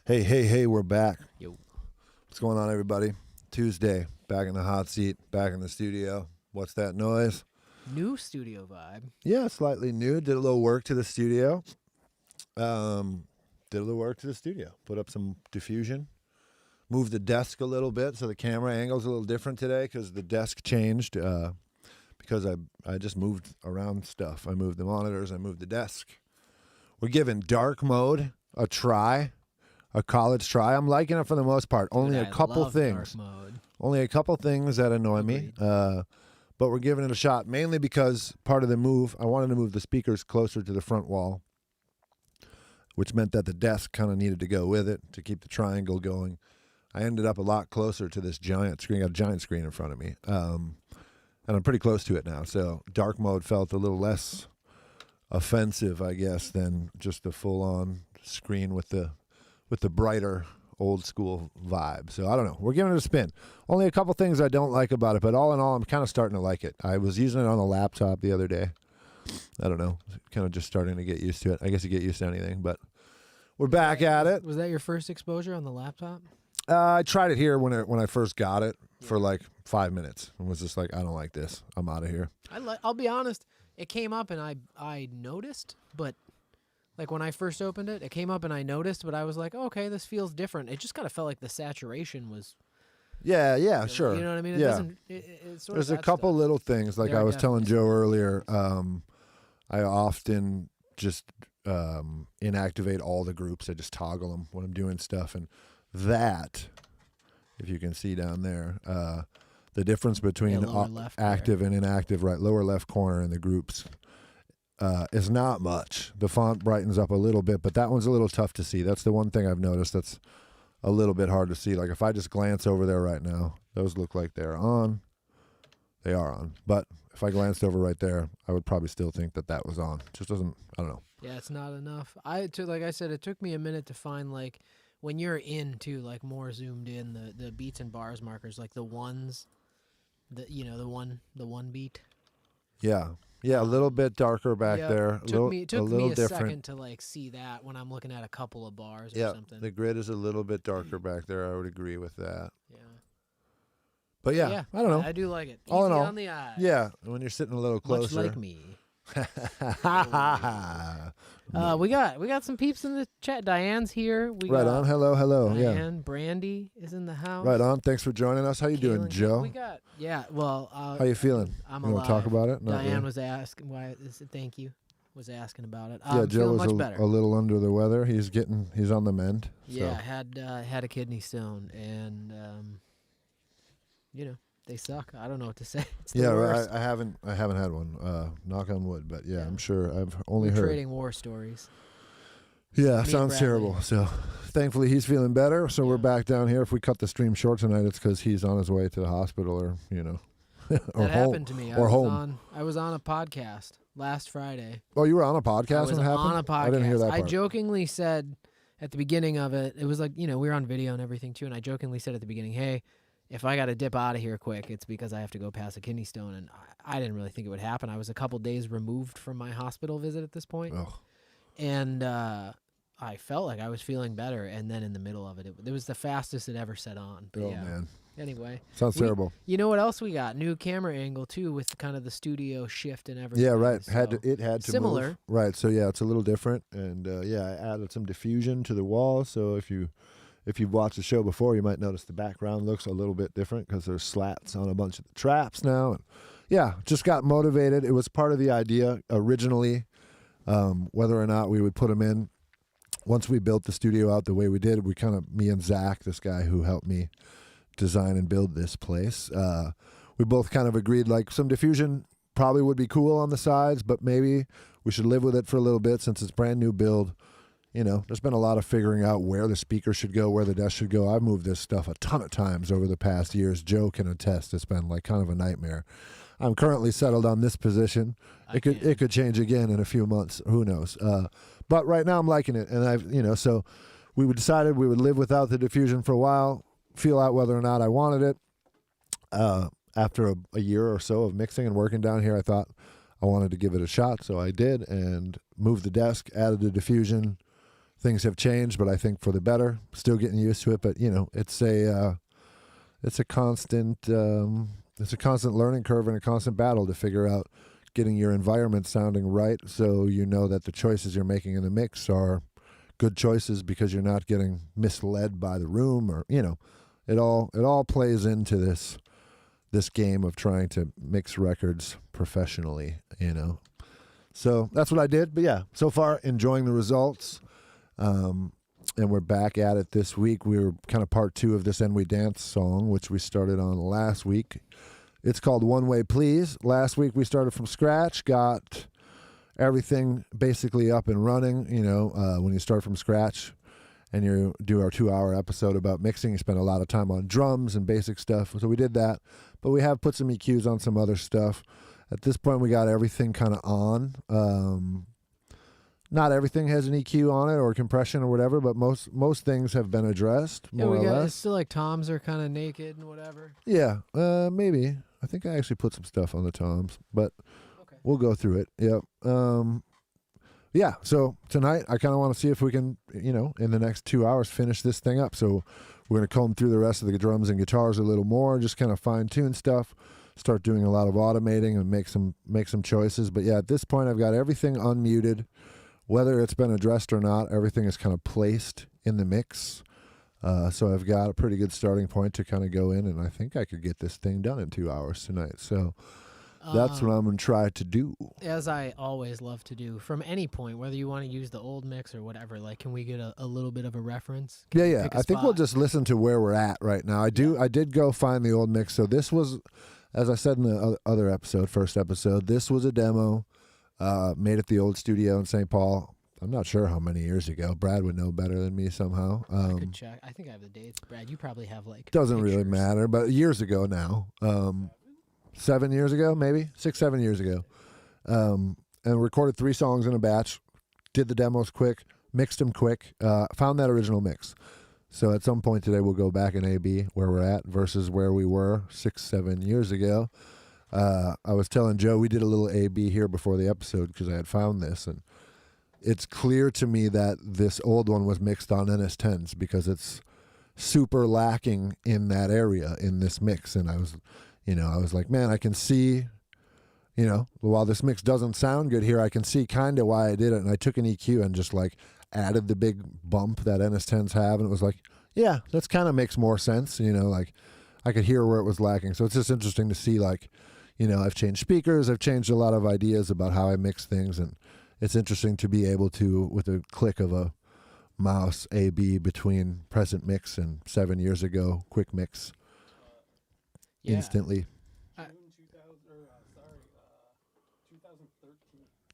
Hey, we're back. Yo. What's going on, everybody? Tuesday, back in the hot seat, back in the studio. What's that noise? New studio vibe. Yeah, slightly new. Did a little work to the studio. Put up some diffusion. Moved the desk a little bit so the camera angle's a little different today because the desk changed because I just moved around stuff. I moved the monitors. I moved the desk. We're giving dark mode a try. A college try. I'm liking it for the most part. Only Dude, a couple things. Only a couple things that annoy me. But we're giving it a shot, mainly because part of the move, I wanted to move the speakers closer to the front wall, which meant that the desk kind of needed to go with it to keep the triangle going. I ended up a lot closer to this giant screen. I got a giant screen in front of me. And I'm pretty close to it now. So dark mode felt a little less offensive, I guess, than just the full-on screen with the brighter old school vibe. So I don't know. We're giving it a spin. Only a couple things I don't like about it, but all in all, I'm kind of starting to like it. I was using it on the laptop the other day. I don't know. Kind of just starting to get used to it. I guess you get used to anything, but we're back at it. Was that your first exposure on the laptop? I tried it here when I first got it for like 5 minutes and was just like, I don't like this. I'm out of here. I'll be honest. It came up and I noticed, but like when I first opened it, it came up and I noticed, but I was like, oh, okay, this feels different. It just kind of felt like the saturation was. Yeah, sure. You know what I mean? It yeah. doesn't. It's sort There's of a couple stuff. little things, like There I are was telling definitely Joe earlier. I often just inactivate all the groups. I just toggle them when I'm doing stuff, and that, if you can see down there, the difference between lower left active there. and inactive, right, lower left corner in the groups, is not much. The font brightens up a little bit, but that one's a little tough to see. That's the one thing I've noticed that's a little bit hard to see. Like if I just glance over there right now, those look like they're on. They are on. But if I glanced over right there, I would probably still think that was on. Just doesn't, I don't know. Yeah, it's not enough. Like I said, it took me a minute to find like when you're in too, like more zoomed in, the beats and bars markers, like the ones, the one beat. Yeah, a little bit darker back Yeah, there. Took me a different. second to like see that when I'm looking at a couple of bars or Yeah, something. the grid is a little bit darker back there. I would agree with that. Yeah. But yeah, I don't know. I do like it. All in Easy all, on the eye. Yeah, when you're sitting a little closer. Much like me. We got some peeps in the chat. Diane's here. Right on. Hello. Diane, Brandy is in the house. Right on. Thanks for joining us. How you doing, Kaylin, Joe? How you feeling? I'm You want alive. to talk about it? Not Diane really. was asking why. Thank you. Was asking about it. Yeah, Joe feeling was much better. a little under the weather. He's on the mend. Yeah, So. had a kidney stone, and they suck. I don't know what to say. It's the worst. I haven't had one. Knock on wood, but yeah, Yeah. I'm sure I've only We're heard. trading war stories. Yeah, and sounds Bradley. terrible. So, thankfully, he's feeling better. So we're Yeah. back down here. If we cut the stream short tonight, it's because he's on his way to the hospital, or or That home. happened to me. or home. I was on a podcast last Friday. Oh, you were on a podcast I was when it happened? on a podcast. I didn't hear that I part. jokingly said at the beginning of it, it was like, we were on video and everything too, and I jokingly said at the beginning, hey, if I got to dip out of here quick, it's because I have to go past a kidney stone, and I didn't really think it would happen. I was a couple days removed from my hospital visit at this point, Oh, and I felt like I was feeling better, and then in the middle of it, it was the fastest it ever set on. But yeah. man. Anyway. Sounds terrible. You know what else we got? New camera angle, too, with kind of the studio shift and everything. Yeah, right. So It had to similar. move. Right. So yeah, it's a little different, and I added some diffusion to the wall. So if you've watched the show before, you might notice the background looks a little bit different because there's slats on a bunch of the traps now. And yeah, just got motivated. It was part of the idea originally, whether or not we would put them in. Once we built the studio out the way we did, me and Zach, this guy who helped me design and build this place, we both kind of agreed like some diffusion probably would be cool on the sides, but maybe we should live with it for a little bit since it's brand new build. There's been a lot of figuring out where the speaker should go, where the desk should go. I've moved this stuff a ton of times over the past years. Joe can attest. It's been like kind of a nightmare. I'm currently settled on this position. It could change again in a few months. Who knows? But right now I'm liking it, and so we decided we would live without the diffusion for a while, feel out whether or not I wanted it. After a year or so of mixing and working down here, I thought I wanted to give it a shot, so I did, and moved the desk, added the diffusion. things have changed, but I think for the better. Still getting used to it, but it's a constant learning curve and a constant battle to figure out getting your environment sounding right, so that the choices you're making in the mix are good choices because you're not getting misled by the room, or it all plays into this game of trying to mix records professionally. So that's what I did. But yeah, so far enjoying the results. And we're back at it this week. We were kind of part 2 of this And We Dance song, which we started on last week. It's called One Way Please. Last week we started from scratch, got everything basically up and running. When you start from scratch and you do our 2-hour episode about mixing, you spend a lot of time on drums and basic stuff. So we did that, but we have put some EQs on some other stuff. At this point, we got everything kind of on. Not everything has an EQ on it or compression or whatever, but most things have been addressed, more or less. It's still like toms are kind of naked and whatever. Yeah, maybe. I think I actually put some stuff on the toms, but we'll go through it. Yep. Yeah, so tonight I kind of want to see if we can, in the next 2 hours, finish this thing up. So we're going to comb through the rest of the drums and guitars a little more, just kind of fine-tune stuff, start doing a lot of automating and make some choices. But yeah, at this point I've got everything unmuted. Whether it's been addressed or not, everything is kind of placed in the mix. So I've got a pretty good starting point to kind of go in, and I think I could get this thing done in 2 hours tonight. So that's what I'm going to try to do. As I always love to do, from any point, whether you want to use the old mix or whatever, can we get a little bit of a reference? Yeah. I think we'll just listen to where we're at right now. I did go find the old mix. So this was, as I said in the other episode, first episode, this was a demo. Made at the old studio in St. Paul. I'm not sure how many years ago. Brad would know better than me somehow. I could check. I think I have the dates. Brad, you probably have Doesn't pictures. really matter, but years ago now. 7 years ago, maybe 6-7 years ago. And recorded 3 songs in a batch. Did the demos quick. Mixed them quick. Found that original mix. So at some point today we'll go back and A/B where we're at versus where we were 6-7 years ago. I was telling Joe we did a little A/B here before the episode because I had found this, and it's clear to me that this old one was mixed on NS10s because it's super lacking in that area in this mix. And I was like, man, I can see, while this mix doesn't sound good here, I can see kind of why I did it. And I took an EQ and just added the big bump that NS10s have, and it was like, yeah, that's kind of makes more sense. I could hear where it was lacking. So it's just interesting to see I've changed speakers. I've changed a lot of ideas about how I mix things. And it's interesting to be able to, with a click of a mouse, A/B between present mix and 7 years ago, quick mix instantly.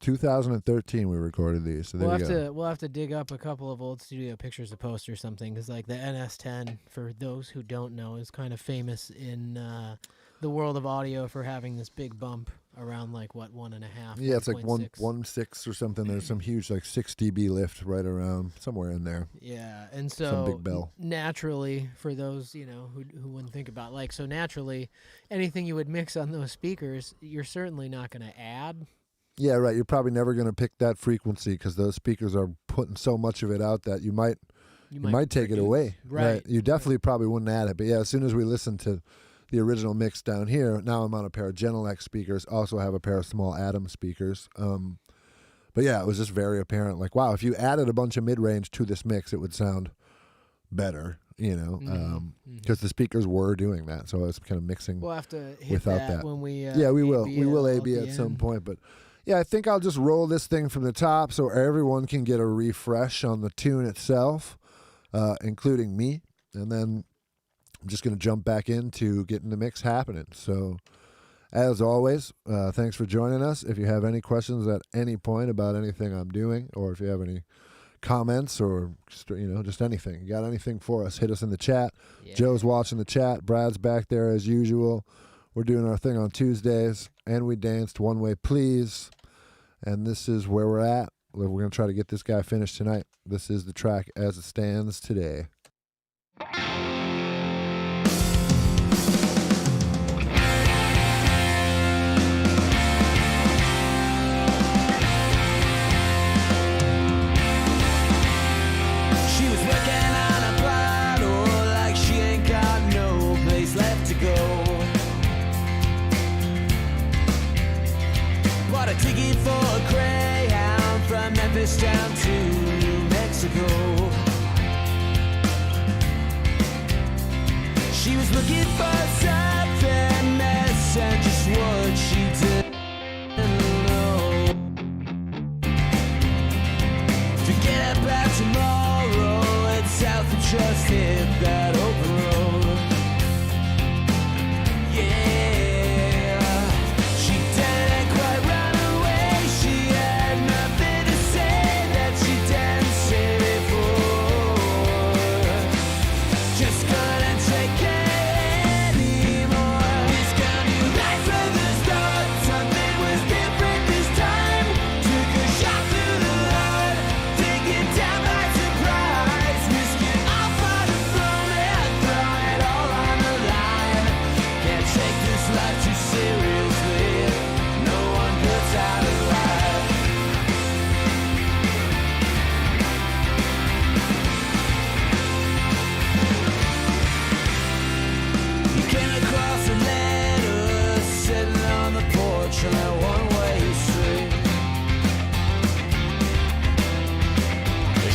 2013 we recorded these. So there you go. We'll have to dig up a couple of old studio pictures to post or something, because the NS10, for those who don't know, is kind of famous in the world of audio for having this big bump around 1.5. Yeah, it's 1.6 or something. There's some huge 6 dB lift right around somewhere in there. Yeah, and so some big bell. Naturally, for those who wouldn't think about so naturally, anything you would mix on those speakers, you're certainly not going to add. Yeah, right. You're probably never going to pick that frequency because those speakers are putting so much of it out that you might take it away. Right. You definitely probably wouldn't add it. But yeah, as soon as we listen to the original mix down here, now I'm on a pair of Genelec speakers, also have a pair of small Atom speakers. But yeah, it was just very apparent. Wow, if you added a bunch of mid-range to this mix, it would sound better, because the speakers were doing that. So I was kind of mixing we'll have to hit without that. when we we will. We will A/B at some point. But yeah, I think I'll just roll this thing from the top so everyone can get a refresh on the tune itself, including me. And then I'm just going to jump back into getting the mix happening. So as always, thanks for joining us. If you have any questions at any point about anything I'm doing, or if you have any comments or just anything, you got anything for us, hit us in the chat. Yeah. Joe's watching the chat. Brad's back there as usual. We're doing our thing on Tuesdays, and we danced One Way Please. And this is where we're at. We're going to try to get this guy finished tonight. This is the track as it stands today. Memphis down to Mexico. She was looking for something less than just what she didn't know. Forget about tomorrow, it's south and just hit that open road. Yeah, she didn't quite run away. She had nothing to say that she didn't say before. Just couldn't take it anymore. It's gonna be right from the start. Something was different this time. Took a shot through the heart, taken down by surprise. Risk it all for the moment, throw it all on the line. Can't take this life too seriously. No one gets out alive. You came across a letter sitting on the porch on that one-way street.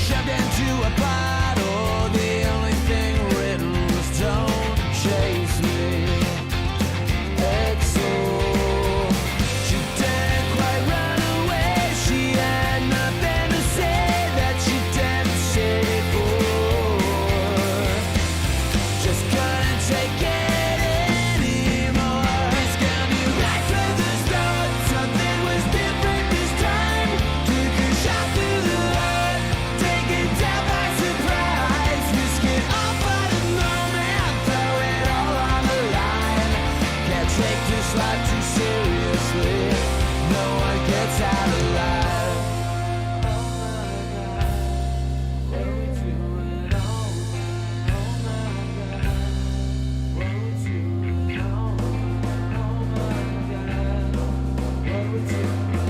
Shoved into a bottle, the only thing written was don't chase me. XO. She didn't quite run away. She had nothing to say that she didn't say before. Just couldn't take it anymore. It's gonna be right from the start. Something was different this time. Took a shot through the heart, taken down by surprise. Risk it all for the moment, throw it all on the line. Can't take this life too seriously. No one gets out alive. Oh my God, what we doing? Oh my God, what we doing? Oh my God, what we doing?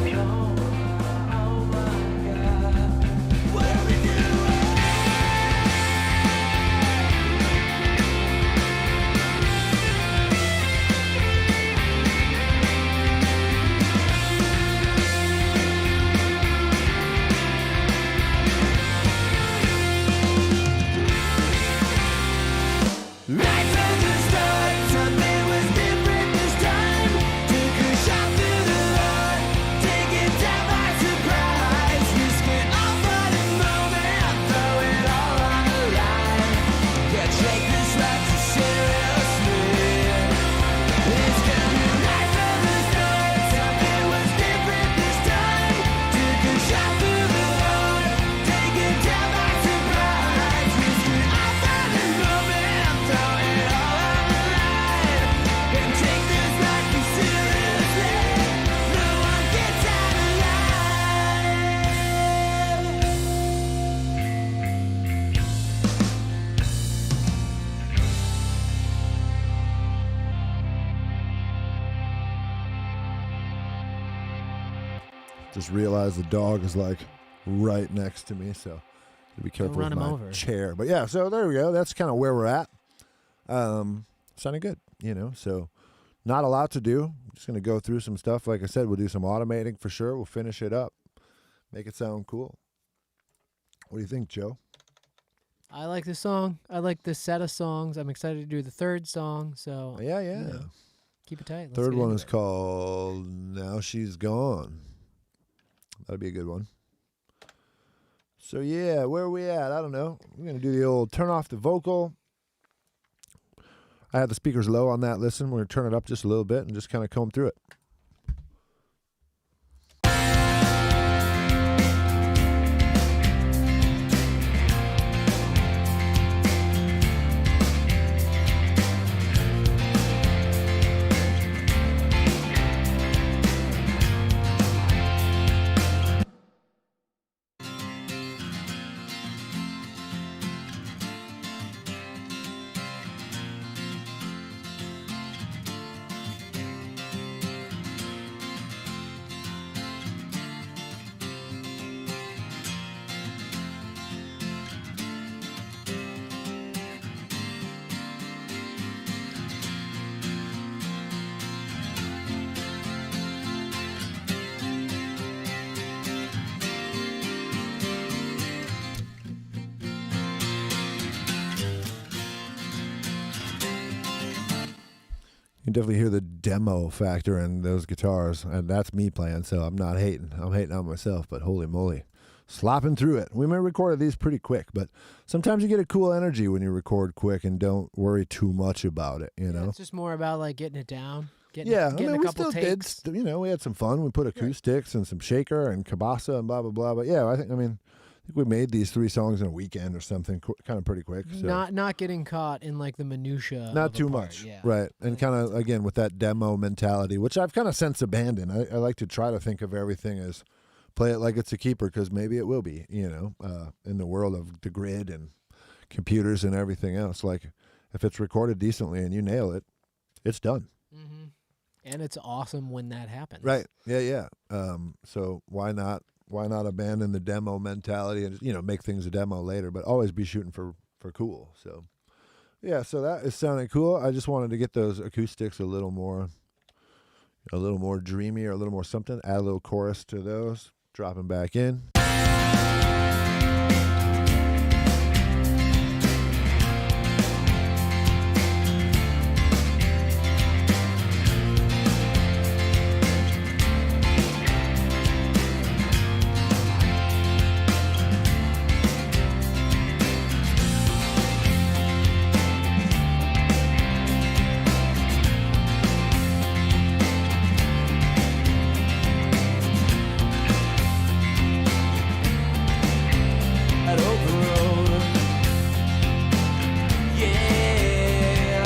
Oh my God, what are we doing? Right from the start, something was different this time. Took a shot through the heart, taken down by surprise. Risk it all for the moment, throw it all on the line. Can't take this life too seriously. It's gonna be right from the start. Something was different this time. Took a shot through the heart, taken down by surprise. Risk it all for the moment, throw it all on the line. Can't take this life too seriously. No one gets out alive. Just realized the dog is like right next to me, so be careful run with him my over. chair. But yeah, so there we go. That's kind of where we're at. Sounding good, so not a lot to do. Just going to go through some stuff. Like I said, we'll do some automating for sure. We'll finish it up, make it sound cool. What do you think, Joe? I like this song. I like this set of songs. I'm excited to do the third song. So Yeah. yeah. keep it tight. Let's Third get one into is it. called Now She's Gone. That'll be a good one. So yeah, where are we at? I don't know. We're going to do the old turn off the vocal. I had the speakers low on that listen. We're going to turn it up just a little bit and just kind of comb through it. can definitely hear the demo factor in those guitars, and that's me playing, so I'm not hating. I'm hating on myself, but holy moly, slopping through it. We may record these pretty quick, but sometimes you get a cool energy when you record quick and don't worry too much about it, you know? It's just more about like getting it down. Getting I mean, a we couple still takes. did, we had some fun. We put acoustics and some shaker and kabasa and blah, blah, blah. But yeah, I think we made these 3 songs in a weekend or something, kind of pretty quick. So. Not getting caught in like the minutia. Not of a too part, much, yeah. right? And kind of, again, with that demo mentality, which I've kind of since abandoned. I like to try to think of everything as play it like it's a keeper, because maybe it will be, in the world of the grid and computers and everything else. Like, if it's recorded decently and you nail it, it's done. Mm-hmm. And it's awesome when that happens. Right. Yeah. So why not abandon the demo mentality and make things a demo later, but always be shooting for cool. So yeah, so that is sounding cool. I just wanted to get those acoustics a little more dreamy or a little more something. Add a little chorus to those. Dropping back in. That open road. Yeah,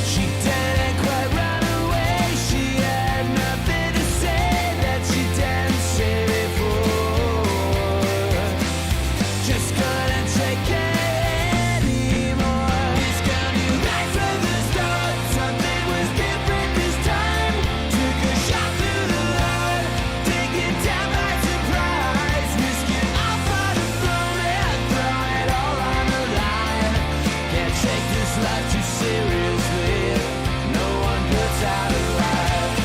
she didn't quite run away. She had nothing to say that she didn't say before. Just couldn't take it anymore. It's coming right from the start. Something was different this time. Took a shot through the heart, taken down by surprise, risking all but a thrown and thrown it all on the line. Can't take this life too seriously. No one puts out alive.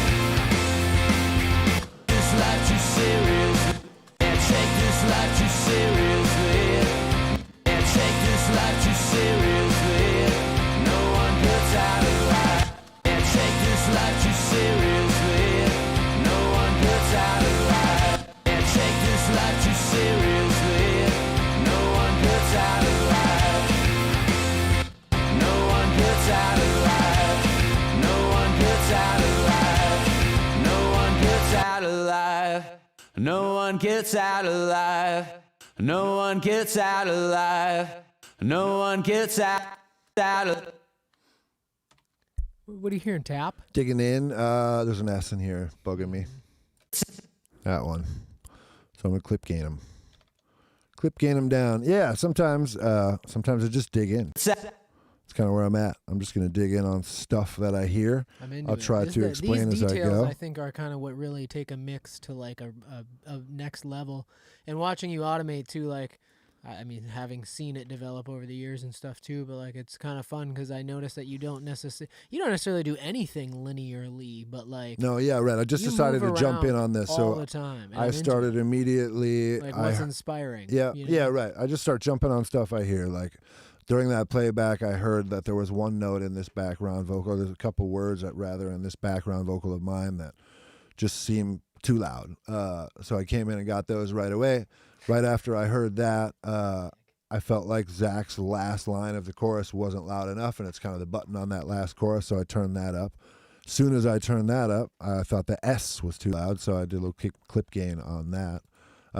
This life too seriously. Can't take this life too seriously. Can't take this life too seriously. No one puts out alive. Can't take this life too seriously. No one puts out alive. Can't take this life too seriously. No one puts out alive. No one puts out alive. No one puts out alive. No one puts out alive. No one gets out alive. No one gets out alive. No one gets out of. What are you hearing, Tap? Digging in. There's an S in here bugging me. That one. So I'm going to clip gain them. Clip gain them down. Yeah, sometimes I just dig in. It's kind of where I'm at. I'm just going to dig in on stuff that I hear. I'm into I'll it. try to explain these as I details, go. I think, are kind of what really take a mix to like a next level. And watching you automate too, like, I mean, having seen it develop over the years and stuff too, but like it's kind of fun because I noticed that you don't necessarily do anything linearly, but like No, yeah, right. I just you decided move to jump in around on this. all So the time. and I I'm into started it. immediately. Like what's inspiring. Yeah, you know? yeah, right. I just start jumping on stuff I hear. Like during that playback, I heard that there was one note in this background vocal. There's a couple words that rather in this background vocal of mine that just seemed too loud. So I came in and got those right away. Right after I heard that, I felt like Zach's last line of the chorus wasn't loud enough, and it's kind of the button on that last chorus, so I turned that up. Soon as I turned that up, I thought the S was too loud, so I did a little clip gain on that.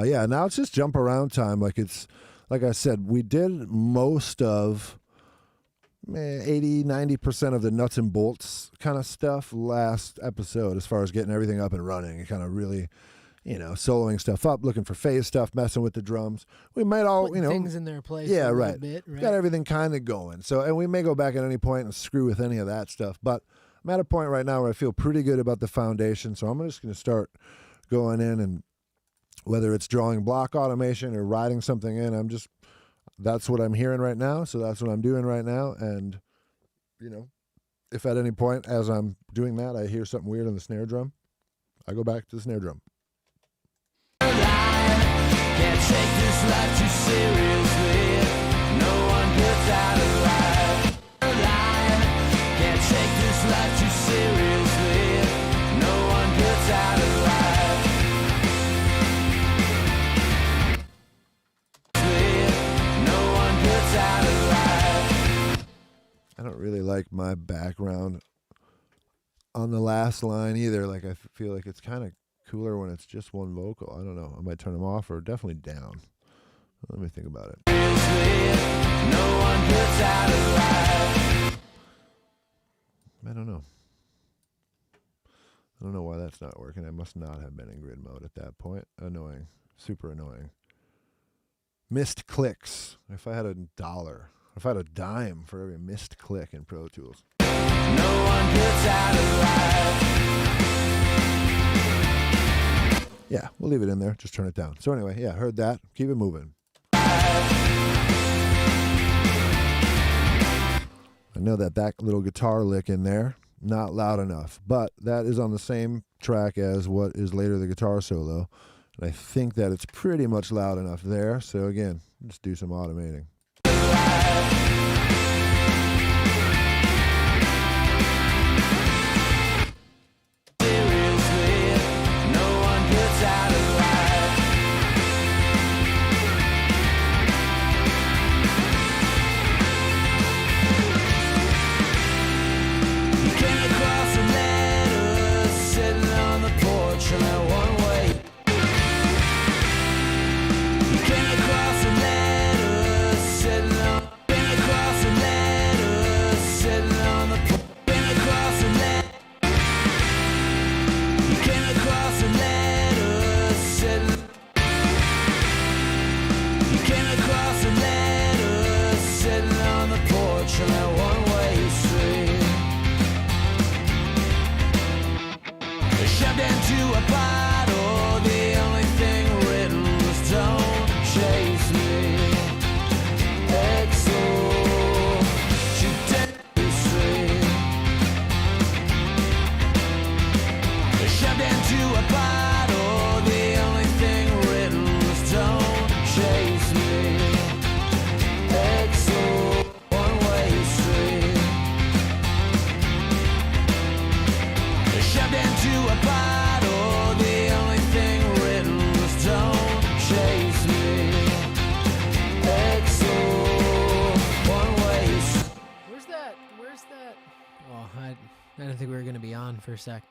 Yeah, now it's just jump around time. Like I said, we did most of 80-90% of the nuts and bolts kind of stuff last episode as far as getting everything up and running and kind of really, soloing stuff up, looking for phase stuff, messing with the drums. We might all, Putting things in their place. yeah, a right. little bit, right. Got everything kind of going. So, and we may go back at any point and screw with any of that stuff. But I'm at a point right now where I feel pretty good about the foundation. So I'm just going to start going in, and whether it's drawing block automation or writing something in, that's what I'm hearing right now. So that's what I'm doing right now. And, if at any point as I'm doing that, I hear something weird on the snare drum, I go back to the snare drum. Can't take this life too seriously. No one puts out alive. Can't take this life too seriously. I don't really like my background on the last line either. Like I feel like it's kind of cooler when it's just one vocal. I don't know. I might turn them off or definitely down. Let me think about it. No one puts out alive. I don't know. I don't know why that's not working. I must not have been in grid mode at that point. Annoying. Super annoying. Missed clicks. If I had $1, if I had a dime for every missed click in Pro Tools. No one puts out alive. Yeah, we'll leave it in there. Just turn it down. So anyway, yeah, heard that. Keep it moving. I know that little guitar lick in there, not loud enough, but that is on the same track as what is later the guitar solo. And I think that it's pretty much loud enough there. So again, just do some automating. Shoved into a bottle, the only thing written was don't chase me. XO, you dead straight. Shoved into a bottle, the only thing written was don't chase me. XO, one-way street. Shoved into a bottle, the only thing written was don't chase me. XO, one-way street. Where's that? Oh, I didn't think we were going to be on for a sec.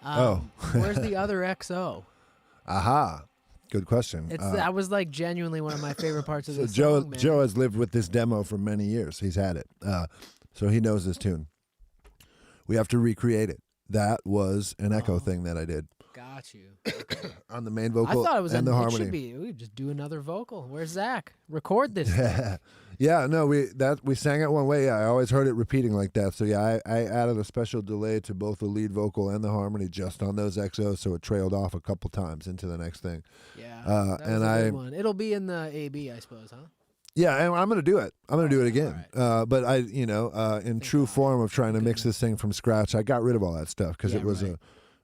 Where's the other XO? Aha. Good question. That was like genuinely one of my favorite parts of So the song, man. Joe has lived with this demo for many years. He's had it. So he knows this tune. We have to recreate it. That was an echo thing that I did Got you. on the main I vocal thought it was and the it harmony. should be. We just do another vocal. Where's Zach? Record this. Yeah, no, we sang it one way. Yeah, I always heard it repeating like that. So yeah, I added a special delay to both the lead vocal and the harmony just on those XOs, so it trailed off a couple times into the next thing. Yeah, Uh, that was and a I- good one. It'll be in the AB, I suppose, huh? Yeah, and I'm gonna do it. I'm gonna do it again. all But I, in true form of trying to mix this thing from scratch, I got rid of all that stuff because Yeah, it was right.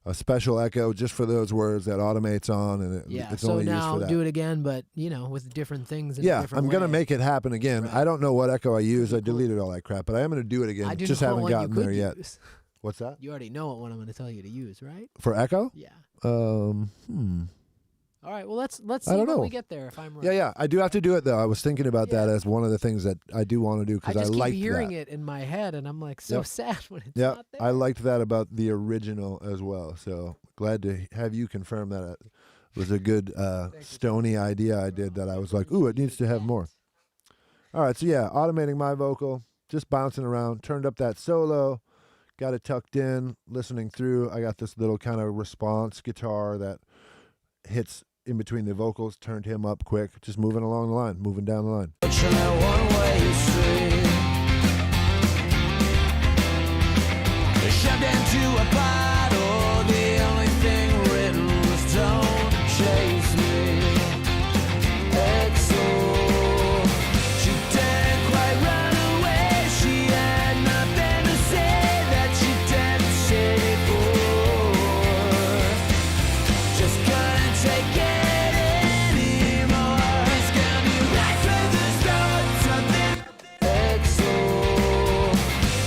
a special echo just for those words that automates on, and Yeah. it's So only used now for that. do it again, but with different things. In a Yeah, different I'm gonna way. make it happen again. Right. I don't know what echo I use. I Cool. deleted all that crap, but I am gonna do it again. I do Just know haven't what you gotten could there yet. use. What's that? You already know what one I'm going to tell you to use, right? For echo? Yeah. Hmm. All right. Well, let's see I don't when know. we get there. If I'm right. Yeah. I do have to do it though. I was thinking about that Yeah. as one of the things that I do want to do I because I, just keep liked hearing that. it in my head, and I'm like so Yep. sad when it's Yeah, not there. I liked that about the original as well. So glad to have you confirm that it was a good stony idea I did that I was like, ooh, it needs to have more. All right, so yeah, automating my vocal, just bouncing around, turned up that solo, got it tucked in, listening through. I got this little kind of response guitar that hits in between the vocals, turned him up quick, just moving along the line, moving down the line. One-way street. Shoved into a bottle, the only thing written was don't chase me. XO, she didn't quite run away. She had nothing to say that she didn't say before. Just couldn't take it anymore. It's gonna be right from the start. Something XO,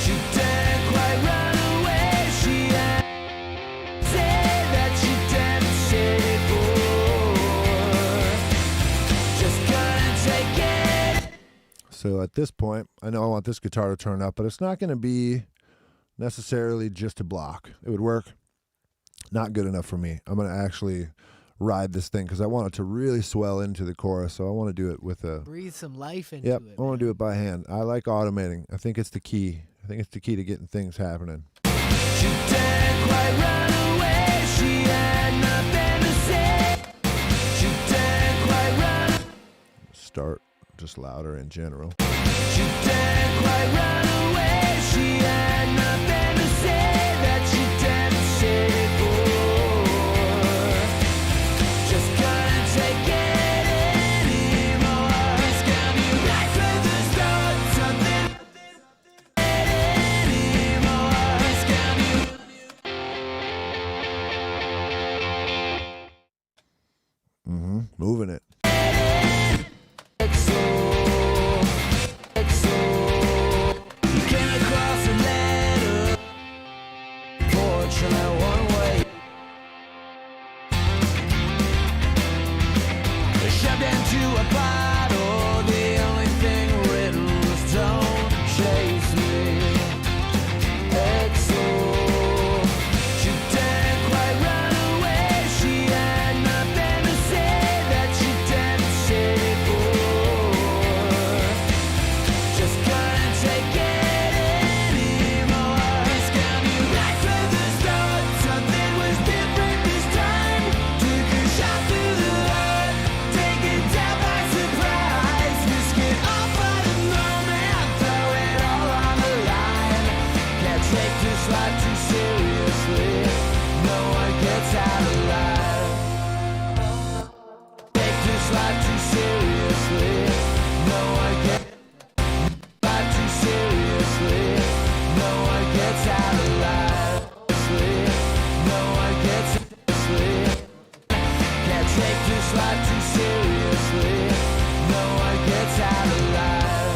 she didn't quite run away. She had So at this point, I know I want this guitar to turn up, but it's not going to be necessarily just a block. It would work. Not good enough for me. I'm going to actually ride this thing because I want it to really swell into the chorus. So I want to do it with a... Breathe some life into Yep, it. I want to do it by hand. I like automating. I think it's the key. I think it's the key to getting things happening. She didn't quite run away. She had nothing to say. She didn't quite run. Start just louder in general. She didn't quite run away. She had nothing to say that she didn't say before. Just couldn't take it anymore. It's gonna be right from the start. Something anymore. It's gonna be Moving it. came across a letter, fortunate one way. Shoved into a bottle, the only thing written was don't chase me. XO, she didn't quite run away. She had nothing to say that she didn't say before. Just couldn't take it anymore. It's gonna be right from the start. Something was different this time. Took a shot through the heart, take it down by surprise. Risk it all for the moment, throw it all on the line. Can't take this life too seriously. No one gets out alive. Take this life too seriously. No one gets life too seriously. No one gets out alive. No one gets seriously. Can't take this life too seriously. No one gets out alive.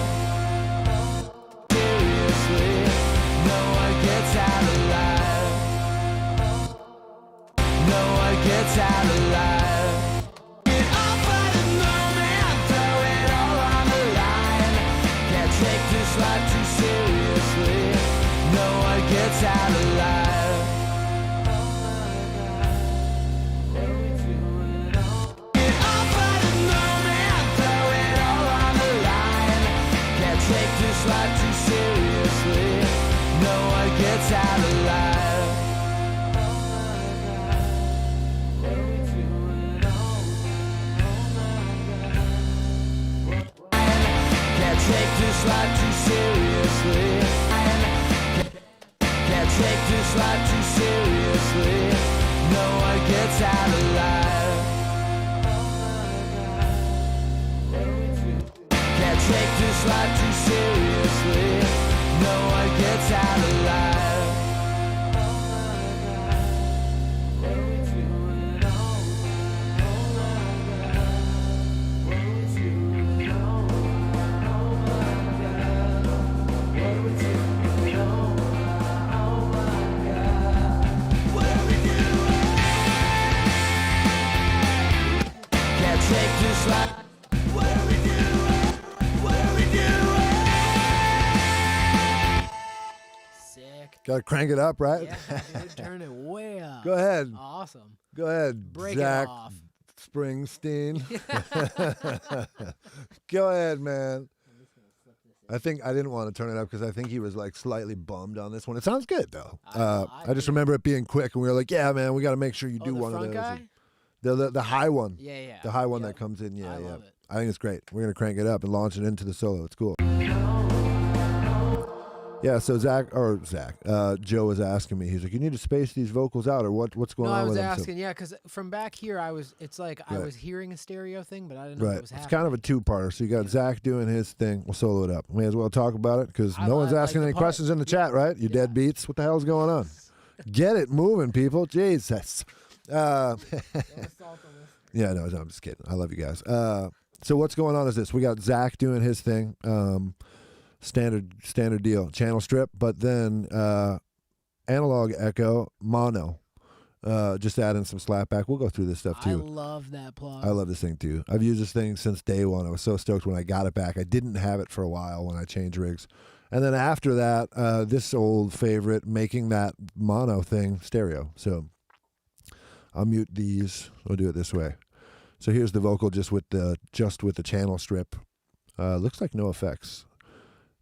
Seriously. No one gets out alive. No one gets out alive. Get off for the moment, throw it all on the line. Can't take this life too seriously. No one gets out alive. Get off for the moment, throw it all on the line. Can't take this life too seriously. No one gets out alive. Can't take this life too seriously. Can't take this life too seriously. No one gets out alive. Can't take this life too seriously. No one gets out alive. Can't take this life. What do we do? What do we do? Sick. Got to crank it up, right? Yeah, dude, turn it way up. Go ahead. Awesome. Go ahead, Break Zach it off. Springsteen. Go ahead, man. I think I didn't want to turn it up because I think he was like slightly bummed on this one. It sounds good though. I just remember it being quick, and we were like, "Yeah, man, we got to make sure you Oh, do the one of front those." guy? The high one. Yeah, yeah. The high one Yep. that comes in. Yeah, I yeah. love it. I think it's great. We're gonna crank it up and launch it into the solo. It's cool. Yeah. So Joe was asking me. He's like, "You need to space these vocals out, or what's going No, on I was with them?" So- asking, yeah, because from back here, it's like I Right. was hearing a stereo thing, but I didn't know Right. what was It's happening. kind of a two-parter. So you got Zach doing his thing. We'll solo it up. May as well talk about it because I no one's like asking the any part. questions in the chat, right? You dead beats. What the hell's going on? Get it moving, people. Jesus. Yeah, no, I'm just kidding. I love you guys. So what's going on is this. We got Zach doing his thing. Standard deal. Channel strip, but then analog echo, mono. Just adding some slapback. We'll go through this stuff I too. love that plug. I love this thing too. I've used this thing since day one. I was so stoked when I got it back. I didn't have it for a while when I changed rigs. And then after that, this old favorite, making that mono thing stereo. So I'll mute these. We'll do it this way. So here's the vocal just with the channel strip. Looks like no effects.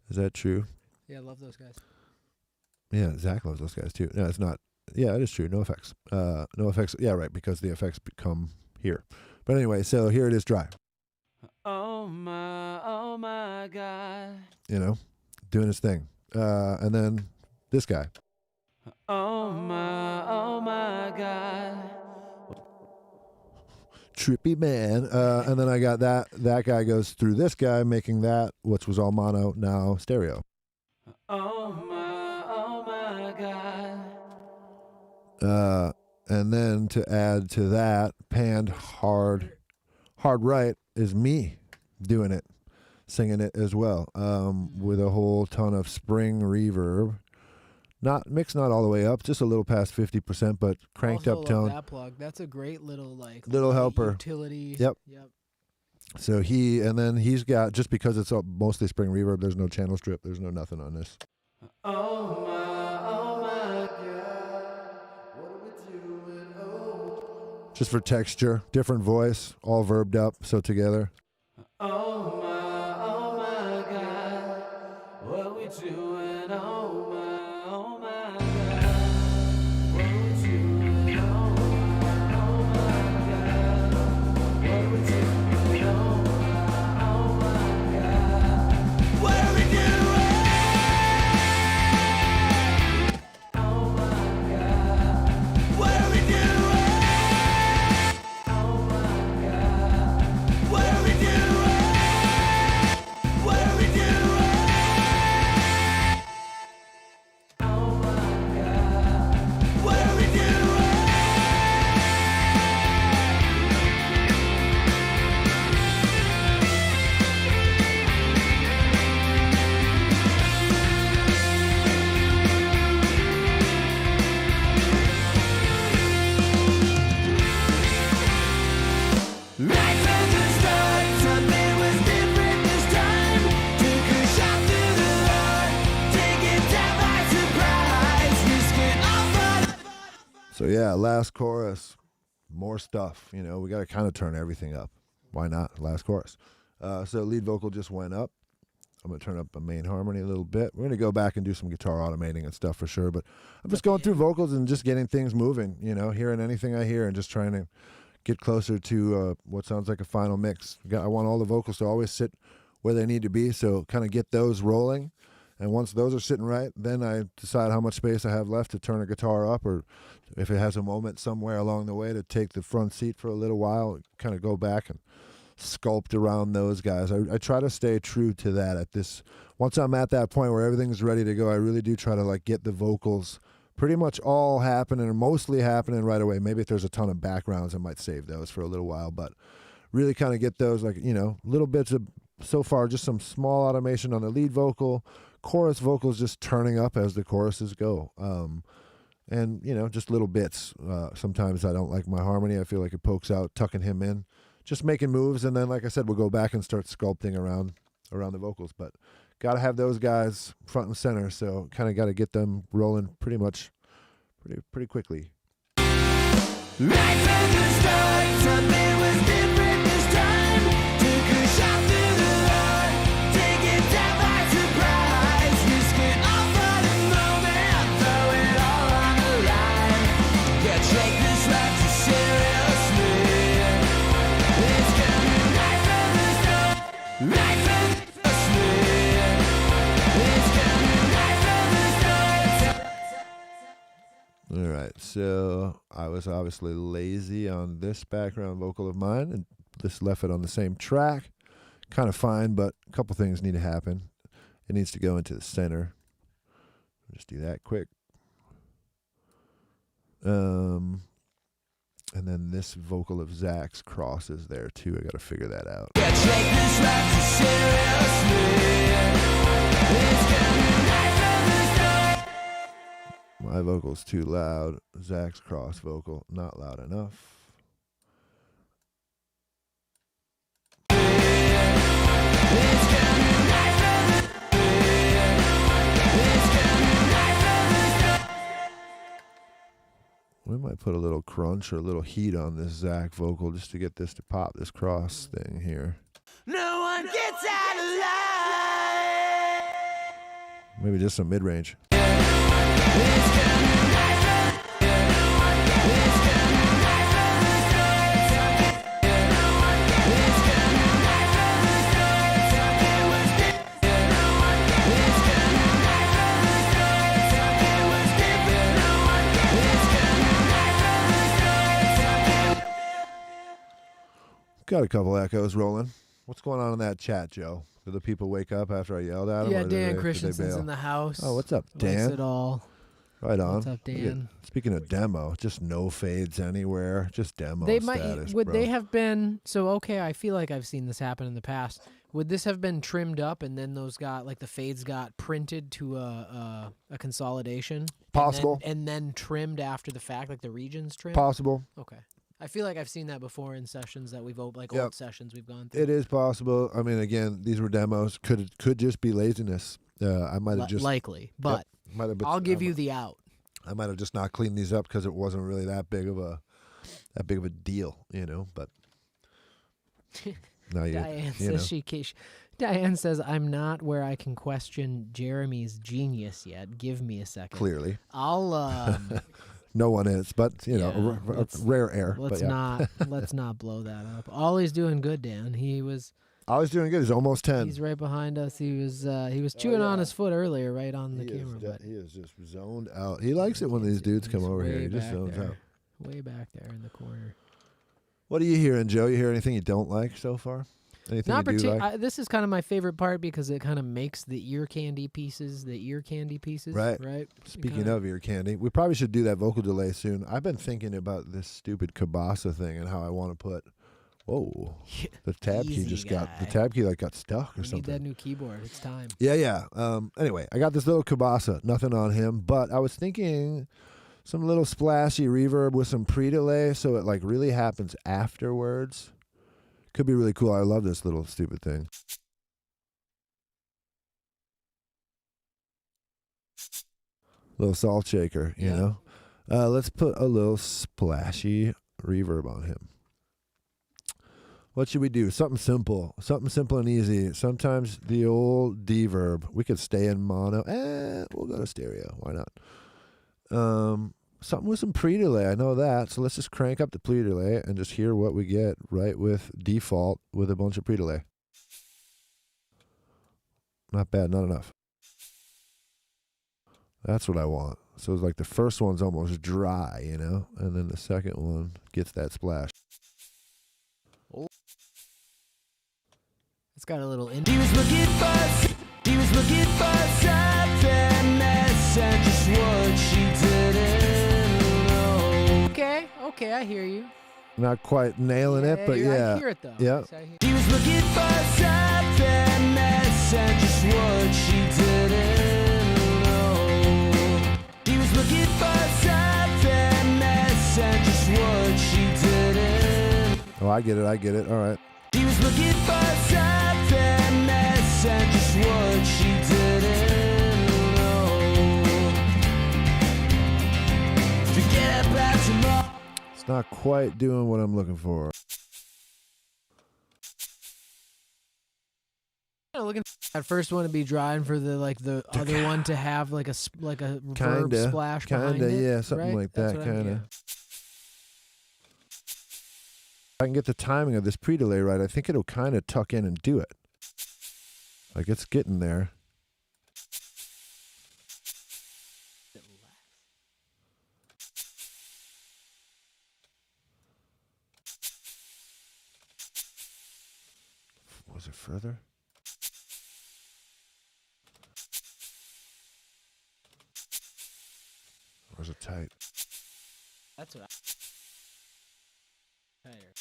Is that true? Yeah, I love those guys. Yeah, Zach loves those guys too. No, it's not. Yeah, it is true. No effects. No effects. Yeah, right, because the effects come here. But anyway, so here it is dry. Oh my God. You know, doing his thing. And then this guy. Oh my God. Trippy man. And then I got that guy goes through this guy, making that, which was all mono, now stereo. Oh my God. And then to add to that, panned hard right is me doing it, singing it as well, with a whole ton of spring reverb. Not mixed, not all the way up, just a little past 50%, but cranked Also up love tone. that plug. That's a great little Little helper. utility. Yep. Yep. So he's got, just because it's mostly spring reverb, there's no channel strip, there's no nothing on this. Oh my God. What are we doing? Oh. Just for texture, different voice, all verbed up, so together. Oh my God. What are we doing? Oh my God. What are we doing? Oh my God. What are we doing? Oh my God. What are we doing? Oh my God. What are we doing? Oh my God. What are we doing? What are we doing? Oh my God. What are we doing? Right from the start, something was different this time. Took a shot through the heart, taken down by surprise, risking all but. So yeah, last chorus, more stuff. You know, we got to kind of turn everything up. Why not? Last chorus. So lead vocal just went up. I'm going to turn up a main harmony a little bit. We're going to go back and do some guitar automating and stuff for sure. But I'm just going through vocals and just getting things moving, you know, hearing anything I hear and just trying to get closer to what sounds like a final mix. I want all the vocals to always sit where they need to be, so kind of get those rolling. And once those are sitting right, then I decide how much space I have left to turn a guitar up, or if it has a moment somewhere along the way to take the front seat for a little while, kind of go back and sculpt around those guys. I try to stay true to that at this. Once I'm at that point where everything's ready to go, I really do try to like get the vocals pretty much all happening or mostly happening right away. Maybe if there's a ton of backgrounds, I might save those for a little while, but really kind of get those, like, you know, little bits of, so far, just some small automation on the lead vocal, chorus vocals just turning up as the choruses go. And, you know, just little bits. Sometimes I don't like my harmony. I feel like it pokes out, tucking him in, just making moves. And then, like I said, we'll go back and start sculpting around the vocals. But got to have those guys front and center. So kind of got to get them rolling pretty quickly. Right from the start, something was different this time. Took a shot through the heart, taken down by surprise, risking all for the moment, throw it all on the line. Can't take this life too seriously. It's coming right from the start, right from the start. It's coming right from the start. All right, so I was obviously lazy on this background vocal of mine, and this left it on the same track. Kind of fine, but a couple things need to happen. It needs to go into the center. Just do that quick. And then this vocal of Zach's crosses there too. I got to figure that out. Can't take this life too seriously. It's coming right from the start. My vocal's too loud. Zach's cross vocal, not loud enough. We might put a little crunch or a little heat on this Zach vocal just to get this to pop, this cross thing here. No one gets out alive. Maybe just some mid-range. Got a couple echoes rolling. What's going on in that chat, Joe? Did the people wake up after I yelled at them? Yeah, or did Dan they Christensen's bail? in the house. Oh, what's up, Likes Dan? it all. Right on. What's up, Look at- Dan? Speaking of demo, just no fades anywhere. Just demo They status, might. Would bro. they have been so? Okay, I feel like I've seen this happen in the past. Would this have been trimmed up and then those got like the fades got printed to a consolidation? Possible. And then trimmed after the fact, like the regions trimmed. Possible. Okay. I feel like I've seen that before in sessions that we've like Yep. old sessions we've gone through. It is possible. I mean, again, these were demos. Could just be laziness. I might have just likely, but might have. I'll give you the out. I might have just not cleaned these up because it wasn't really that big of a deal, you know. But now Diane you know. says Diane says I'm not where I can question Jeremy's genius yet. Give me a second. Clearly, I'll no one is, but you know, Yeah, a rare air. let's but yeah. let's not blow that up. Ollie's doing good, Dan. He was I was doing good. He's almost 10. he's right behind us. He was chewing on yeah. his foot earlier, right on the he camera. But he is just zoned out. He likes it when these dudes come he's over here. way He just back zones there. out. Way back there in the corner. What are you hearing, Joe? You hear anything you don't like so far? Anything Not you do like? particular. This is kind of my favorite part because it kind of makes the ear candy pieces. Right. Right. Speaking of ear candy, we probably should do that vocal delay soon. I've been thinking about this stupid Kabasa thing and how I want to put. Whoa, the tab key Easy just got the guy. tab key like got stuck or We need something. that new keyboard. It's time. Yeah. Anyway, I got this little Kabasa. Nothing on him, but I was thinking some little splashy reverb with some pre-delay, so it like really happens afterwards. Could be really cool. I love this little stupid thing. Little salt shaker, you Yeah. know. Let's put a little splashy reverb on him. What should we do? Something simple and easy. Sometimes the old D-verb. We could stay in mono. We'll go to stereo. Why not? Something with some pre-delay. I know that. So let's just crank up the pre-delay and just hear what we get right with default with a bunch of pre-delay. Not bad. Not enough. That's what I want. So it's like the first one's almost dry, you know, and then the second one gets that splash. It's got a little. He was looking for happiness and just what she didn't know. Okay, I hear you. Not quite nailing it, but I yeah. hear it though. Yeah. I hear- He was looking for happiness and just what she didn't know. He was looking for happiness and just what she didn't. Oh, I get it. All right. He was looking for happiness and just what she didn't know. Forget about tomorrow. It's not quite doing what I'm looking for. Looking for that first one to be dry and for the other one to have like a reverb Kinda. splash behind it. Yeah, something right? like That's that, what I'm kind of. getting. If I can get the timing of this pre-delay right, I think it'll kind of tuck in and do it. Like it's getting there. Was it further? Or was it tight? That's what I. Tighter.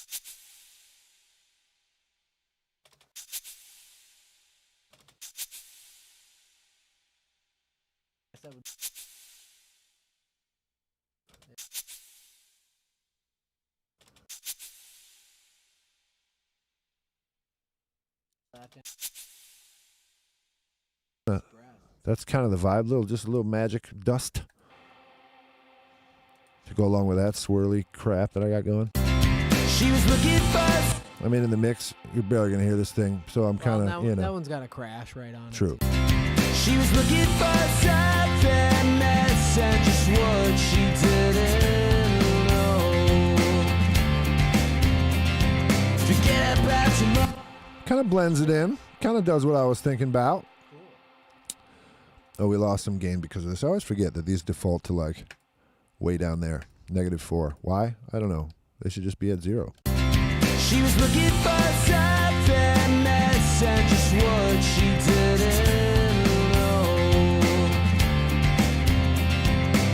Guess that would- That's kind of the vibe. Just a little magic dust to go along with that swirly crap that I got going. She was looking for. I mean, in the mix, you're barely gonna hear this thing, so I'm kind of, that one's got a crash right on it. True. She was looking for something less and just what she didn't know. Forget about tomorrow. Kind of blends it in. Kind of does what I was thinking about. Oh, we lost some gain because of this. I always forget that these default to like way down there, -4. Why? I don't know. They should just be at 0. She was looking for something less and just what she didn't know.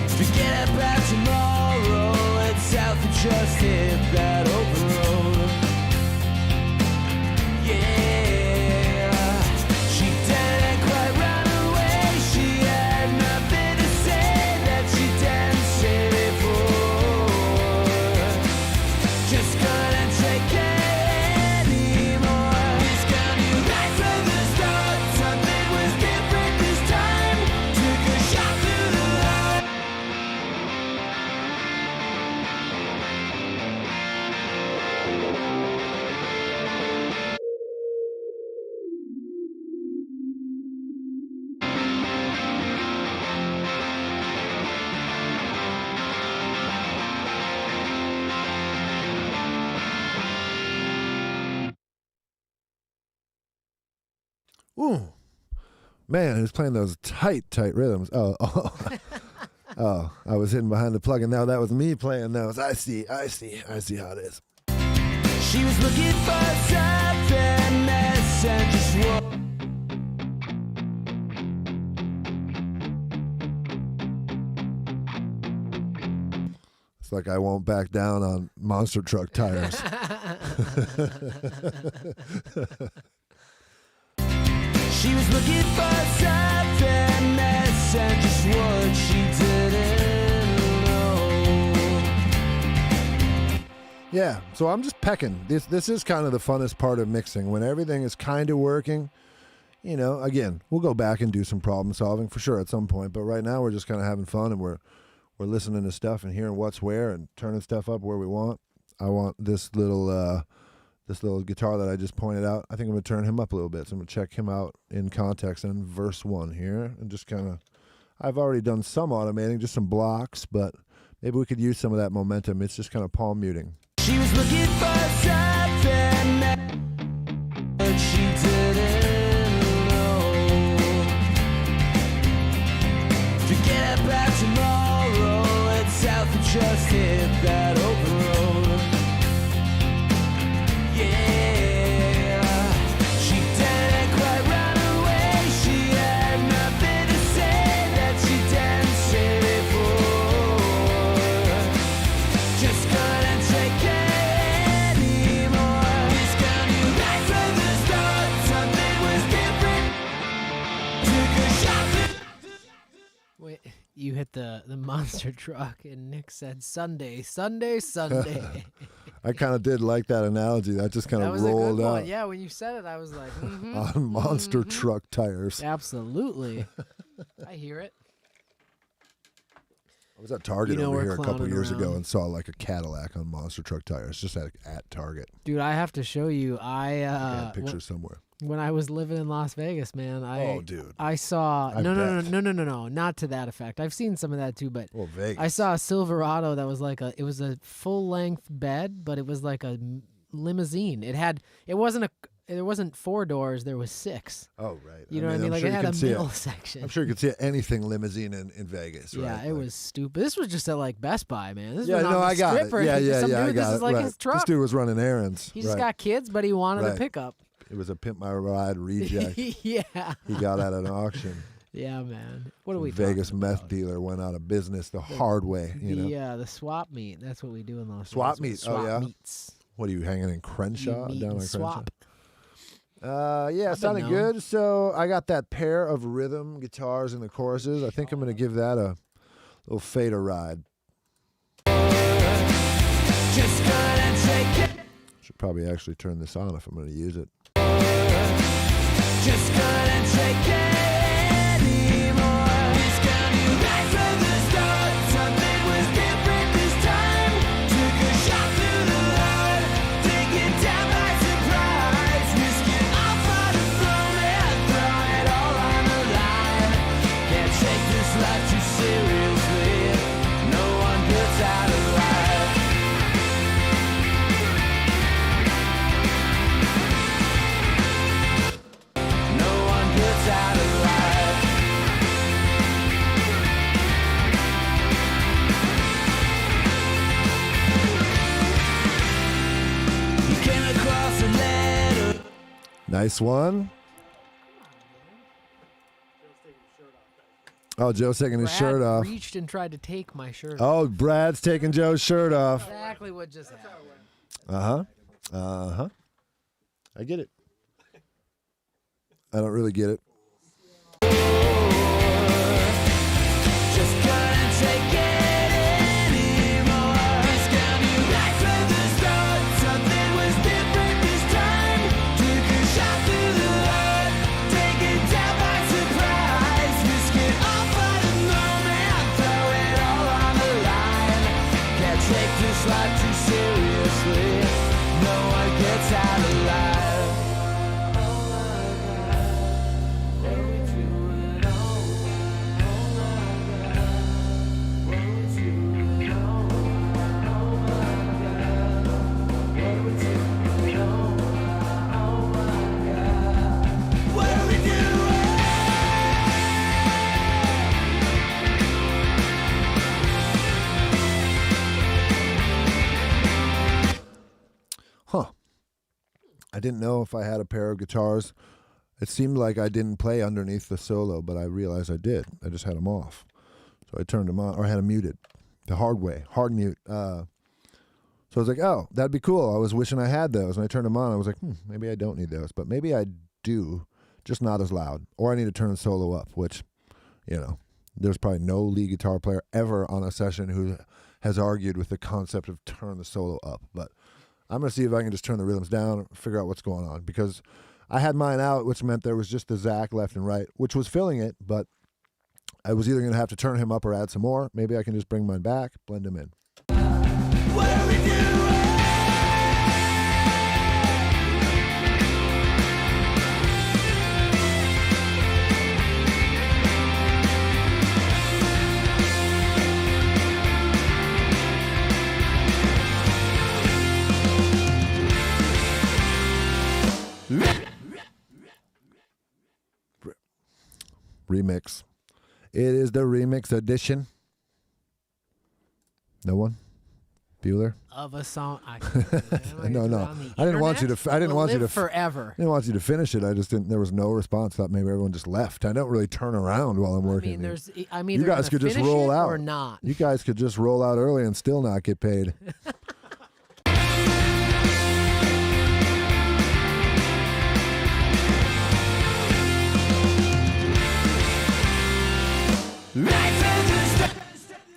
Forget about tomorrow. It's south and just hit that open road. Yeah, she didn't quite run away. She had nothing to say that she didn't say before. Just couldn't take it anymore. It's gonna be right from the start. Something was different this time. Took a shot through the heart. Ooh, man, who's playing those tight rhythms? Oh, I was hidden behind the plug, and now that was me playing those. I see how it is. She was looking for something less and just what. It's like I won't back down on monster truck tires. She was looking for something less and just what she didn't know. Yeah, so I'm just pecking. This is kind of the funnest part of mixing, when everything is kind of working. You know, again, we'll go back and do some problem solving for sure at some point, but right now we're just kind of having fun, and we're listening to stuff and hearing what's where and turning stuff up where we want. I want this little guitar that I just pointed out. I think I'm going to turn him up a little bit, so I'm going to check him out in context in verse 1 here, and just kind of, I've already done some automating, just some blocks, but maybe we could use some of that momentum. It's just kind of palm muting. She was looking for something that she didn't know. Forget about tomorrow. It's south and just hit that open road. Yeah, she didn't quite run away. She had nothing to say that she didn't say before. Just couldn't take it anymore. It's gonna be right from the start. Something was different. Took a shot. Wait, you hit the monster truck, and Nick said Sunday. I kind of did like that analogy. That just kind That of was a rolled good out one. Yeah, when you said it, I was like, on monster truck tires. absolutely. I hear it. I was at Target You know over we're here a couple clowning years ago around. and saw like a Cadillac on monster truck tires, just at Target. Dude, I have to show you. I had a picture somewhere. When I was living in Las Vegas, man, Oh, dude. I saw I no, bet. not to that effect. I've seen some of that too, but Well, Vegas. I saw a Silverado that was like it was a full length bed, but it was like a limousine. It wasn't 4 doors, there was 6. Oh, right. You know what I mean? I'm Like sure it you had a can see middle it. section. I'm sure you could see anything limousine in Vegas, right? Yeah, it was stupid. This was just at like Best Buy, man. This Yeah, was on no, the I got strip it. or Yeah, some I dude, got this it. is like right. his truck. This dude was running errands. He just right. got kids, but he wanted a Right. pickup. It was a Pimp My Ride reject. Yeah. He got at an auction. Yeah, man. What are we Vegas talking meth about? dealer went out of business the hard way. You know, The swap meet. That's what we do in Las Swap Vegas. meet. Oh, Swap yeah? meets. what are you hanging in Crenshaw? You meet Down and on swap. Crenshaw? Yeah, I've sounded been known. good. So I got that pair of rhythm guitars in the choruses. I think I'm going to give that a little fader ride. Just couldn't take it. Should probably actually turn this on if I'm going to use it. Nice one. Oh, Joe's taking his Brad shirt off. reached and tried to take my shirt. Oh, Brad's taking Joe's shirt off. Exactly what just happened. I get it. I don't really get it. Just couldn't take it anymore. Scam you right from the start. Something was different this time. Took a shot through the heart. Take it down by surprise. Risk it all for the moment. Throw it all on the line. Can't take this life too seriously. No one gets out alive. What are we doing? Huh. I didn't know if I had a pair of guitars. It seemed like I didn't play underneath the solo, but I realized I did. I just had them off. So I turned them on, or I had them muted. The hard way, hard mute. So I was like, oh, that'd be cool. I was wishing I had those. And I turned them on. I was like, maybe I don't need those. But maybe I do, just not as loud. Or I need to turn the solo up, which, there's probably no lead guitar player ever on a session who has argued with the concept of turn the solo up. But I'm going to see if I can just turn the rhythms down, figure out what's going on. Because I had mine out, which meant there was just the Zach left and right, which was filling it. But I was either going to have to turn him up or add some more. Maybe I can just bring mine back, blend them in. What are we doing? Remix. It is the remix edition. No one? Bueller? Of a song. No. I didn't want you to. I didn't want you to. Forever. I didn't want you to finish it. I just didn't. There was no response. Thought maybe everyone just left. I don't really turn around while I'm working. You guys could just roll out or not. You guys could just roll out early and still not get paid.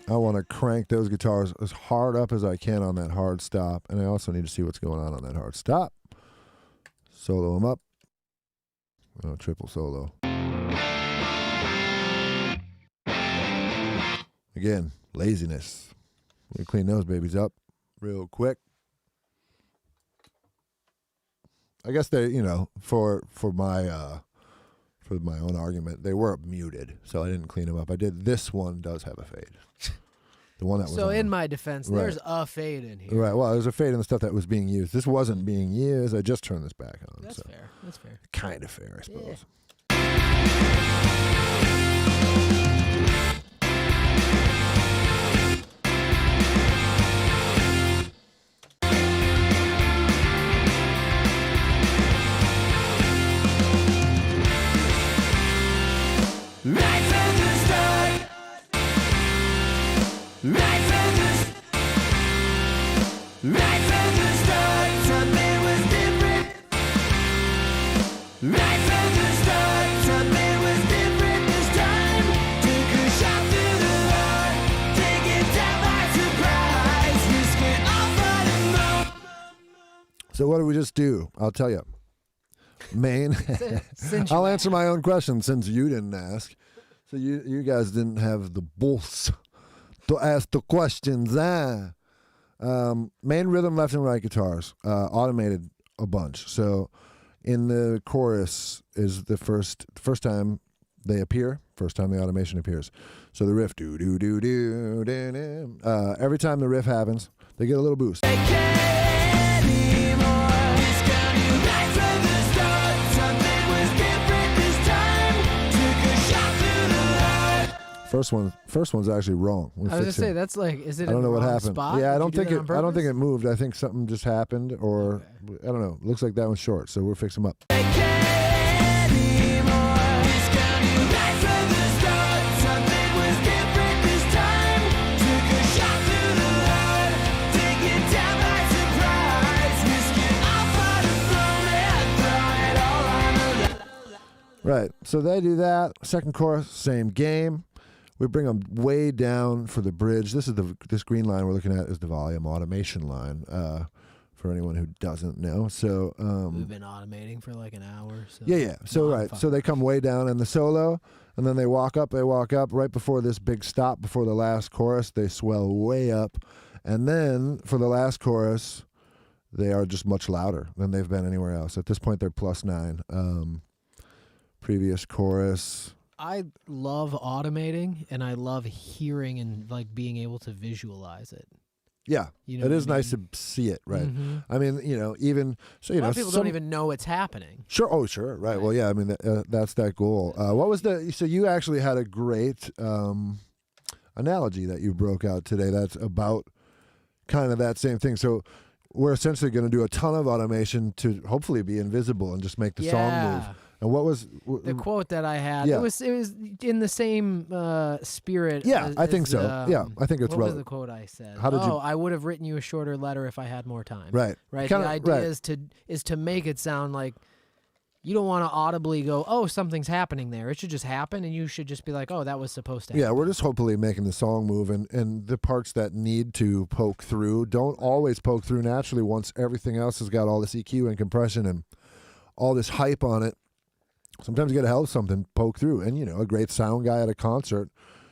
I want to crank those guitars as hard up as I can on that hard stop, and I also need to see what's going on that hard stop. Solo them up. Oh, triple solo. Again, laziness. We clean those babies up real quick. I guess they, for my own argument, they were muted, so I didn't clean them up. I did. This one does have a fade. The one that was So on. in my defense, there's a fade in here. Right. Well, there's a fade in the stuff that was being used. This wasn't being used. I just turned this back on. That's fair. That's fair. Kind of fair, I suppose. Right from the start. Right from the start, something was different. Right from the start, something was different this time. Took a shot through the heart, take it down by surprise. Risk it all for the moment. So what did we just do? I'll tell you. Main. I'll answer my own question since you didn't ask. So you guys didn't have the balls to ask the questions. Main rhythm, left and right guitars, automated a bunch. So in the chorus is the first time they appear, first time the automation appears. So the riff, do do do do do do. Every time the riff happens, they get a little boost. First one's actually wrong. I was gonna say that's like, is it? I don't know what wrong happened. Spot? Yeah, I Did don't you do think that on I don't think purpose? it moved. I think something just happened, or I don't know. Looks like that one's short, so we'll fix them up. They Right. So they do that. Second chorus, same game. We bring them way down for the bridge. This green line we're looking at is the volume automation line. For anyone who doesn't know, so We've been automating for like an hour. So yeah. So No, I'm right, fine. so they come way down in the solo, and then they walk up. They walk up right before this big stop before the last chorus. They swell way up, and then for the last chorus, they are just much louder than they've been anywhere else. At this point, they're +9. Previous chorus. I love automating, and I love hearing and like being able to visualize it. Yeah, You know it what is I nice mean? to see it, right? Mhm. I mean, even so, A lot of people don't even know it's happening. Sure. Oh, sure. Right. Well, yeah. I mean, that's that goal. What was so you actually had a great analogy that you broke out today. That's about kind of that same thing. So we're essentially going to do a ton of automation to hopefully be invisible and just make the song move. And what was The quote that I had, Yeah. it was in the same spirit. Yeah, as, I think so. Yeah, I think it's what was relevant. the quote I said? How did you- I would have written you a shorter letter if I had more time. Right. Right. Kinda- the idea right. is to make it sound like you don't want to audibly go, oh, something's happening there. It should just happen, and you should just be like, oh, that was supposed to happen. Yeah, we're just hopefully making the song move, and the parts that need to poke through don't always poke through naturally once everything else has got all this EQ and compression and all this hype on it. Sometimes you got to help something poke through. And, a great sound guy at a concert,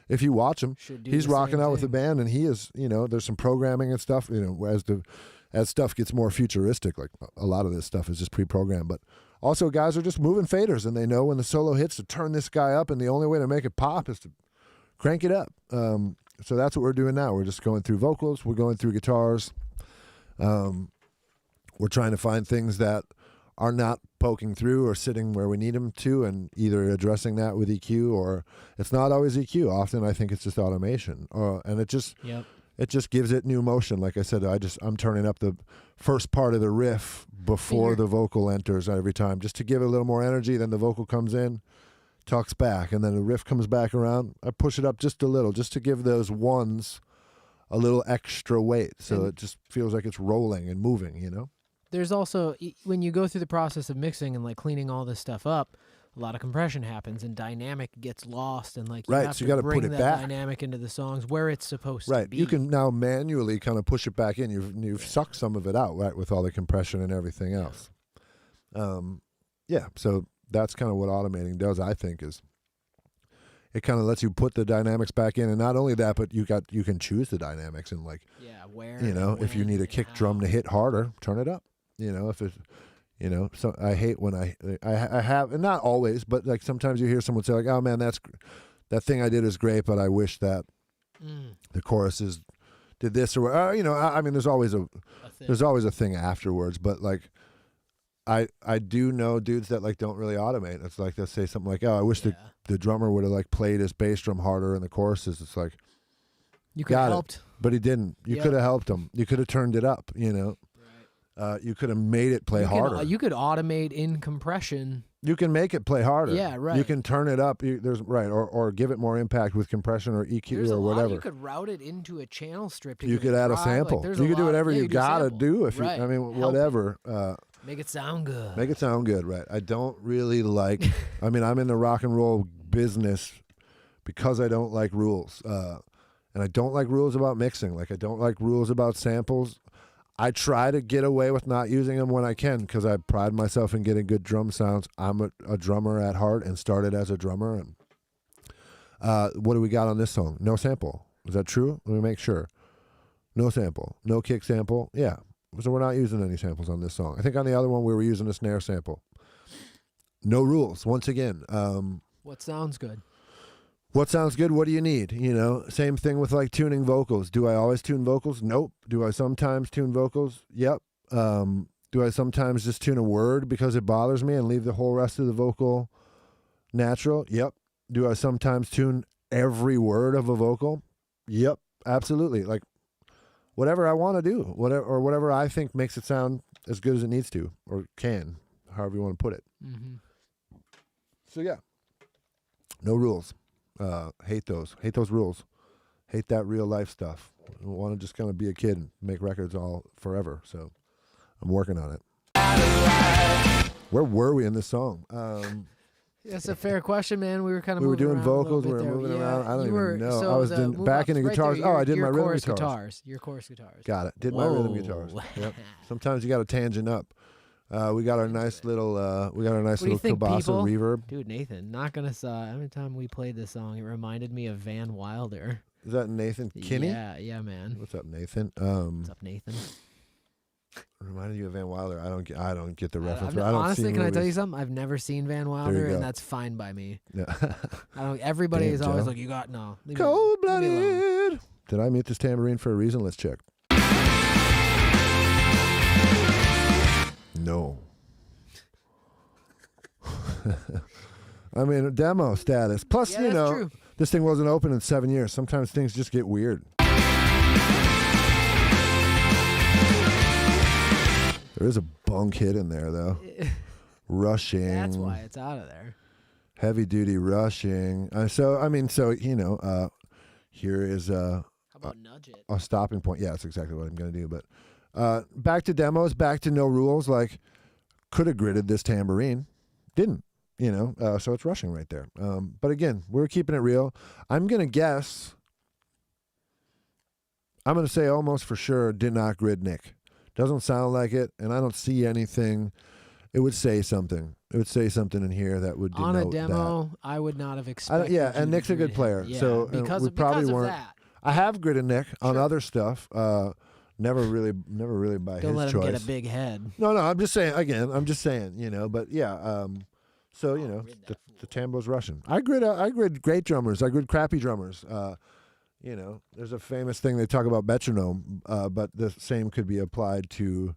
if you watch him, Should do he's the rocking same out with the thing. band, and he is, there's some programming and stuff, as stuff gets more futuristic, like a lot of this stuff is just pre-programmed. But also guys are just moving faders, and they know when the solo hits to turn this guy up, and the only way to make it pop is to crank it up. So that's what we're doing now. We're just going through vocals. We're going through guitars. We're trying to find things that are not poking through or sitting where we need them to, and either addressing that with EQ, or it's not always EQ. Often I think it's just automation, and it just gives it new motion. Like I said, I'm turning up the first part of the riff before the vocal enters every time, just to give it a little more energy. Then the vocal comes in, tucks back, and then the riff comes back around. I push it up just a little, just to give those ones a little extra weight, so it just feels like it's rolling and moving. There's also, when you go through the process of mixing and like cleaning all this stuff up, a lot of compression happens and dynamic gets lost, and like you Right, have so to you gotta bring put it that back. dynamic into the songs where it's supposed to Right. be. You can now manually kind of push it back in. You've sucked some of it out, right, with all the compression and everything else. So that's kind of what automating does, I think, is it kind of lets you put the dynamics back in, and not only that, but you can choose the dynamics, and like, where if you need a kick drum to hit harder, turn it up. If it's so I hate when I have, and not always, but like sometimes you hear someone say like, oh man, that thing I did is great, but I wish that the choruses did this, or I mean there's always a thing afterwards, but like I do know dudes that like don't really automate. It's like they'll say something like, oh, I wish the drummer would have like played his bass drum harder in the choruses. It's like, you could have helped. but he didn't. You could have helped him. You could have turned it up, you could have made it play harder. You could automate in compression. You can make it play harder. Yeah, right. You can turn it up. Or give it more impact with compression or EQ There's or a lot. whatever. You could route it into a channel strip. To You give could it add a drive. sample. Like, there's You a could do lot- whatever you could do a gotta sample. do if Right. you. I mean, Help it. whatever. Make it sound good. Make it sound good, right? I don't really like. I mean, I'm in the rock and roll business because I don't like rules, and I don't like rules about mixing. Like I don't like rules about samples. I try to get away with not using them when I can because I pride myself in getting good drum sounds. I'm a drummer at heart and started as a drummer. And what do we got on this song? No sample. Is that true? Let me make sure. No sample. No kick sample. Yeah. So we're not using any samples on this song. I think on the other one we were using a snare sample. No rules. Once again. What sounds good? What sounds good? What do you need? Same thing with like tuning vocals. Do I always tune vocals? Nope. Do I sometimes tune vocals? Yep. Do I sometimes just tune a word because it bothers me and leave the whole rest of the vocal natural? Yep. Do I sometimes tune every word of a vocal? Yep. Absolutely. Like whatever I want to do, whatever I think makes it sound as good as it needs to or can, however you want to put it. Mm-hmm. So yeah, no rules. Hate those rules. Hate that real life stuff. I want to just kind of be a kid and make records all forever. So I'm working on it. Where were we in this song? That's a fair question, man. We were kind of We were doing around a little vocals, bit we were there. moving Yeah, around. I don't you even were- know. So I was the doing move backing up's the right guitars. there. Oh, I Your- did my your rhythm chorus guitars. Your chorus guitars. Got it. Did my rhythm guitars. Whoa. Yep. Sometimes you got to tangent up. We got our nice little What do you think, Kabasa people? reverb. Dude, Nathan, not gonna every time we played this song, it reminded me of Van Wilder. Is that Nathan Kinney? Yeah, man. What's up, Nathan? What's up, Nathan? Reminded you of Van Wilder. I don't get the I- reference. I've- but I don't honestly, see can I tell you movies. something? I've never seen Van you Wilder, go. and that's fine by me. Yeah. I don't. Everybody Damn, is always Joe. like, "You got no." Leave me Cold alone. Leave me alone. blooded. Did I mute this tambourine for a reason? Let's check. No. I mean, demo status. Plus, Yeah, you that's know, true. this thing wasn't open in 7 years. Sometimes things just get weird. There is a bunk hit in there, though. Rushing. That's why it's out of there. Heavy duty rushing. Here is How about nudge it? a stopping point. Yeah, that's exactly what I'm going to do. But back to demos, back to no rules. Like, could have gridded this tambourine. Didn't, so it's rushing right there. But again, we're keeping it real. I'm going to guess, I'm going to say almost for sure did not grid Nick. Doesn't sound like it, and I don't see anything. It would say something. It would say something in here that would denote On a that. demo, I would not have expected. Yeah, you and to Nick's a good grid player, him. Yeah, so, because we of, probably because of weren't- that. I have gridded Nick on Sure. other stuff. Never really by Don't his let him choice. get a big head. No, I'm just saying. Again, I'm just saying. But yeah. So grid that the tambo's Russian. I grid great drummers. I grid crappy drummers. There's a famous thing they talk about metronome, but the same could be applied to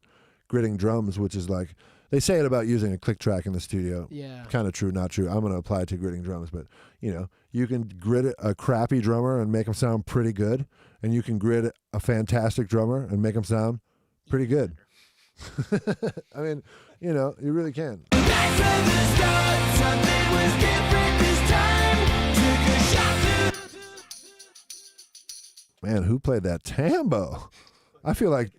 gridding drums, which is like they say it about using a click track in the studio. Yeah. Kind of true, not true. I'm going to apply it to gridding drums, but you can grid a crappy drummer and make them sound pretty good, and you can grid a fantastic drummer and make them sound pretty good. I mean, you really can. Back from the start, something was different this time. Took a shot to Man, who played that tambo? I feel like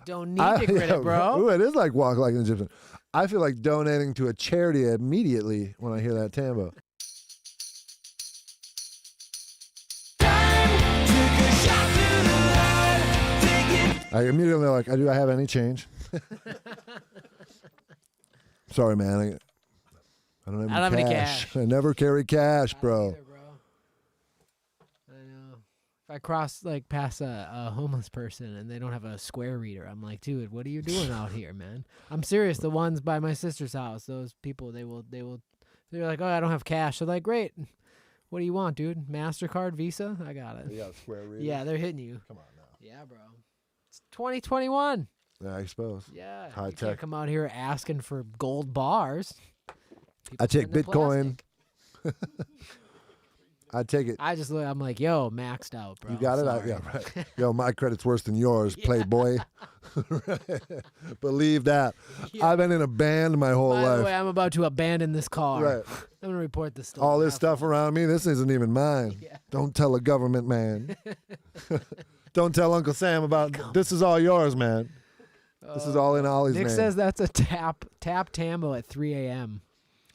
Don't need to grid it, bro. Ooh, it is like Walk Like an Egyptian. I feel like donating to a charity immediately when I hear that tambo. I immediately like, do I have any change? Sorry, man. I don't have any cash. I never carry cash, bro. Either, I know. If I cross past a homeless person and they don't have a square reader, I'm like, dude, what are you doing out here, man? I'm serious. The ones by my sister's house, those people, they're like, oh, I don't have cash. They're like, great. What do you want, dude? MasterCard, Visa? I got it. Yeah, square reader. Yeah, they're hitting you. Come on now. Yeah, bro. It's 2021. Yeah, I suppose. Yeah. High you tech. can't come out here asking for gold bars. I People take spend the Bitcoin. plastic. I take it. I just look. I'm like, yo, maxed out, bro. You got it? Sorry. Yeah, right. Yo, my credit's worse than yours, Playboy. Believe that. Yeah. I've been in a band my whole By the life. way, I'm about to abandon this car. Right. I'm gonna report this story. All this Have stuff fun. around me, this isn't even mine. Yeah. Don't tell a government man. Don't tell Uncle Sam about this is all yours, man. This is all in Ollie's Nick name. says that's a tap tambo at 3 a.m.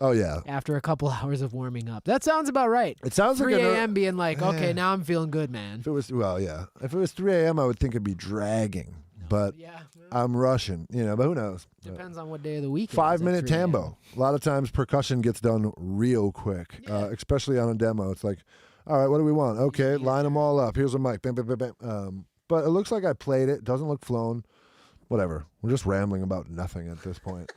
Oh yeah. after a couple hours of warming up. That sounds about right. It sounds 3 like a.m. being like, okay, Yeah. now I'm feeling good, man. If it was yeah. If it was 3 a.m., I would think it'd be dragging. But Yeah, well, I'm Russian, but who knows? depends on what day of the week. it is 5 at minute 3 a.m. tambo. A lot of times percussion gets done real quick, Yeah. especially on a demo. It's like, all right, what do we want? Okay, Yeah. line them all up. Here's a mic. Bam, bam, bam, bam. But it looks like I played it. Doesn't look flown. Whatever. We're just rambling about nothing at this point.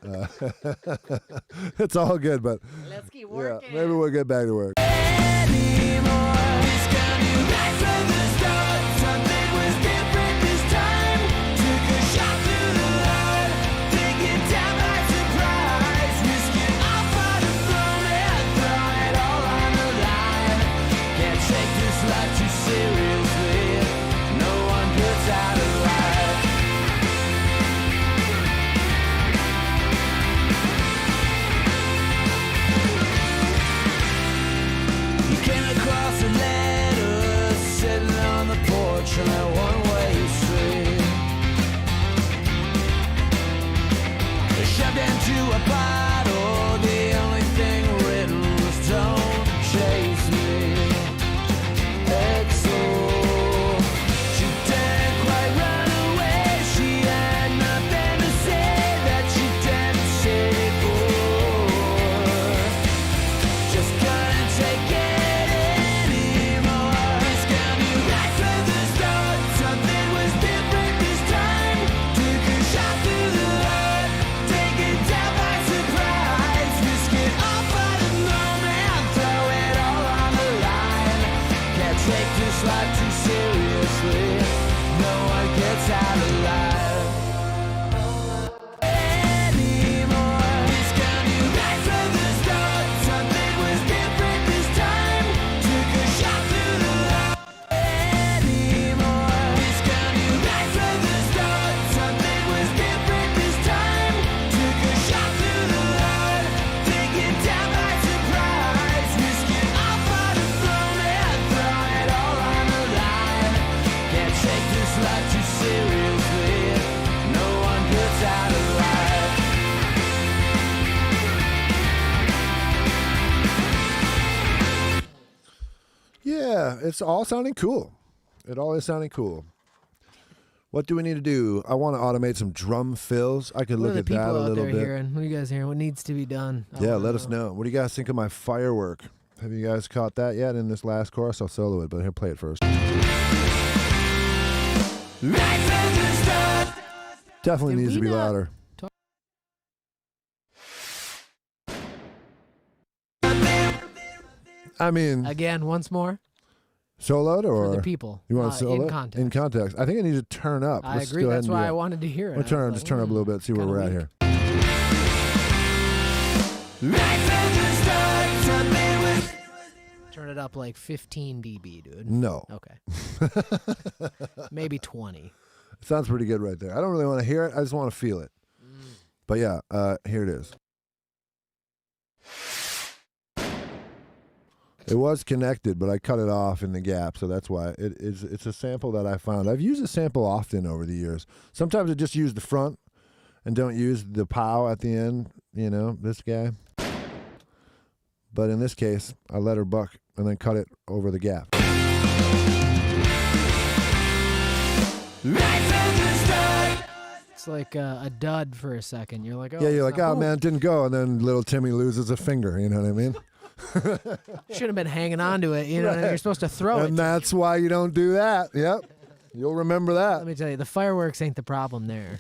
It's all good, but Let's keep yeah, working. maybe we'll get back to work. Came across a letter sitting on the porch on that one-way street. Shoved into a bottle, the only thing written Yeah, it's all sounding cool. It all is sounding cool. What do we need to do? I want to automate some drum fills. I could What are look the at people that a out little there bit. hearing? What are you guys hearing? What needs to be done? I Yeah, wanna let us know. What do you guys think of my firework? Have you guys caught that yet in this last chorus? I'll solo it, but here, play it first. Definitely Did needs to we be not louder. talk- I mean, Again, once more soloed for or the people. you want to solo in it? context. In context. I think I need to turn up. I Let's agree. go ahead That's and do why that. I wanted to hear it. We'll I turn, was just like, turn up a little bit, see where kinda we're at weak. here. Turn it up like 15 dB, dude. No. Okay. Maybe 20. Sounds pretty good right there. I don't really want to hear it. I just want to feel it. But yeah, here it is. It was connected, but I cut it off in the gap, so that's why it's a sample that I found. I've used a sample often over the years. Sometimes I just use the front and don't use the pow at the end. You know, this guy. But in this case, I let her buck and then cut it over the gap. It's like a dud for a second. You're like, oh, Yeah, you're it's like, not- oh man, it didn't go, and then little Timmy loses a finger. You know what I mean? Should have been hanging on to it. You know, you're supposed to throw it. And that's why you don't do that. Yep. You'll remember that. Let me tell you, the fireworks ain't the problem there.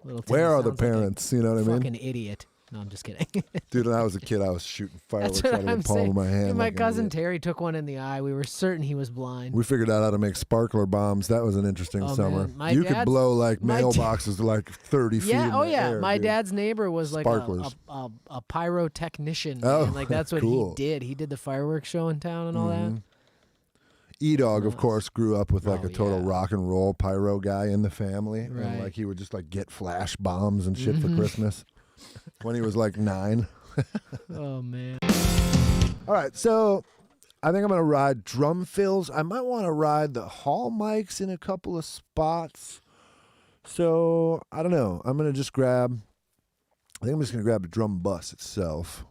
Little Timmy Where are the sounds like a parents? You know what I mean? Fucking idiot. No, I'm just kidding. Dude, when I was a kid, I was shooting fireworks That's out what of I'm the palm saying. of my hand. Dude, my like an cousin idiot. Terry took one in the eye. We were certain he was blind. We figured out how to make sparkler bombs. That was an interesting Oh, summer. man. My You could dad's- blow like my da- mailboxes to like 30 feet Yeah, in oh the yeah. air, My dude. dad's neighbor was like Sparklers. a pyrotechnician. Oh, man. Like that's what cool. he did. He did the fireworks show in town and all that. E-Dog, of Nice. course, grew up with like Oh, a total yeah. rock and roll pyro guy in the family. Right. And like he would just like get flash bombs and shit Mhm. for Christmas when he was like 9. Oh man. All right, so I think I'm going to ride drum fills. I might want to ride the hall mics in a couple of spots. So I don't know. I'm going to just grab, I think I'm just going to grab the drum bus itself.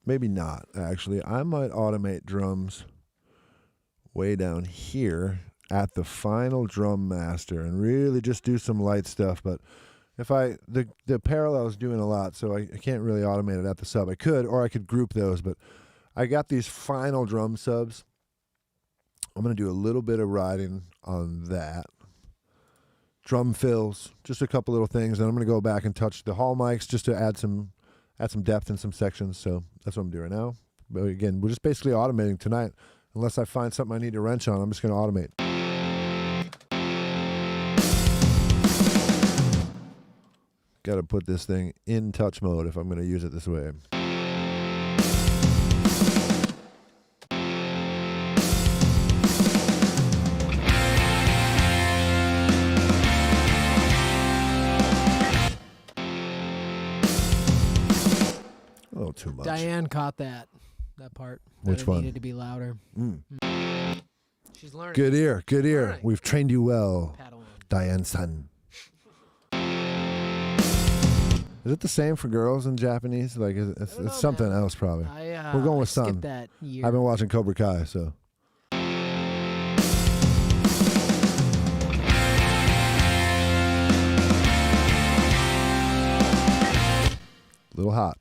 Maybe not, actually. I might automate drums way down here at the final drum master and really just do some light stuff. But if the parallel is doing a lot, so I can't really automate it at the sub. I could, or I could group those, but I got these final drum subs. I'm going to do a little bit of riding on that. Drum fills, just a couple little things. Then I'm going to go back and touch the hall mics just to add some depth in some sections. So that's what I'm doing now. But again, we're just basically automating tonight. Unless I find something I need to wrench on, I'm just going to automate. Got to put this thing in touch mode if I'm going to use it this way. A little too much. Diane caught that part. that Which it one? Needed to be louder. She's learning. Good ear, good ear. Alright. We've trained you well, Padawan. Diane-san. Is it the same for girls in Japanese? Like, it's don't know, something man. else probably. I We're going with skipped Sun. that year. I've been watching Cobra Kai, so. A little hot.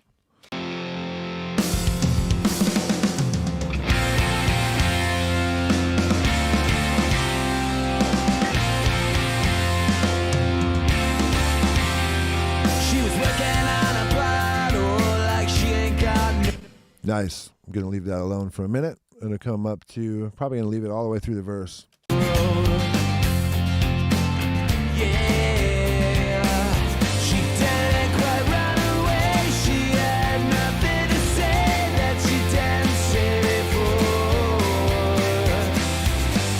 She was working on a bottle like she ain't got no. Nice. I'm going to leave that alone for a minute. I'm going to come up to, probably going to leave it all the way through the verse. Yeah, she didn't quite run away. She had nothing to say that she didn't say before.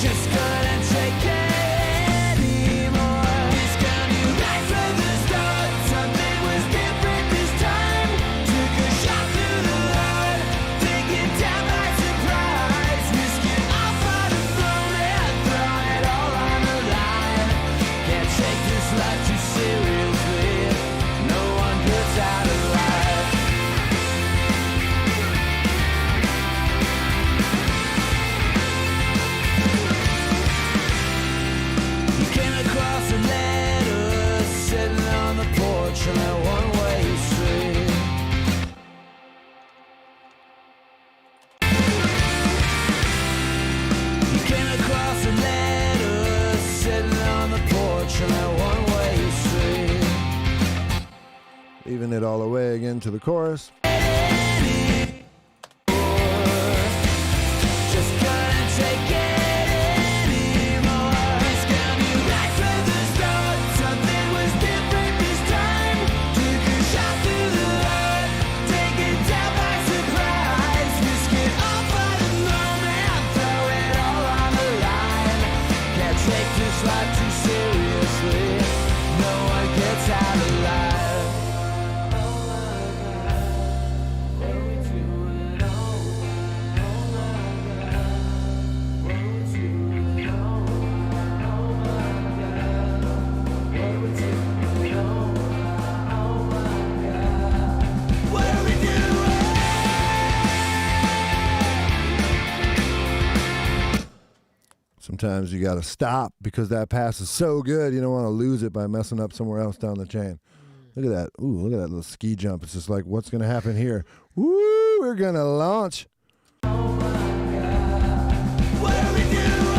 Just couldn't take it anymore. It's gonna be right from the start. Something was different this time. Took a shot through the heart, taken down by surprise. Risking off on the floor and giving it all away again to the chorus. Just couldn't take it anymore. This got me right from the start. Something was different this time. Took a shot through the heart, take it down by surprise. Risk it all for the moment, throw it all on the line. Can't take this life too seriously. No one gets out alive. What are we doing? Sometimes you got to stop because that pass is so good. You don't want to lose it by messing up somewhere else down the chain. Look at that. Ooh, look at that little ski jump. It's just like, what's going to happen here? Woo, we're going to launch. What are we doing?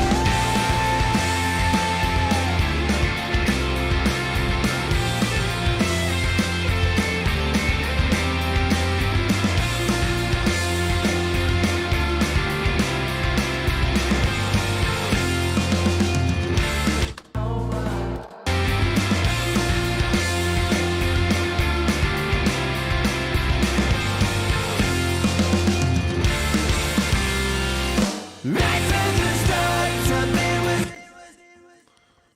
Right from the start, something was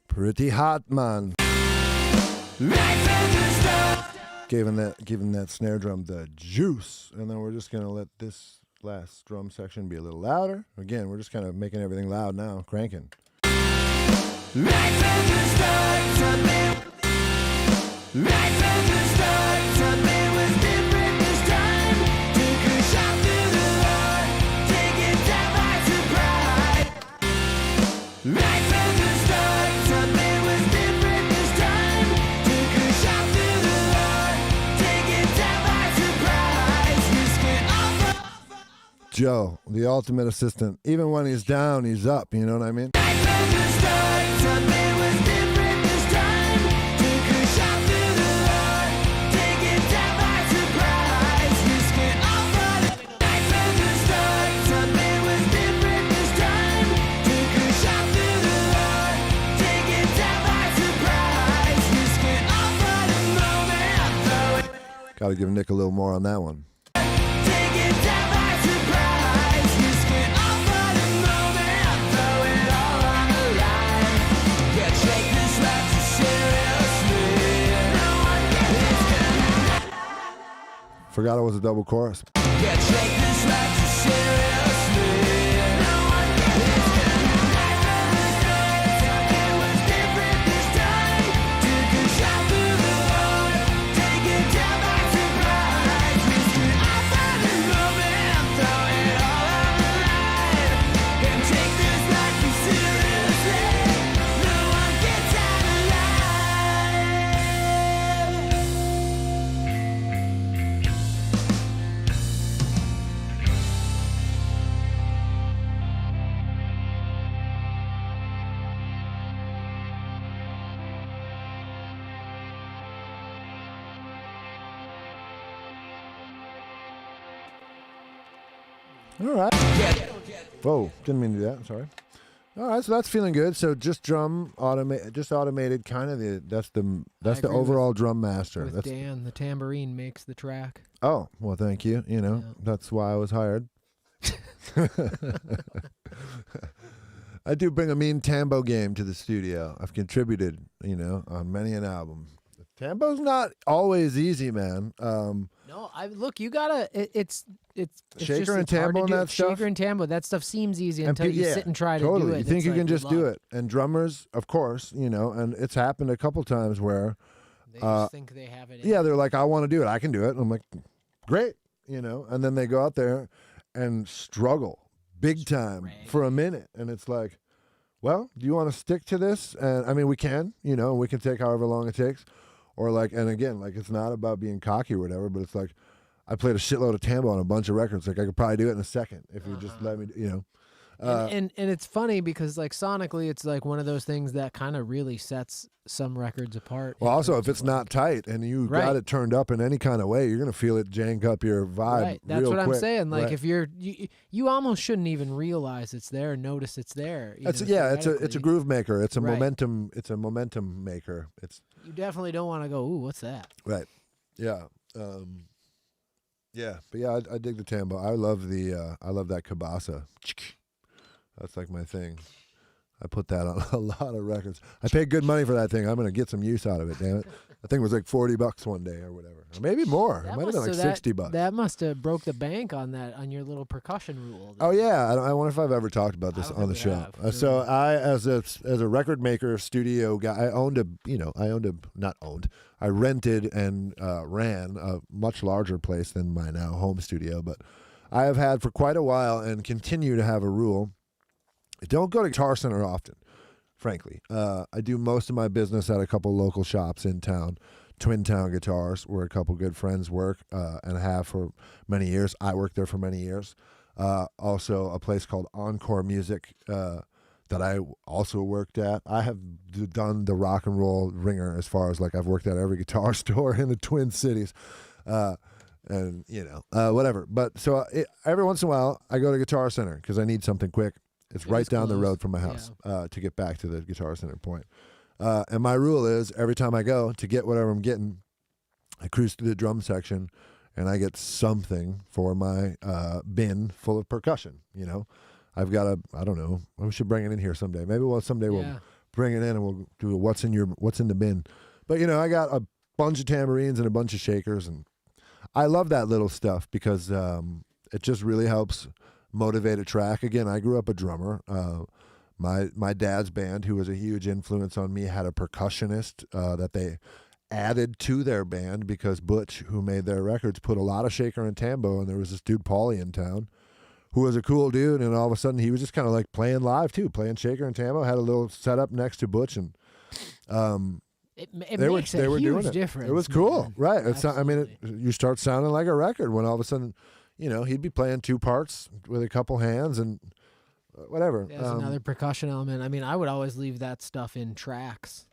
Pretty hot, man. right from the start. Giving that snare drum the juice. And then we're just going to let this last drum section be a little louder. Again, we're just kind of making everything loud now, cranking. Right from the start, something. Right from the start, something was different this time. Took a shot through the heart, take it down by surprise. Right from the start, something was different this time. Took a shot through the heart, take it down by surprise. Risk it all for. Joe, the ultimate assistant. Even when he's down, he's up. You know what I mean? Right from the start, something was different this time. Took a shot through the heart, take it down by surprise. Risk it all for the. Right from the start, something was different this time. Took a shot through the heart, take it down by surprise. Risk it all for the moment, throw it. Got to give Nick a little more on that one. Take it down by surprise. Risk it all for the moment, throw it all on the line. Can't take this life too seriously. No one gets it. Forgot it was a double chorus. Can't take this life too seriously. No one gets it. Something was different this time. Took a shot through the heart, take it down by surprise. Risk it all for the moment, throw it all on the line. Can't take this life too seriously. No one gets out alive. All right. Whoa, didn't mean to do that. Sorry. All right, so that's feeling good. So just automated, kind of that's the agree with- overall drum master. With That's Dan, the tambourine makes the track. oh well, thank you. You know Yeah. that's why I was hired. I do bring a mean tambo game to the studio. I've contributed, on many an album. Tambo's not always easy, man. No, look. You gotta. It's Shaker just, and it's hard tambo to and do. that stuff? Shaker and tambo. That stuff seems easy And until pe- you yeah, sit and try totally. to do it. You think It's you like, can just good do luck. it. And drummers, of course, and it's happened a couple times where, They just think they have it. yeah, they're like, I want to do it. I can do it. And I'm like, great, and then they go out there and struggle big time for a minute. And it's like, well, do you want to stick to this? And I mean, we can, we can take however long it takes. Or like, and again, like it's not about being cocky or whatever, but it's like, I played a shitload of tambo on a bunch of records. Like I could probably do it in a second if you just let me, And it's funny because like sonically, it's like one of those things that kind of really sets some records apart. Well, in also, terms if it's of, like- not tight and you got Right. it turned up in any kind of way, you're gonna feel it jank up your vibe. right, that's real what I'm quick. saying. Like Right. if you almost shouldn't even realize it's there and notice it's there. It's even it's a theoretically. groove maker. It's a Right. momentum. It's a momentum maker. It's You definitely don't want to go, ooh, what's that? right. Yeah. Yeah. But yeah, I dig the tambo. I love that kabasa. That's like my thing. I put that on a lot of records. I paid good money for that thing. I'm gonna get some use out of it. Damn it! I think it was like $40 one day or whatever, or maybe more. It might have been like $60. That must have broke the bank on your little percussion rule. Oh yeah, I wonder if I've ever talked about this I don't on the think we show. have. So I, as a record maker, studio guy, I rented and ran a much larger place than my now home studio. But I have had for quite a while and continue to have a rule: don't go to Guitar Center often. Frankly, I do most of my business at a couple local shops in town. Twin Town Guitars, where a couple good friends work and have for many years. I worked there for many years. Also, a place called Encore Music that I also worked at. I have done the rock and roll ringer as far as like I've worked at every guitar store in the Twin Cities, and whatever. But so every once in a while, I go to Guitar Center because I need something quick. It's It right is down the close. road from my house to get back to the Guitar Center point. And my rule is every time I go to get whatever I'm getting, I cruise through the drum section and I get something for my bin full of percussion. I've got I don't know, we should bring it in here someday. Maybe someday Yeah. we'll bring it in and we'll do what's in the bin. But I got a bunch of tambourines and a bunch of shakers, and I love that little stuff because it just really helps motivate a track. Again, I grew up a drummer. My dad's band, who was a huge influence on me, had a percussionist that they added to their band because Butch, who made their records, put a lot of shaker and tambo, and there was this dude Paulie in town who was a cool dude, and all of a sudden he was just kind of like playing live too, playing shaker and tambo, had a little setup next to Butch, and It they makes were a huge doing it. difference. It was cool, man. right? Absolutely. You start sounding like a record when all of a sudden, he'd be playing two parts with a couple hands and whatever. There's another percussion element. I mean, I would always leave that stuff in tracks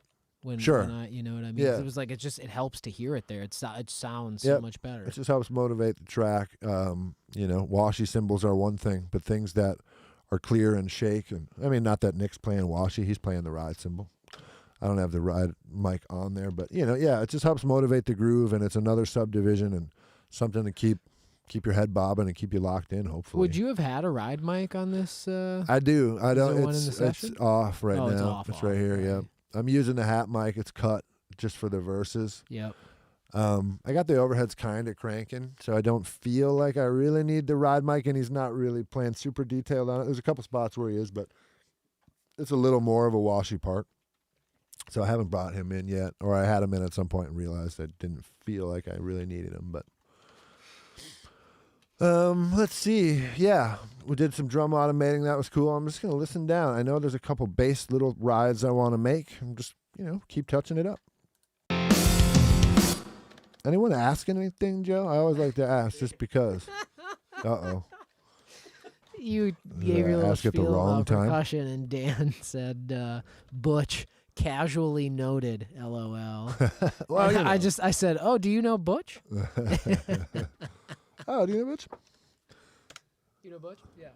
Sure. when I, you know what I mean? Yeah. It was like it helps to hear it there. It sounds Yep. so much better. It just helps motivate the track. Washy cymbals are one thing, but things that are clear and shake. And I mean, not that Nick's playing washy; he's playing the ride cymbal. I don't have the ride mic on there, but it just helps motivate the groove, and it's another subdivision and something to keep your head bobbing and keep you locked in. Hopefully, Would you have had a ride mic on this? I do. I Is don't. there one in It's the it's session? off right Oh, now. it's off, right here. okay. Yeah, I'm using the hat mic. It's cut just for the verses. Yep. I got the overheads kind of cranking, so I don't feel like I really need the ride mic, and he's not really playing super detailed on it. There's a couple spots where he is, but it's a little more of a washy part. So I haven't brought him in yet, or I had him in at some point and realized I didn't feel like I really needed him. But let's see. Yeah, we did some drum automating. That was cool. I'm just going to listen down. I know there's a couple bass little rides I want to make. I'm just, keep touching it up. Anyone ask anything, Joe? I always like to ask just because. Uh-oh. You Did gave I your little ask at the spiel wrong about time? percussion, and Dan said, "Butch casually noted." LOL. Well, you know. I said, "Oh, do you know Butch?" Oh, do you know Butch? You know Butch? Yeah.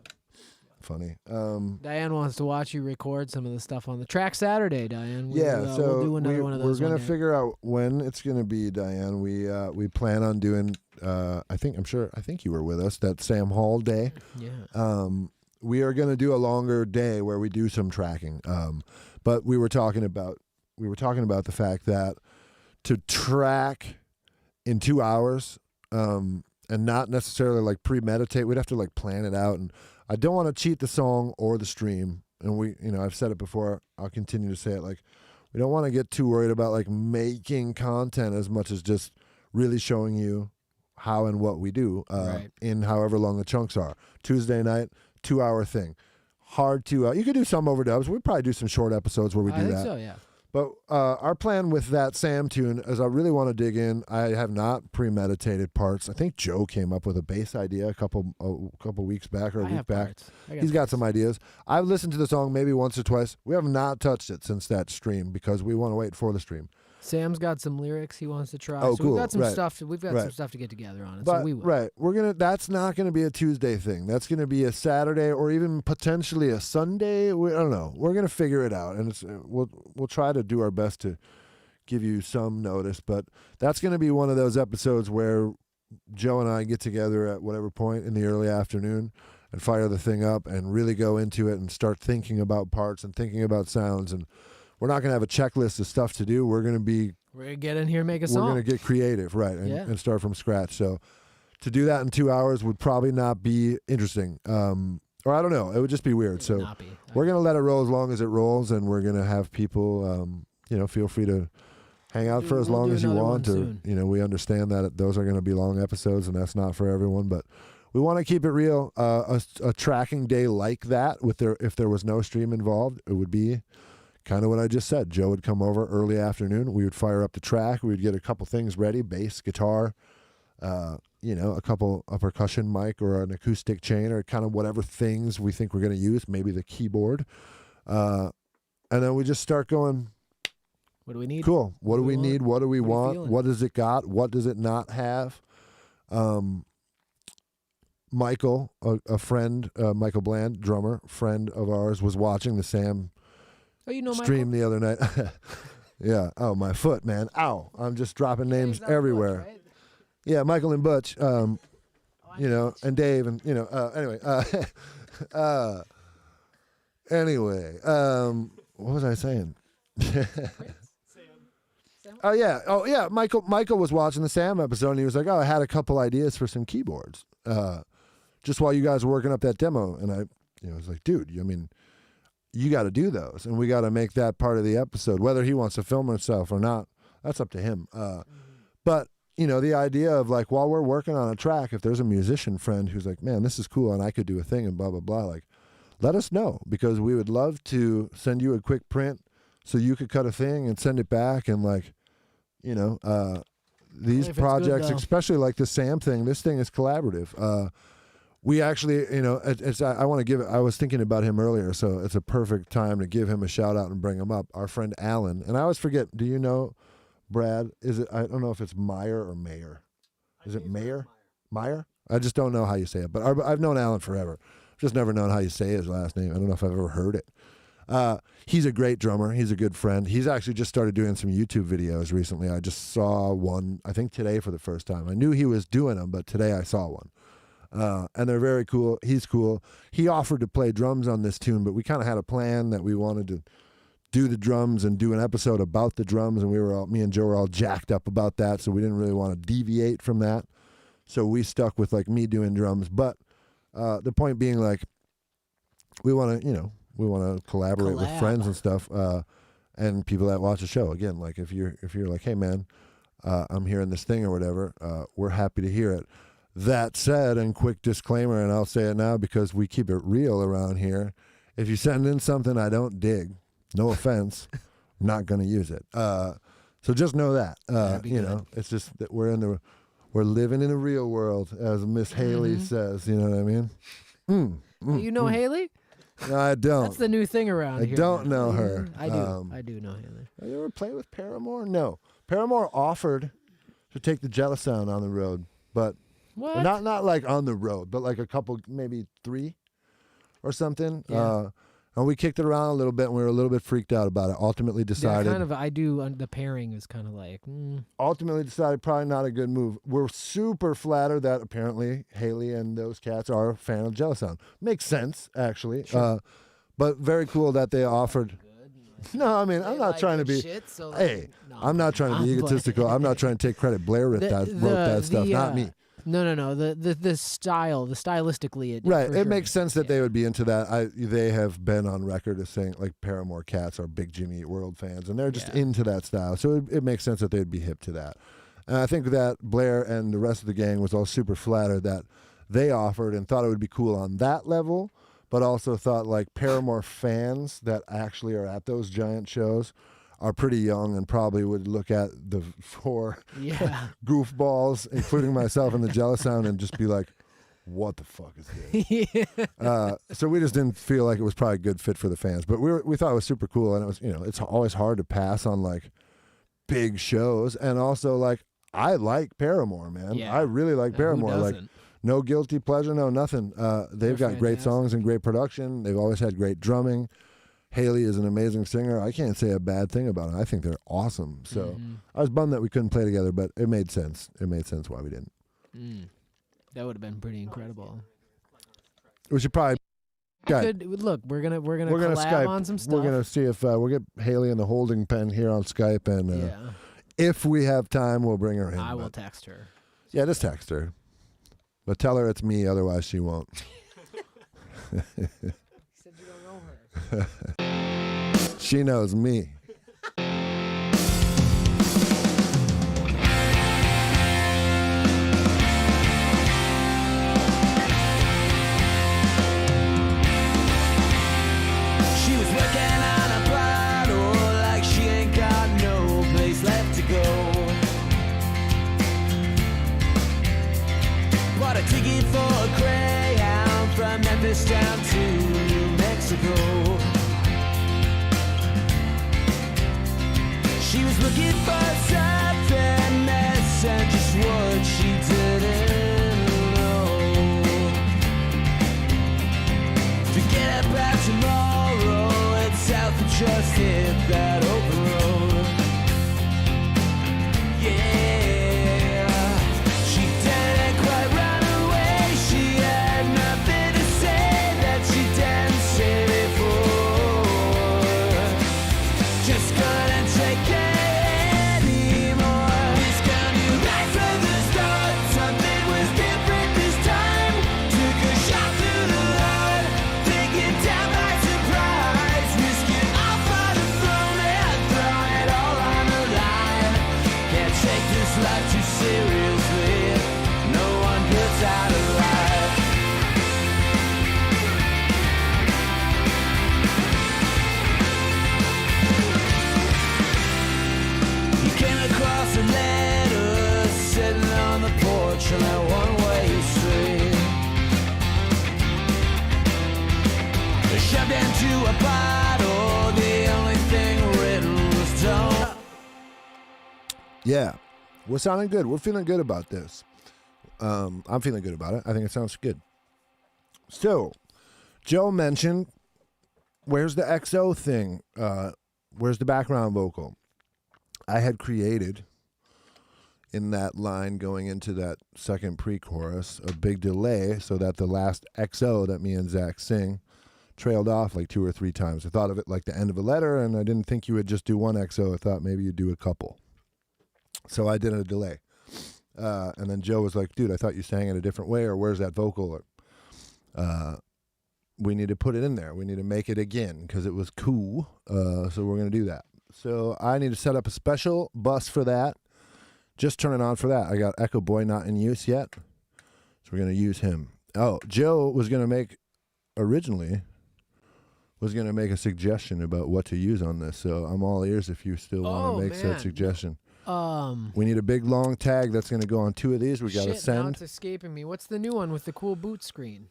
Funny. Diane wants to watch you record some of the stuff on the track Saturday. Diane. So we'll do another one of those. we're gonna one day. figure out when it's gonna be, Diane. We plan on doing. I think you were with us that Sam Hall day. Yeah. We are gonna do a longer day where we do some tracking. But we were talking about the fact that to track in 2 hours, and not necessarily like premeditate, we'd have to like plan it out, and I don't want to cheat the song or the stream. And I've said it before, I'll continue to say it, like, we don't want to get too worried about like making content as much as just really showing you how and what we do Right. in however long the chunks are. Tuesday night, 2 hour thing. Hard to, you could do some overdubs. We'd probably do some short episodes where we I do think that. so. Yeah. But our plan with that Sam tune is I really want to dig in. I have not premeditated parts. I think Joe came up with a bass idea a couple weeks back or a I week have back. parts. He's got some ideas. I've listened to the song maybe once or twice. We have not touched it since that stream because we want to wait for the stream. Sam's got some lyrics he wants to try. Oh, so cool. we've got some Right. stuff. We've got Right. some stuff to get together on it. But so we will. right, that's not gonna be a Tuesday thing. That's gonna be a Saturday or even potentially a Sunday. I don't know. We're gonna figure it out, and we'll try to do our best to give you some notice. But that's gonna be one of those episodes where Joe and I get together at whatever point in the early afternoon and fire the thing up and really go into it and start thinking about parts and thinking about sounds. And we're not gonna have a checklist of stuff to do. We're gonna get in here and make a song. we're going to get creative, right, and start from scratch. So to do that in 2 hours would probably not be interesting. Or I don't know. It would just be weird. So Not be. we're going to let it roll as long as it rolls, and we're going to have people, feel free to hang out for as We'll long do as you another want. Or, one we understand that those are going to be long episodes, and that's not for everyone. But we want to keep it real. A tracking day like that, if there was no stream involved, it would be kind of what I just said. Joe would come over early afternoon. We would fire up the track. We would get a couple things ready, bass, guitar, a percussion mic or an acoustic chain or kind of whatever things we think we're going to use, maybe the keyboard. And then we just start going, What do we need? cool. What do we want? need? What do we What are you want? feeling? What does it got? What does it not have? Michael, a friend, Michael Bland, drummer, friend of ours, was watching the Sam Oh, you know stream the other night. Yeah. Oh, my foot, man. Ow. I'm just dropping names everywhere. Yeah, Michael and Butch. And Dave, and anyway. What was I saying? Oh yeah. Michael was watching the Sam episode, and he was like, "Oh, I had a couple ideas for some keyboards, just while you guys were working up that demo." And I was like, "Dude, you got to do those, and we got to make that part of the episode. Whether he wants to film himself or not, that's up to him." But the idea of like while we're working on a track, if there's a musician friend who's like, "Man, this is cool, and I could do a thing," and blah blah blah, like, let us know, because we would love to send you a quick print so you could cut a thing and send it back, and like, these If it's good, projects, though. especially like the Sam thing, this thing is collaborative. We actually, I want to give it. I was thinking about him earlier, so it's a perfect time to give him a shout out and bring him up. Our friend Alan, and I always forget. Do you know, Brad? Is it? I don't know if it's Meyer or Mayer. Is it Mayer? Meyer? I just don't know how you say it. But I've known Alan forever. Just never known how you say his last name. I don't know if I've ever heard it. He's a great drummer. He's a good friend. He's actually just started doing some YouTube videos recently. I just saw one, I think today for the first time. I knew he was doing them, but today I saw one. And they're very cool. He's cool. He offered to play drums on this tune, but we kind of had a plan that we wanted to do the drums and do an episode about the drums, and me and Joe were all jacked up about that, so we didn't really want to deviate from that. So we stuck with like me doing drums, but the point being, like, we want to collaborate with friends and stuff, and people that watch the show. Again, like if you're like, "Hey man, I'm hearing this thing or whatever," we're happy to hear it. That said, and quick disclaimer, and I'll say it now because we keep it real around here. If you send in something I don't dig, no offense, I'm not going to use it. So just know that. It's just that we're living in a real world, as Miss Haley says. You know what I mean? You know Haley? No, I don't. That's the new thing around I here. don't know her. I do. I do know Haley. Have you ever played with Paramore? No. Paramore offered to take the Jellisound on the road, but What? not like on the road, but like a couple, maybe 3 or something. Yeah. And we kicked it around a little bit, and we were a little bit freaked out about it. Ultimately decided I do. The pairing is kind of like. probably not a good move. We're super flattered that apparently Haley and those cats are a fan of Jellisound. Makes sense, actually. Sure. But very cool that they offered. No, I mean, I'm not trying to be. Hey, I'm not trying to be egotistical. I'm not trying to take credit. Blair wrote that stuff, not me. No. The style, stylistically, it Right. for It sure. makes sense that they would be into that. They have been on record as saying, like, Paramore cats are big Jimmy Eat World fans, and they're just into that style. So it makes sense that they'd be hip to that. And I think that Blair and the rest of the gang was all super flattered that they offered and thought it would be cool on that level, but also thought like Paramore fans that actually are at those giant shows are pretty young and probably would look at the 4 Yeah. goofballs, including myself and the Jealous Sound, and just be like, what the fuck is this? Yeah. So we just didn't feel like it was probably a good fit for the fans. But we thought it was super cool, and it was, it's always hard to pass on like big shows. And also, like, I like Paramore, man. Yeah. I really like Who Paramore. Like, doesn't? no guilty pleasure, no nothing. They've They're got great fantastic. songs and great production. They've always had great drumming. Haley is an amazing singer. I can't say a bad thing about it. I think they're awesome. So Mhm. I was bummed that we couldn't play together, but it made sense. It made sense why we didn't. That would have been pretty incredible. We should probably Look, we're gonna we're collab gonna Skype. on some stuff. We're gonna see if we'll get Haley in the holding pen here on Skype, and yeah. if we have time, we'll bring her in. I will But- text her. yeah, just text her, but tell her it's me. Otherwise, she won't. Said you don't know her. She knows me. She was working on a bottle like she ain't got no place left to go. Bought a ticket for a Greyhound from Memphis down to New Mexico. She was looking for something less than just what she didn't know. Forget about tomorrow and south and just hit that open road. Yeah, she didn't quite run away. She had nothing to say that she didn't say before. Just couldn't take it anymore. This got me right from the start. Something was different this time. Took a shot through the heart, taken down by surprise. Risking all for the throne and throwing it all on the line. Can't take this life too seriously. No one puts out alive. You came across a letter sitting on the porch on that one-way street. Shoved into a bottle, the only thing written was don't. Yeah, we're sounding good. We're feeling good about this. I'm feeling good about it. I think it sounds good. So, Joe mentioned, where's the XO thing? Where's the background vocal? I had created in that line going into that second pre-chorus a big delay so that the last XO that me and Zach sing trailed off like 2 or 3 times. I thought of it like the end of a letter, and I didn't think you would just do one XO. I thought maybe you'd do a couple. So I did a delay. And then Joe was like, dude, I thought you sang it a different way, or where's that vocal? Or, we need to put it in there. We need to make it again because it was cool. So we're going to do that. So I need to set up a special bus for that. Just turn it on for that. I got Echo Boy not in use yet. So we're going to use him. Oh, Joe was going to make, originally, was going to make a suggestion about what to use on this. So I'm all ears if you still want to make man. that suggestion. No. We need a big long tag that's going to go on 2 of these. We got to Shit, now send. it's escaping me. What's the new one with the cool boot screen?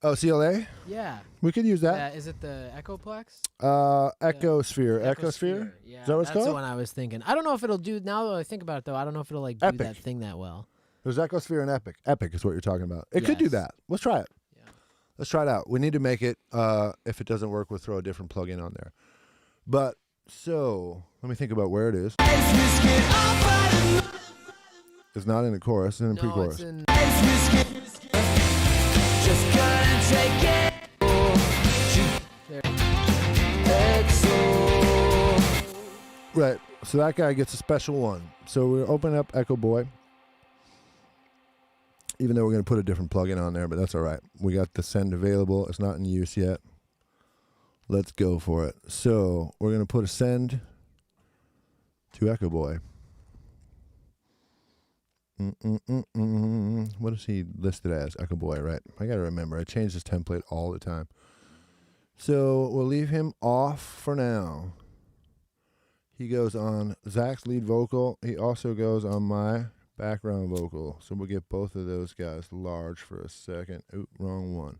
Oh, CLA? Yeah. We could use that. Is it the Echoplex? Echosphere. Echosphere? Yeah, Is that what it's that's the called? one I was thinking. I don't know if it'll do, now that I think about it, though, I don't know if it'll, like, do Epic. that thing that well. There's Echosphere and Epic. Epic is what you're talking about. It could do Yes. that. Let's try it. Yeah. Let's try it out. We need to make it. If it doesn't work, we'll throw a different plugin on there. But, so, let me think about where it is. It's not in the chorus. It's in the No, pre-chorus. it's in... Just couldn't take it. There. Right. So that guy gets a special one. So we're opening up Echo Boy. Even though we're going to put a different plugin on there, but that's all right. We got the send available. It's not in use yet. Let's go for it. So we're going to put a send to Echo Boy. What is he listed as? Echo Boy, right? I got to remember. I change this template all the time. So we'll leave him off for now. He goes on Zach's lead vocal. He also goes on my background vocal. So we'll get both of those guys large for a second. Oop, wrong one.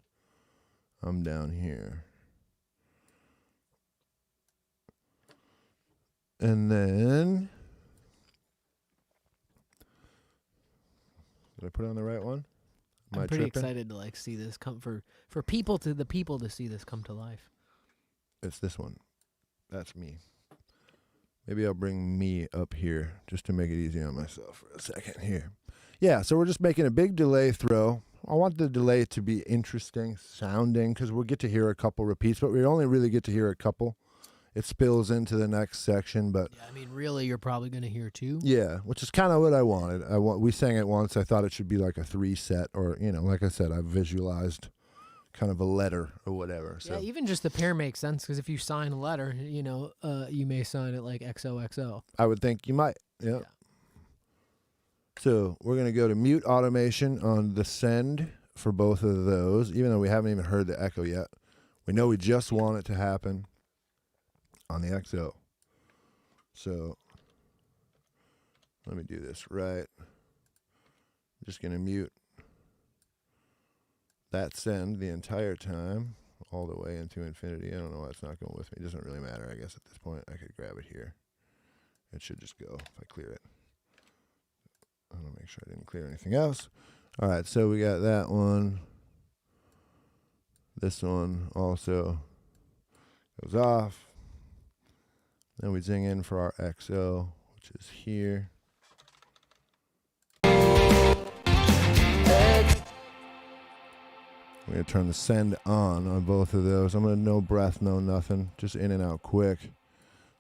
I'm down here. And then, did I put on the right one? Am I I'm pretty tripping? excited to like see this come for people to see this come to life. It's this one. That's me. Maybe I'll bring me up here just to make it easy on myself for a second here. Yeah, so we're just making a big delay throw. I want the delay to be interesting sounding because we'll get to hear a couple repeats, but we only really get to hear a couple. It spills into the next section, but Yeah, I mean, really, you're probably gonna hear 2. yeah, which is kind of what I wanted. We sang it once. I thought it should be like a 3 set, or like I said, I visualized kind of a letter or whatever. So Yeah, even just the pair makes sense because if you sign a letter, you may sign it like XOXO. I would think you might. Yeah. So we're gonna go to mute automation on the send for both of those, even though we haven't even heard the echo yet. We know we just want it to happen on the XO. So let me do this right. I'm just going to mute that send the entire time, all the way into infinity. I don't know why it's not going with me. It doesn't really matter, I guess, at this point. I could grab it here. It should just go if I clear it. I want to make sure I didn't clear anything else. All right, so we got that one. This one also goes off. Then we zing in for our XO, which is here. We're going to turn the send on both of those. I'm going to no breath, no nothing, just in and out quick.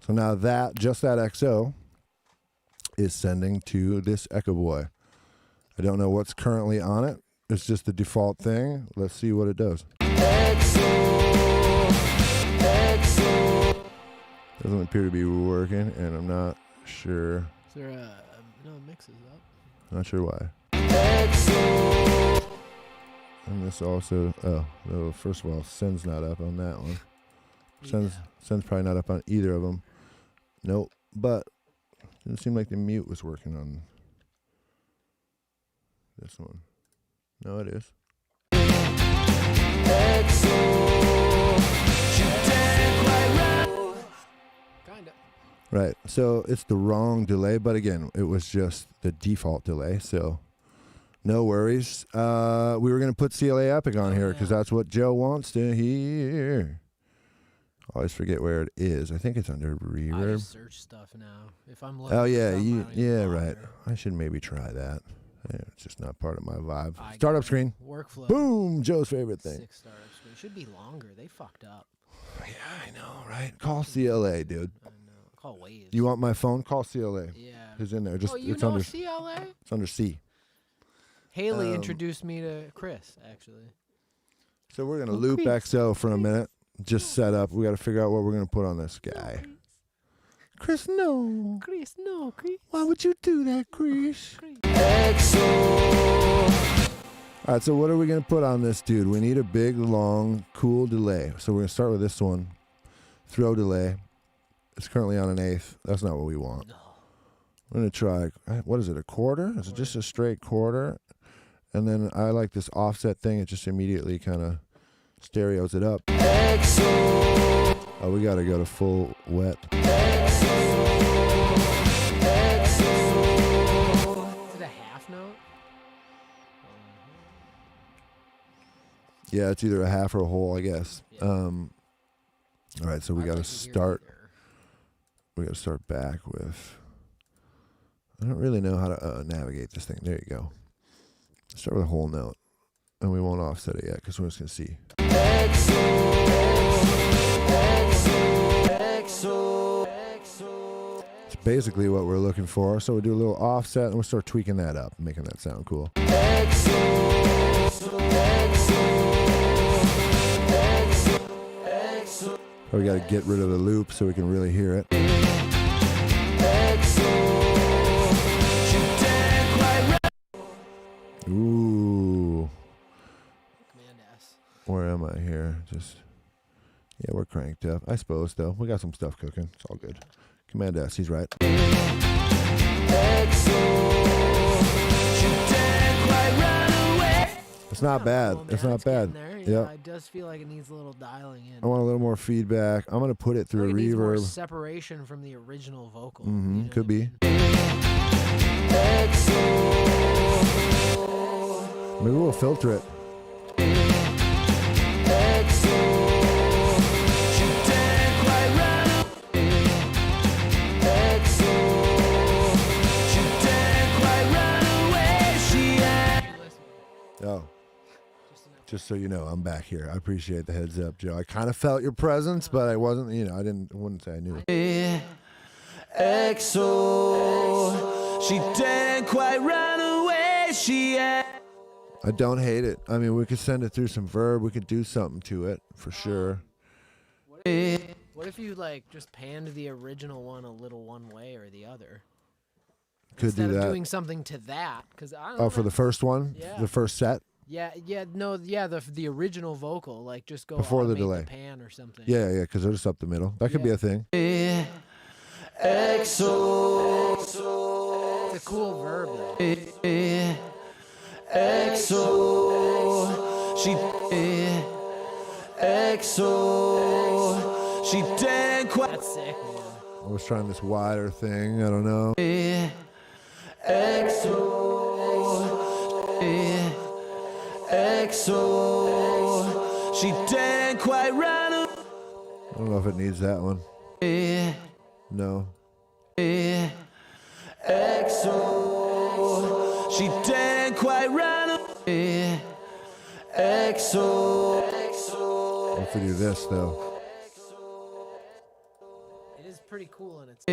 So now just that XO is sending to this Echo Boy. I don't know what's currently on it. It's just the default thing. Let's see what it does. Doesn't appear to be working, and I'm not sure. Is there no mixes up? Not sure why. And this also, no, first of all, send's not up on that one. Send's probably not up on either of them. Nope, but it didn't seem like the mute was working on this one. No, it is. Kinda. Right, so it's the wrong delay, but again, it was just the default delay, so no worries. We were going to put CLA Epic on here because that's what Joe wants to hear. Always forget where it is. I think it's under I reverb. just search stuff now. If I'm looking Oh for yeah, something, I don't even right. bother. I should maybe try that. Yeah, it's just not part of my vibe. I Startup got it. screen. Workflow. Boom, Joe's favorite thing. 6 startup screen. Should be longer. They fucked up. Yeah, I know, right? Call CLA, dude. I know. Call Waves. You want my phone? Call CLA. Yeah. It's in there. Just Oh, you it's know under CLA? it's under C. Haley Um, introduced me to Chris, actually. So we're gonna Oh, loop Chris. XO for a minute. Just set up. We got to figure out what we're gonna put on this guy. Chris, no. Chris, no, Chris. Why would you do that, Chris? Chris. All right, so what are we going to put on this dude? We need a big, long, cool delay. So we're going to start with this one. Throw delay. It's currently on an 1/8. That's not what we want. No. We're going to try, what is it, a quarter? Is it just a straight quarter? And then I like this offset thing. It just immediately kind of stereos it up. Oh, we got to go to full wet. Is it a half note? Yeah, it's either a half or a whole, I guess. Yeah. All right, so we I'd got to like hear start. either. We got to start back with. I don't really know how to navigate this thing. There you go. Start with a whole note, and we won't offset it yet because we're just gonna see. It's basically what we're looking for. So we do a little offset, and we'll start tweaking that up, making that sound cool. We got to get rid of the loop so we can really hear it. Ooh. Command S. Where am I here? Yeah, we're cranked up. I suppose, though. We got some stuff cooking. It's all good. Command S, he's right. It's not bad. Cool, It's man. not bad. getting there. Yeah. It does feel like it needs a little dialing in. I want a little more feedback. I'm gonna put it I through a think it needs more reverb. separation from the original vocal. Mhm, you know could what I be. mean? Maybe we'll filter it. Oh. Just so you know, I'm back here. I appreciate the heads up, Joe. I kind of felt your presence, but I wasn't, I wouldn't say I knew. XO, she didn't quite run away. I don't hate it. I mean, we could send it through some verb. We could do something to it for sure. What if you just panned the original one a little one way or the other? Could Instead do of that. doing something to that, because I don't Oh, know. for the first one, Yeah. the first set. The original vocal, just go Before the automate delay. pan or something. Yeah, because they're just up the middle. That could be Yeah. a thing. XO, It's a cool verb though. XO, she didn't quite. That's sick, man. I was trying this wider thing. I don't know. XO, she didn't quite run away. I don't know if it needs that one. No. XO, she didn't quite run away. XO, If we do this though. It is pretty cool and it's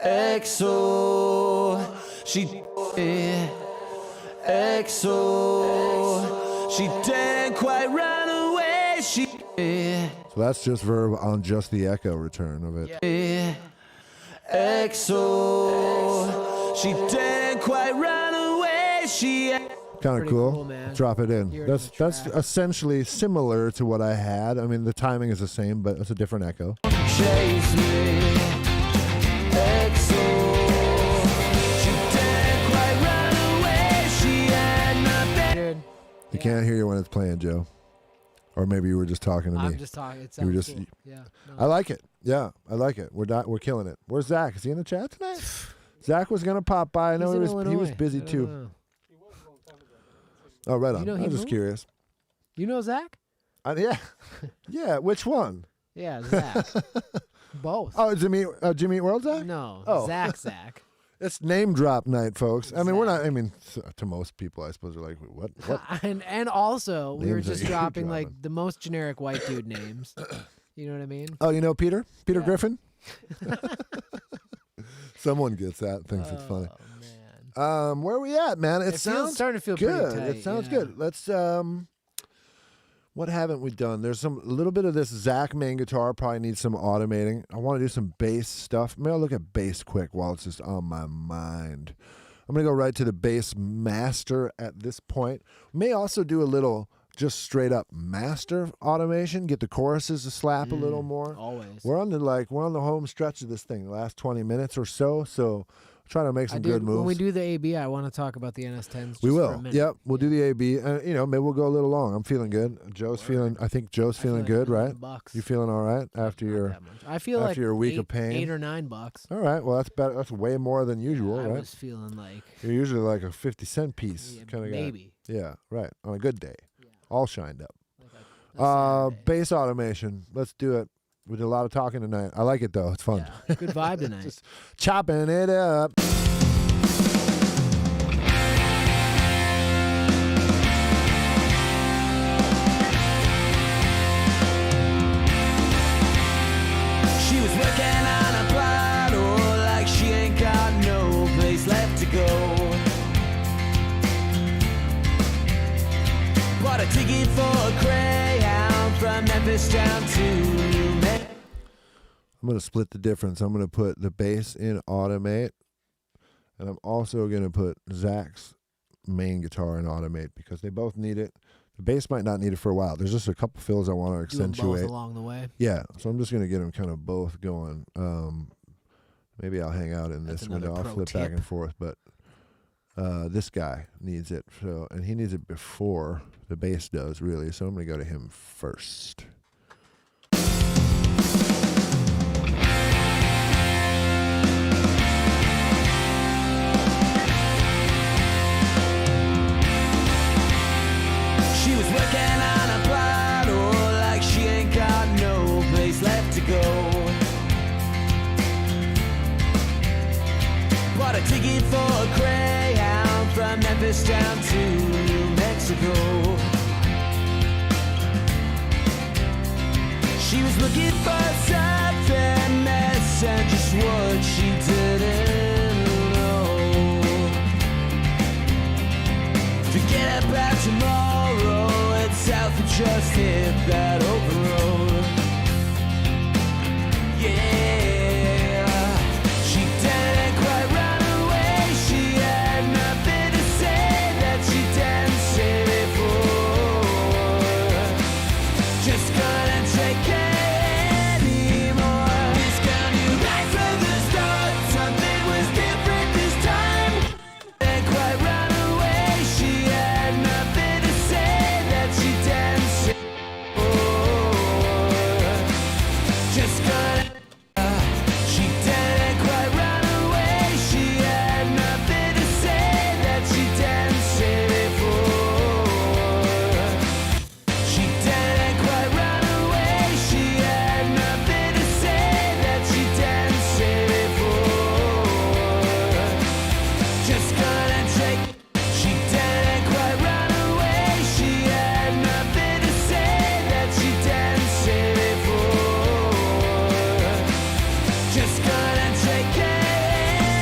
XO, she XO, she didn't quite run away. So that's just verb on just the echo return of it. XO, she didn't quite run away. Kind of Pretty cool. cool, man. Drop it in. Hear it in That's the that's track. essentially similar to what I had. I mean, the timing is the same, but it's a different echo. Chase me. XO, she didn't quite run away. She had nothing. dude. You can't hear you when it's playing, Joe. Or maybe you were just talking to I'm me. just talking. It You were sounds just- cool. Yeah. No. I like it. Yeah, I like it. We're killing it. Where's Zach? Is he in the chat tonight? Zach was gonna pop by. I know He's in he was Illinois. busy I don't too. know. Oh, right on. You know I he was just moved? curious. You know Zach? Yeah, yeah. Which one? Yeah, Zach. Both. Oh, Jimmy Eat World Zach? No, Oh. Zach. It's name drop night, folks. I mean, we're not. Zach. I mean, to most people, I suppose, are like, what? What? and also we were Names that just you're dropping dropping. the most generic white dude names. You know what I mean? Oh, you know Peter? Peter Yeah. Griffin? Someone gets that. Thinks it's funny. Oh man. Where are we at, man? It It feels sounds starting to feel good. pretty tight. It sounds yeah. good. Let's what haven't we done? There's a little bit of this Zach main guitar probably needs some automating. I want to do some bass stuff. Maybe I'll look at bass quick while it's just on my mind. I'm gonna go right to the bass master at this point. May also do a little just straight up master automation. Get the choruses to slap a little more. Always. We're on the home stretch of this thing, the last 20 minutes or so. So trying to make some good moves. When we do the AB, I want to talk about the NS10s. We just for will. a minute. Yep. We'll do the AB. Maybe we'll go a little long. I'm feeling good. Joe's feeling. I think Joe's I feel feeling like good, right? $11. You feeling all right after Not your? that much. I feel after like your week of pain? $8 or $9. All right. Well, that's better. That's way more than usual, I right? was feeling like You're usually like a 50-cent piece yeah, kind of guy. maybe. Yeah. Right. On a good day, Yeah. all shined up. Like a Saturday. Bass automation. Let's do it. We did a lot of talking tonight. I like it though. It's fun. Yeah. Good vibe tonight. Just chopping it up. She was working on a bottle like she ain't got no place left to go. Bought a ticket for a Greyhound from Memphis down to New Mexico. I'm going to split the difference. I'm going to put the bass in automate, and I'm also going to put Zach's main guitar in automate because they both need it The bass might not need it for a while. There's just a couple fills I want to Do them both accentuate. along the way. Yeah, so I'm just gonna get them kind of both going. Maybe I'll hang out in That's this another window. I'll pro flip back tip. and forth, but this guy needs it. So, and he needs it before the bass does, really. So I'm gonna go to him first. She was working on a bottle like she ain't got no place left to go. Bought a ticket for a Greyhound from Memphis down to New Mexico. She was looking for something mess and just what she didn't know. Forget about tomorrow, it's south and just hit that open road. Yeah, she didn't quite run away, she had nothing to say that she didn't say before. Just couldn't take it anymore. This girl knew right from the start something was different this time. Didn't quite run away, she had nothing to say that she didn't say before. Just couldn't. She didn't quite run away, she had nothing to say that she didn't say before. She didn't quite run away, she had nothing to say that she didn't say before. Just couldn't take. She didn't quite run away, she had nothing to say that she didn't say before. Just couldn't take it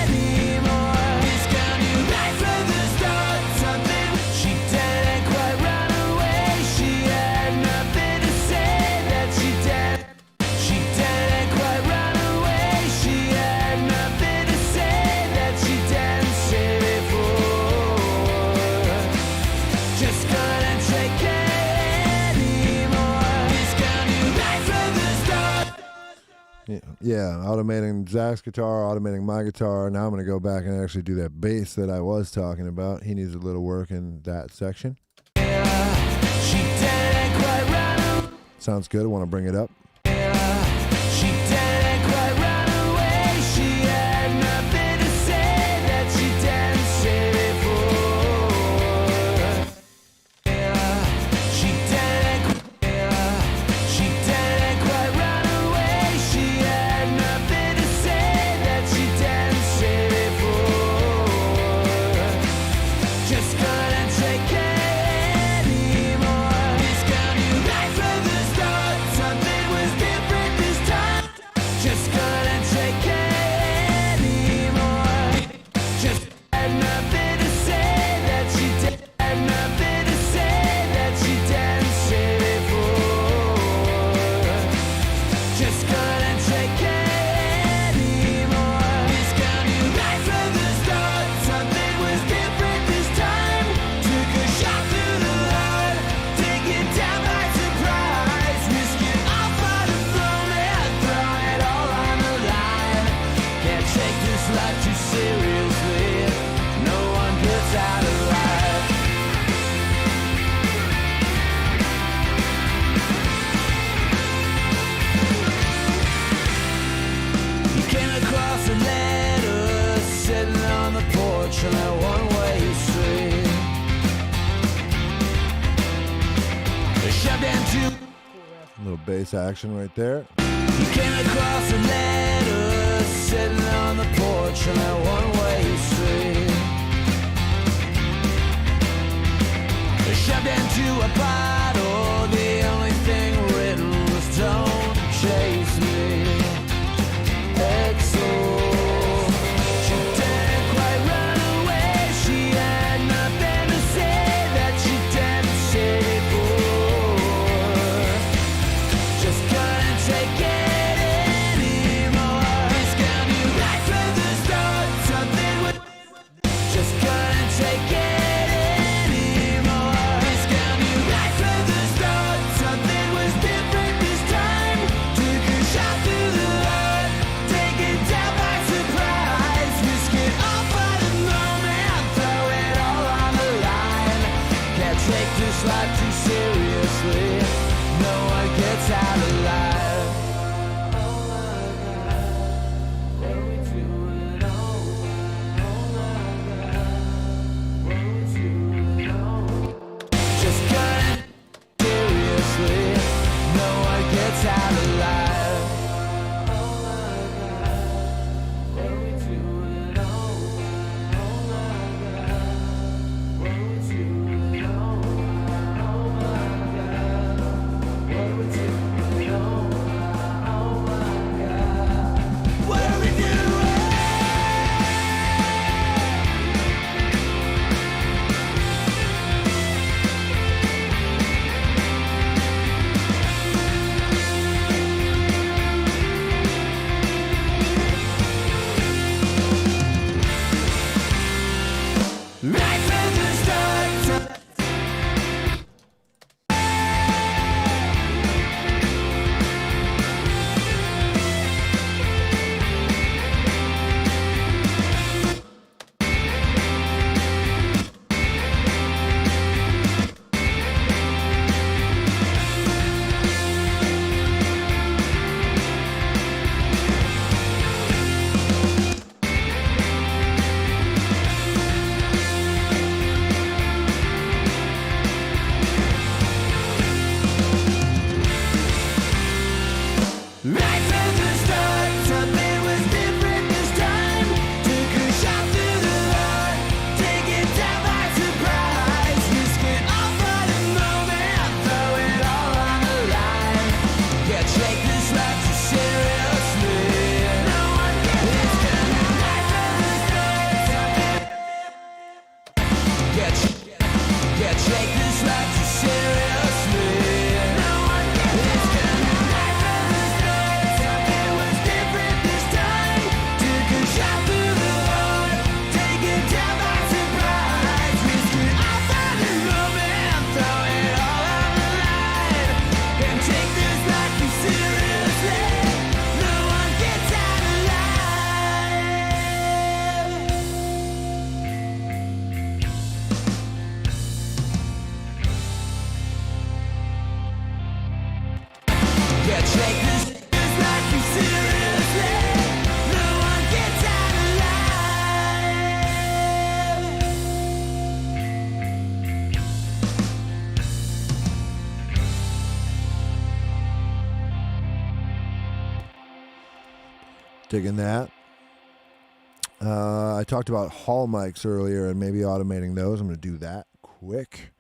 anymore. This girl knew right from the start something. She didn't quite run away, she had nothing to say that she did. She didn't quite run away, she had nothing to say that she didn't say before. Just couldn't take it anymore. This girl knew right from the start. Yeah, automating Zach's guitar, automating my guitar. Now I'm going to go back and actually do that bass that I was talking about. He needs a little work in that section. She didn't quite run away. Sounds good. I want to bring it up. She didn't quite run away. She had nothing to say that she didn't say before. She didn't quite run away. She had nothing to say that she didn't say before. Just couldn't take it anymore. This girl knew right from the start something was different this time. Just couldn't take it anymore. Just had nothing to say that she did. Had nothing to say that she didn't say before. Just couldn't take it anymore. This girl knew right from the start something was different this time. Took a shot through the heart, taken down by surprise. Risk it all for the moment, throw it all on the line. Can't take this life too seriously. No one puts out alive. You came across a letter sitting on the porch on that one-way street. Shoved into. A little bass action right there. You came across a letter sitting on the porch on that one-way street. Shoved into a bottle, the only thing written was don't chase me. XO. She didn't quite run away, she had nothing to say that she didn't say before. Just couldn't take it anymore. This girl knew right from the start something was. Just couldn't take it anymore. This girl knew right take this life too seriously. No one gets out alive. Oh my God, what are we doing? Oh my God, what are we doing? Just cut it seriously. No one gets out alive. Oh my God, what are we doing? Oh my God, what are we doing? Oh my God, what are we doing? Oh my God, what are we doing? Right from the start. Right from the start, something was different this time. Took a shot through the heart, take it down by surprise. Risk it all for the moment, throw it all on the line. Can't take this life too seriously. No one gets out right from the start. Can't take this life too seriously. No one gets out right from the start. Something was different this time. Took a shot through the heart, take it down by surprise. Risk it all for the moment, throw it all on the line. Can't take this life too seriously. No one gets out alive. Can't take this life too seriously. No one gets out alive. Digging that. I talked about hall mics earlier and maybe automating those. I'm going to do that quick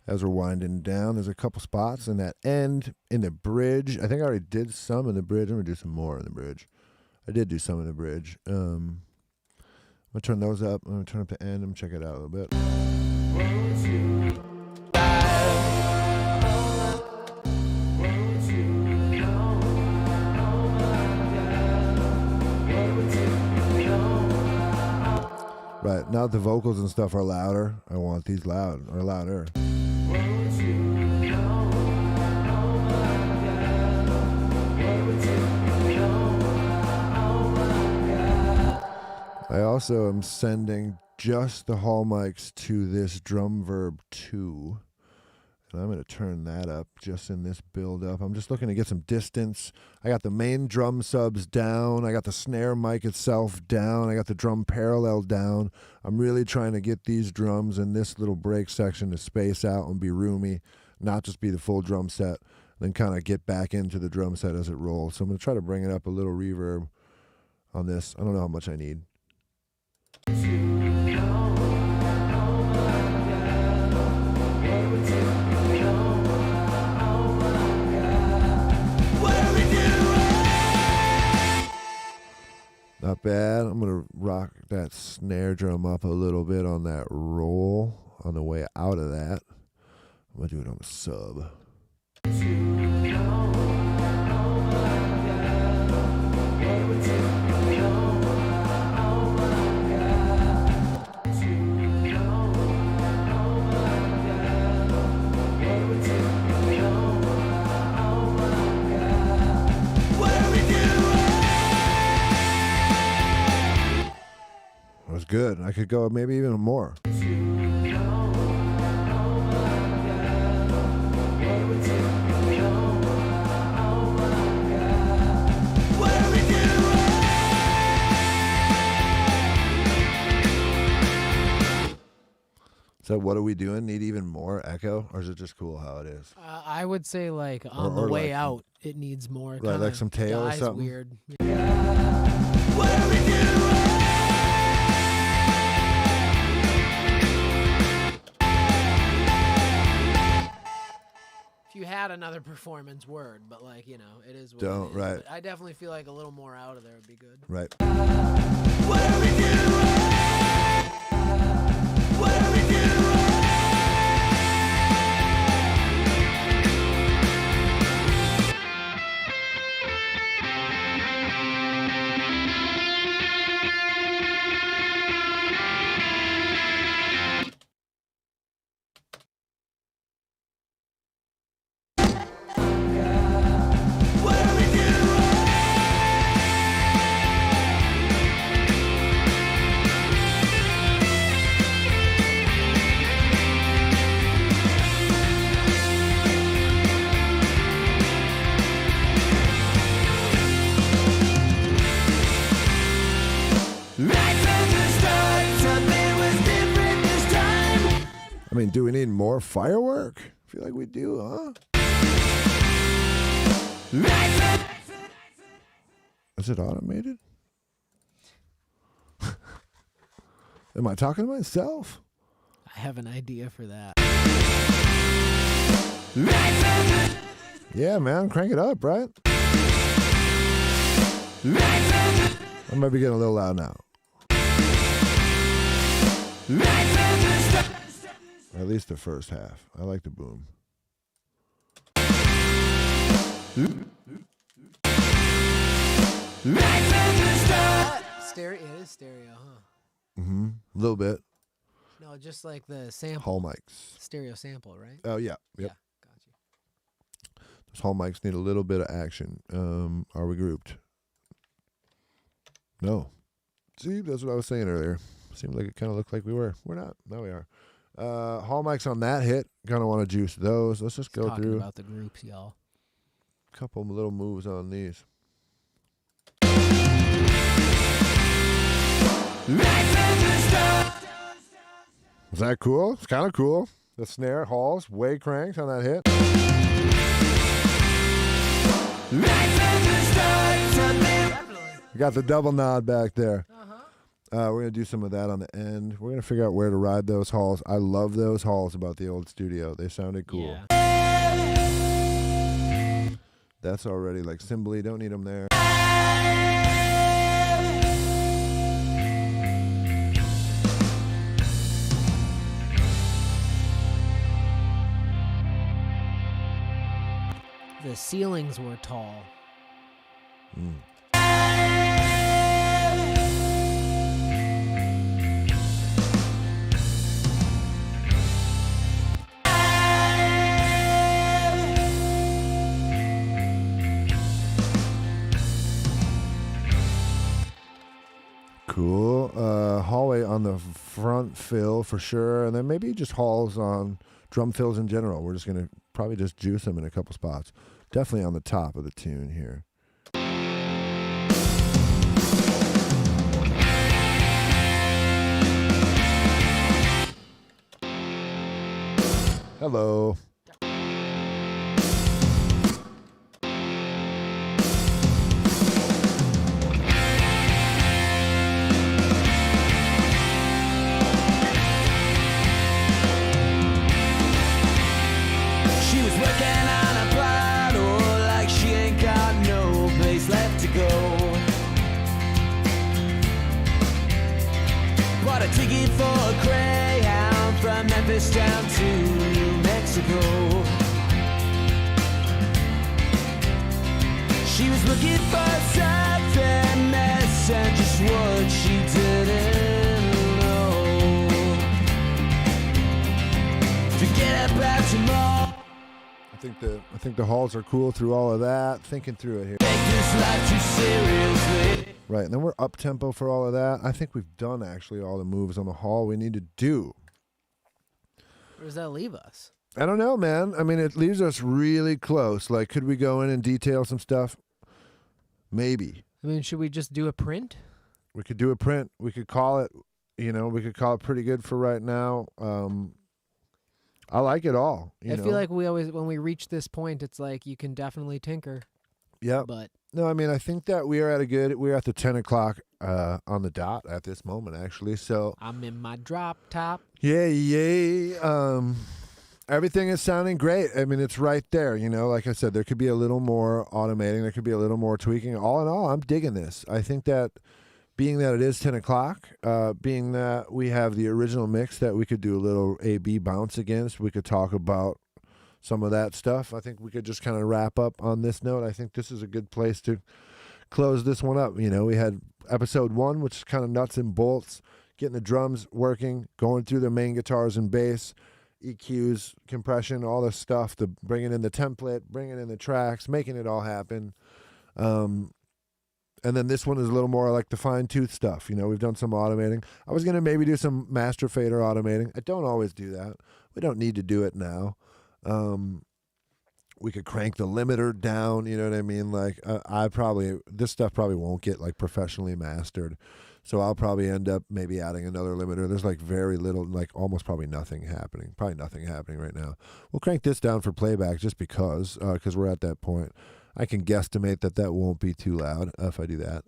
as we're winding down. There's a couple spots in that end in the bridge. I think I already did some in the bridge. I'm going to do some more in the bridge. I did do some in the bridge. I'm going to turn those up. I'm going to turn up the end and check it out a little bit. Right, now the vocals and stuff are louder. I want these loud or louder. I also am sending just the hall mics to this drum verb 2. And I'm going to turn that up just in this build up. I'm just looking to get some distance. I got the main drum subs down. I got the snare mic itself down. I got the drum parallel down. I'm really trying to get these drums in this little break section to space out and be roomy, not just be the full drum set, then kind of get back into the drum set as it rolls. So I'm going to try to bring it up a little reverb on this. I don't know how much I need. Not bad. I'm going to rock that snare drum up a little bit on that roll on the way out of that. I'm going to do it on the sub. That was good. I could go maybe even more. So what are we doing? Need even more echo, or is it just cool how it is? I would say like on the or way like- out, it needs more. Right, kinda like some tail or dies something? Weird. What are we doing? If you had another performance word, but like it is. What Don't, it is. right. But I definitely feel like a little more out of there would be good. Right. What are we doing? What are we doing? What are we doing? Right from the start, something was different this time. I mean, do we need more firework? I feel like we do, huh? Right from Is it automated? Am I talking to myself? I have an idea for that. right from the Yeah, man, crank it up, right? right from the I might be getting a little loud now. right from the start. At least the first half. I like the boom. Right from the start. Stereo. It is stereo, huh? Mm-hmm. A little bit. No, just like the sample. Hall mics. Stereo sample, right? Oh, yeah. Yep. Yeah, got you. Those hall mics need a little bit of action. Are we grouped? No. See, that's what I was saying earlier. Seemed like it kind of looked like we were. We're not. Now we are. Hall mics on that hit. Kind of want to juice those. Let's just go Talking through about the groups, y'all. a couple little moves on these. Right from the start. Is that cool? It's kind of cool. The snare, Halls, way cranked on that hit. Right from the start, something. We got the double nod back there. We're going to do some of that on the end. We're going to figure out where to ride those halls. I love those halls about the old studio. They sounded cool. Yeah. That's already like cymbally. Don't need them there. The ceilings were tall. Cool. Hallway on the front fill for sure. And then maybe just halls on drum fills in general. We're just going to probably just juice them in a couple spots. Definitely on the top of the tune here. Hello. She was working on a bottle like she ain't got no place left to go. Bought a ticket for a Greyhound from Memphis down to New Mexico. She was looking for something less and just what she didn't know. Forget about tomorrow. I think the halls are cool through all of that. Thinking through it here. Take this life too seriously. Right, and then we're up tempo for all of that. I think we've done actually all the moves on the hall we need to do. Where does that leave us? I don't know, man. I mean, it leaves us really close. Like, could we go in and detail some stuff? Maybe. I mean, should we just do a print? We could do a print. We could call it You know, we could call it pretty good for right now. I like it all. I feel like we always, when we reach this point, it's like you can definitely tinker. Yep. But No, I mean, I think that we're at the 10 o'clock on the dot at this moment, actually. So, I'm in my drop top. yay. Everything is sounding great. I mean, it's right there. You know, like I said, there could be a little more automating. There could be a little more tweaking. All in all, I'm digging this. I think that being that it is 10 o'clock, being that we have the original mix that we could do a little A-B bounce against, we could talk about some of that stuff. I think we could just kind of wrap up on this note. I think this is a good place to close this one up. You know, we had episode 1, which is kind of nuts and bolts, getting the drums working, going through the main guitars and bass, EQs, compression, all this stuff, to bringing in the template, bringing in the tracks, making it all happen. And then this one is a little more like the fine-tooth stuff. You know, we've done some automating. I was going to maybe do some master fader automating. I don't always do that. We don't need to do it now. We could crank the limiter down, you know what I mean? Like, this stuff probably won't get like professionally mastered. So I'll probably end up maybe adding another limiter. There's like very little, like almost probably nothing happening. Probably nothing happening right now. We'll crank this down for playback just because we're at that point. I can guesstimate that won't be too loud if I do that.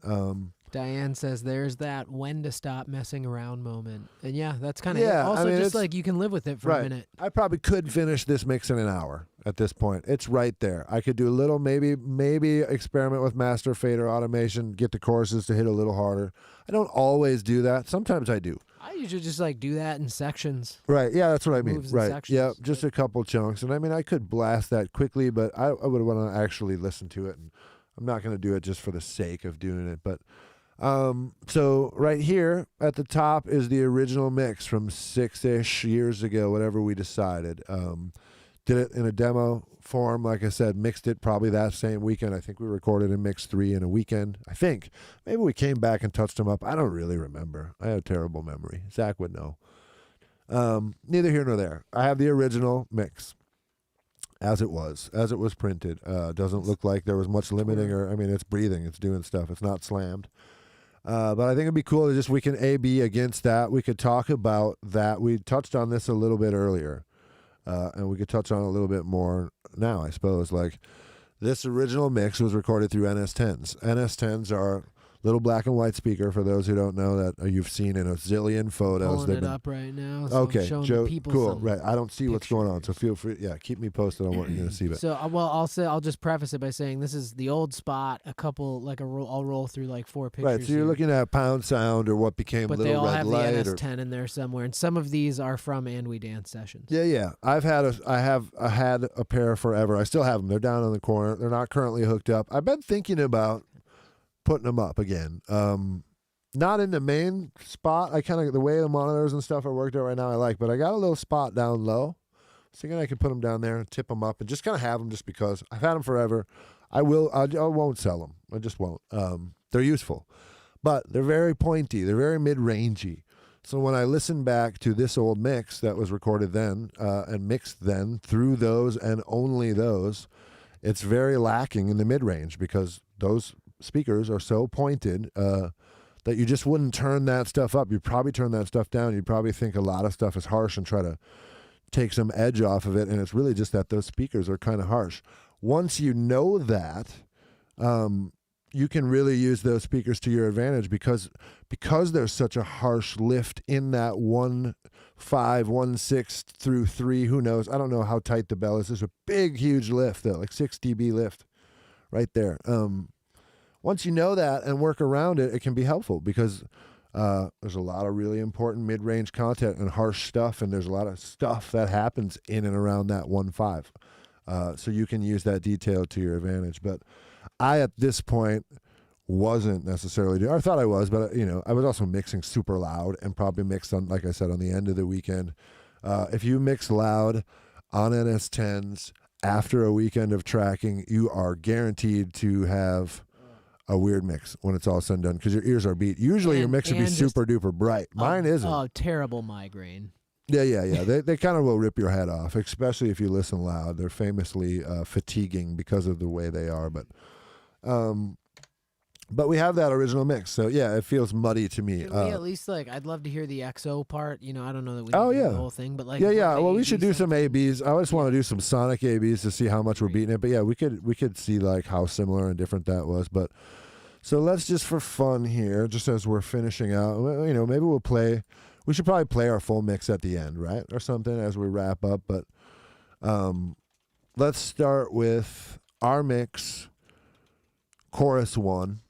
Diane says there's that when to stop messing around moment. And yeah, that's kind of Yeah, also I mean, just it's- like you can live with it for a minute. I probably could finish this mix in an hour at this point. It's right there. I could do a little, maybe experiment with master fader automation, get the choruses to hit a little harder. I don't always do that. Sometimes I do. I usually just like do that in sections. Right. Yeah, that's what I mean. Moves and Right. sections, Yeah, just but- a couple chunks. And I mean, I could blast that quickly, but I would want to actually listen to it. And I'm not going to do it just for the sake of doing it. But so right here at the top is the original mix from 6-ish years ago, whatever we decided. Did it in a demo form, like I said, mixed it probably that same weekend. I think we recorded and mixed 3 in a weekend. I think. Maybe we came back and touched them up. I don't really remember. I have terrible memory. Zach would know. Neither here nor there. I have the original mix as it was printed. Doesn't look like there was much limiting, or I mean, it's breathing, it's doing stuff. It's not slammed. But I think it'd be cool to just, we can A/B against that. We could talk about that. We touched on this a little bit earlier, and we could touch on it a little bit more now, I suppose. Like, this original mix was recorded through NS10s. NS10s are little black and white speaker, for those who don't know, that you've seen in a zillion photos. Pulling They've it been- up right now. So Okay, showing Joe, the people cool, some right. I don't see what's picture. going on, so feel free. Yeah, keep me posted on what you're going to see. But So I'll just preface it by saying this is the old spot. A couple like I'll roll through like 4 pictures. right, so you're here. looking at Pound Sound or what became But they Little all Red have Light. the Or, NS10 in there somewhere, and some of these are from And We Dance sessions. yeah. I had a pair forever. I still have them. They're down in the corner. They're not currently hooked up. I've been thinking about putting them up again. Not in the main spot. I kind of, the way the monitors and stuff are worked out right now, I like. But I got a little spot down low. So thinking I could put them down there and tip them up and just kind of have them, just because I've had them forever. I won't sell them. I just won't. They're useful, but they're very pointy. They're very mid-rangey. So when I listen back to this old mix that was recorded then and mixed then through those and only those, it's very lacking in the mid-range, because those speakers are so pointed that you just wouldn't turn that stuff up. You'd probably turn that stuff down. You'd probably think a lot of stuff is harsh and try to take some edge off of it, and it's really just that those speakers are kind of harsh. Once you know that, you can really use those speakers to your advantage, because there's such a harsh lift in that 1.5, 1.6 through 3. Who knows? I don't know how tight the bell is. There's a big, huge lift, though, like 6 dB lift right there. Once you know that and work around it, it can be helpful, because there's a lot of really important mid-range content and harsh stuff, and there's a lot of stuff that happens in and around that 1.5. So you can use that detail to your advantage. But I, at this point, wasn't necessarily doing, I thought I was, but I was also mixing super loud, and probably mixed on, like I said, on the end of the weekend. If you mix loud on NS10s after a weekend of tracking, you are guaranteed to have a weird mix when it's all said and done, because your ears are beat. Usually your mix would be and just- super duper bright. Mine isn't. Oh, terrible migraine. Yeah. They kind of will rip your head off, especially if you listen loud. They're famously fatiguing because of the way they are. But But we have that original mix, so yeah, it feels muddy to me. Can we at least I'd love to hear the XO part. You know, I don't know that we Oh, need to do yeah. the whole thing, but yeah. what Well, we AB should do some sounds- ABs. I just want to do some sonic ABs to see how much we're beating it. But yeah, we could see like how similar and different that was. But so let's just for fun here, just as we're finishing out, you know, maybe we'll play. We should probably play our full mix at the end, right, or something as we wrap up. But let's start with our mix, chorus 1.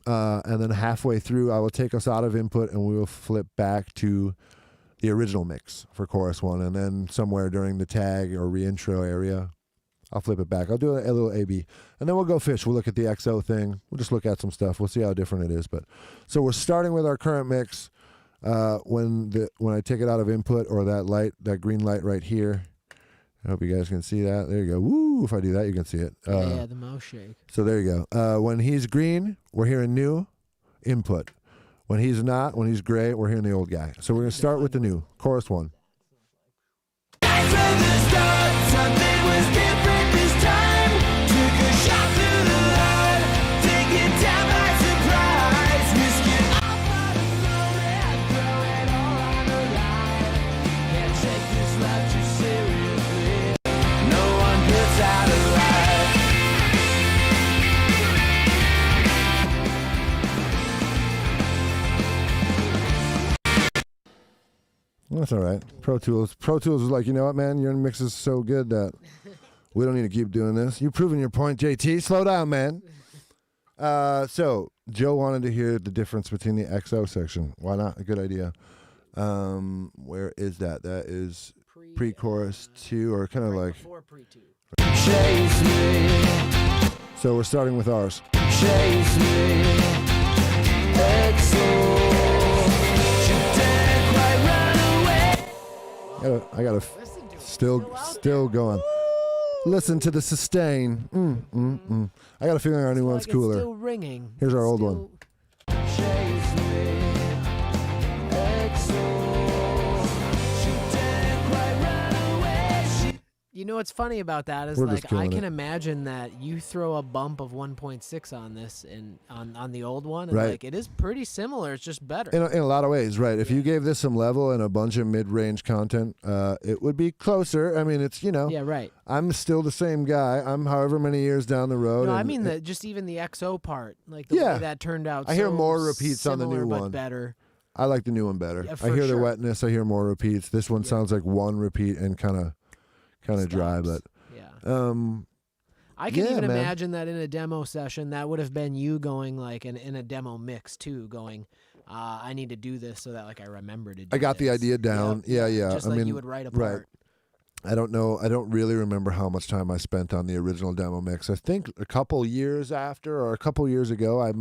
And then halfway through, I will take us out of input and we will flip back to the original mix for chorus 1. And then somewhere during the tag or reintro area, I'll flip it back. I'll do a little AB. And then we'll go fish. We'll look at the XO thing. We'll just look at some stuff. We'll see how different it is. But so we're starting with our current mix. When I take it out of input or that green light right here. I hope you guys can see that. There you go. Woo! If I do that, you can see it. yeah, the mouse shake. So there you go. When he's green, we're hearing new input. When he's not, when he's gray, we're hearing the old guy. So we're going to start with the new. Chorus 1. Right from the start, something was different this time. Took a shot through the line, taken down by surprise. Risk it all for the glory, throw it all on the line. Can't take this life too seriously. No one puts out a light. That's all right. Pro Tools was like, you know what, man? Your mix is so good that we don't need to keep doing this. You've proven your point, JT. Slow down, man. So Joe wanted to hear the difference between the XO section. Why not? A good idea. Where is that? That is pre-chorus 2, or kind of like. Before pre-2. Chase me, So we're starting with ours. chase me. XO. Should dare quite run away. I gotta Listen to it. still going. Listen to the sustain. I got a feeling our new one's It's cooler. still ringing. Here's our It's old one. still- Chase me, XO. Should dare quite run away. You know what's funny about that is We're just like I killing can it. imagine that you throw a bump of 1.6 on this and on the old one, and Right. like it is pretty similar. It's just better. In a lot of ways, right. If you gave this some level and a bunch of mid-range content, it would be closer. I mean, it's, you know, Yeah, right. I'm still the same guy. I'm however many years down the road. No, I and mean it- just even the XO part, like the Yeah. way that turned out. I hear so more repeats on the new similar, but one. better. I like the new one better. Yeah, I for hear the sure. wetness. I hear more repeats. This one Yeah. sounds like one repeat and kind of dry, but Yeah. I can yeah, even man. imagine that in a demo session, that would have been you going like in a demo mix too, going, I need to do this so that like I remember to do I got the this. idea down. Yep, Yeah. Just I like mean, you would write a right. part. I don't know. I don't really remember how much time I spent on the original demo mix. I think a couple years after or a couple years ago, I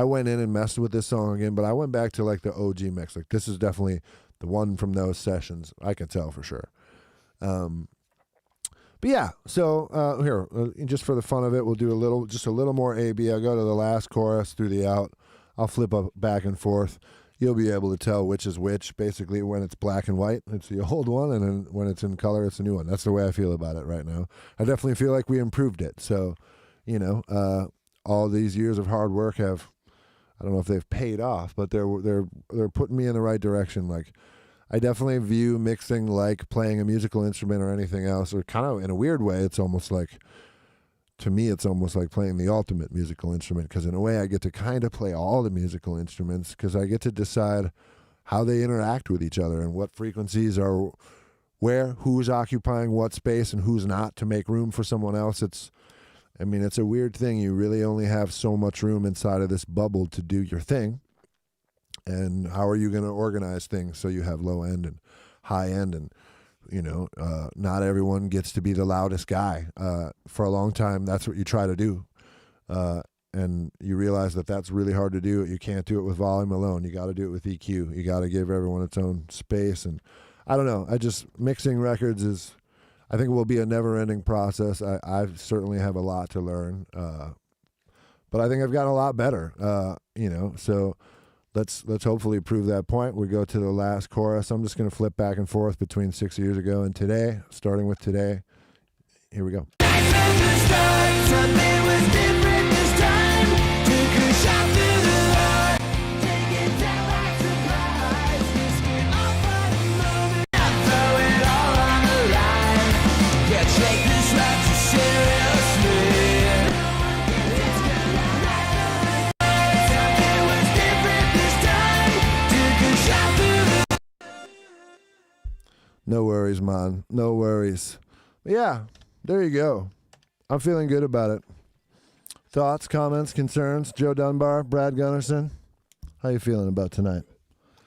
went in and messed with this song again, but I went back to like the OG mix. Like this is definitely the one from those sessions. I can tell for sure. But yeah, so here, just for the fun of it, we'll do just a little more AB. I'll go to the last chorus through the out. I'll flip up back and forth. You'll be able to tell which is which. Basically, when it's black and white, it's the old one, and then when it's in color, it's the new one. That's the way I feel about it right now. I definitely feel like we improved it. So, you know, all these years of hard work have, I don't know if they've paid off, but they're putting me in the right direction. Like, I definitely view mixing like playing a musical instrument or anything else, or kind of in a weird way, it's almost like, to me, it's almost like playing the ultimate musical instrument, because in a way I get to kind of play all the musical instruments because I get to decide how they interact with each other and what frequencies are where, who's occupying what space and who's not, to make room for someone else. It's a weird thing. You really only have so much room inside of this bubble to do your thing. And how are you going to organize things so you have low end and high end? And, you know, not everyone gets to be the loudest guy. For a long time, that's what you try to do. And you realize that that's really hard to do. You can't do it with volume alone. You got to do it with EQ. You got to give everyone its own space. And I don't know. Mixing records is, I think it will be a never-ending process. I certainly have a lot to learn. But I think I've gotten a lot better, you know, so let's hopefully prove that point. We go to the last chorus. I'm just going to flip back and forth between 6 years ago and today, starting with today. Here we go. Right from the start, something was different this time. Took a worries, man. No worries. But yeah, there you go. I'm feeling good about it. Thoughts, comments, concerns? Joe Dunbar, Brad Gunnarsson. How you feeling about tonight?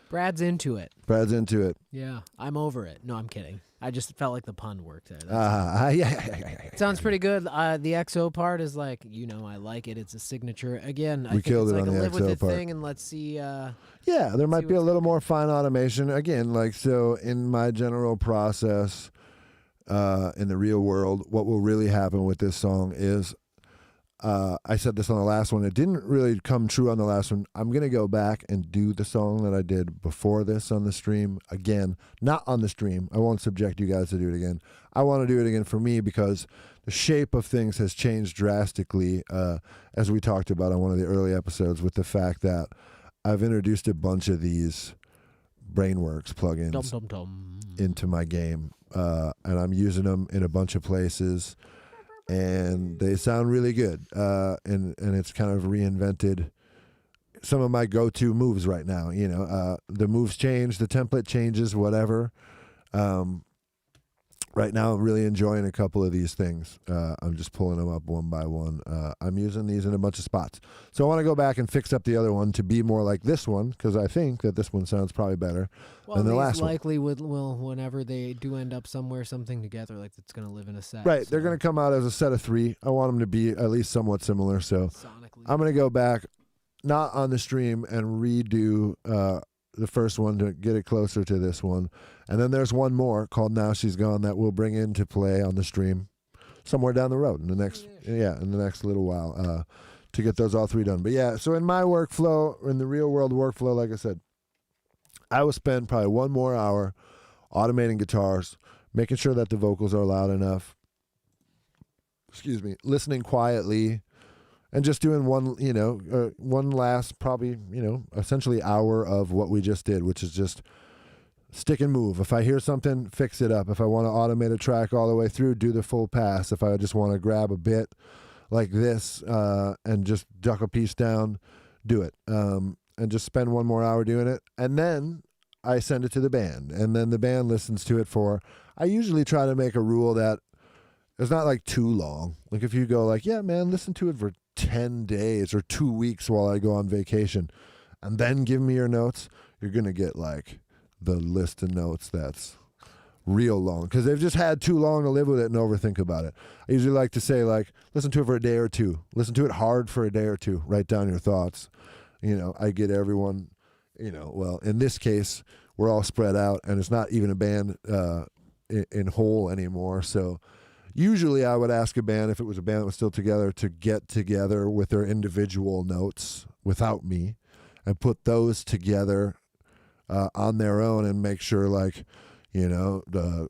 Brad's into it. Brad's into it. Yeah, I'm over it. No, I'm kidding. I just felt like the pun worked there. Yeah. Sounds pretty good. The XO part is like, I like it. It's a signature. Again, I think killed it's it like on a the live with XO it part. thing, and let's see. Yeah, there might be a what's little more fine automation. Again, like, so in my general process, in the real world, what will really happen with this song is, I said this on the last one. It didn't really come true on the last one. I'm going to go back and do the song that I did before this on the stream again. Not on the stream. I won't subject you guys to do it again. I want to do it again for me because the shape of things has changed drastically, as we talked about on one of the early episodes, with the fact that I've introduced a bunch of these Brainworks plugins Dum dum dum. into my game, and I'm using them in a bunch of places, and they sound really good, and it's kind of reinvented some of my go-to moves right now. The moves change, the template changes, whatever. Right now I'm really enjoying a couple of these things. I'm just pulling them up one by one. I'm using these in a bunch of spots, so I want to go back and fix up the other one to be more like this one, because I think that this one sounds probably better Well, than the these last one. likely will whenever they do end up somewhere, something together, like it's going to live in a set. Right, so they're going to come out as a set of 3. I want them to be at least somewhat similar, so sonically. I'm going to go back, not on the stream, and redo the first one to get it closer to this one. And then there's one more called Now She's Gone that we'll bring into play on the stream somewhere down the road in the next little while, to get those all 3 done. But yeah, so in my workflow, in the real world workflow, like I said, I will spend probably 1 more hour automating guitars, making sure that the vocals are loud enough, listening quietly, and just doing one last probably, essentially hour of what we just did, which is just stick and move. If I hear something, fix it up. If I want to automate a track all the way through, do the full pass. If I just want to grab a bit like this and just duck a piece down, do it. And just spend 1 more hour doing it. And then I send it to the band. And then the band listens to it I usually try to make a rule that it's not like too long. Like if you go like, yeah, man, listen to it for 10 days or 2 weeks while I go on vacation, and then give me your notes, you're going to get like the list of notes that's real long, because they've just had too long to live with it and overthink about it. I usually like to say, like, listen to it for a day or 2. Listen to it hard for a day or 2. Write down your thoughts. I get everyone, well, in this case, we're all spread out, and it's not even a band in whole anymore. So usually I would ask a band, if it was a band that was still together, to get together with their individual notes without me and put those together on their own, and make sure, like, the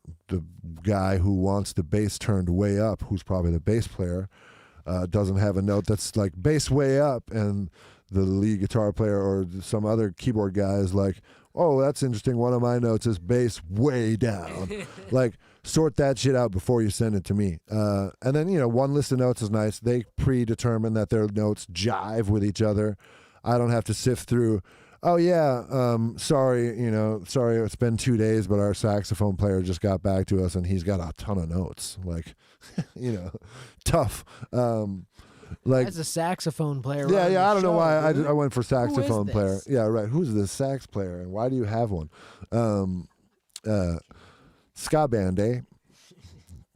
guy who wants the bass turned way up, who's probably the bass player, doesn't have a note that's like bass way up, and the lead guitar player or some other keyboard guy is like, oh, that's interesting, one of my notes is bass way down. Like, sort that shit out before you send it to me. And then, one list of notes is nice. They predetermine that their notes jive with each other. I don't have to sift through, oh yeah, sorry, it's been 2 days, but our saxophone player just got back to us and he's got a ton of notes. Like, tough. Like, as a saxophone player. yeah, I don't know why dude. I went for saxophone this? player. Yeah, right. Who's the sax player and why do you have one? Ska band, eh?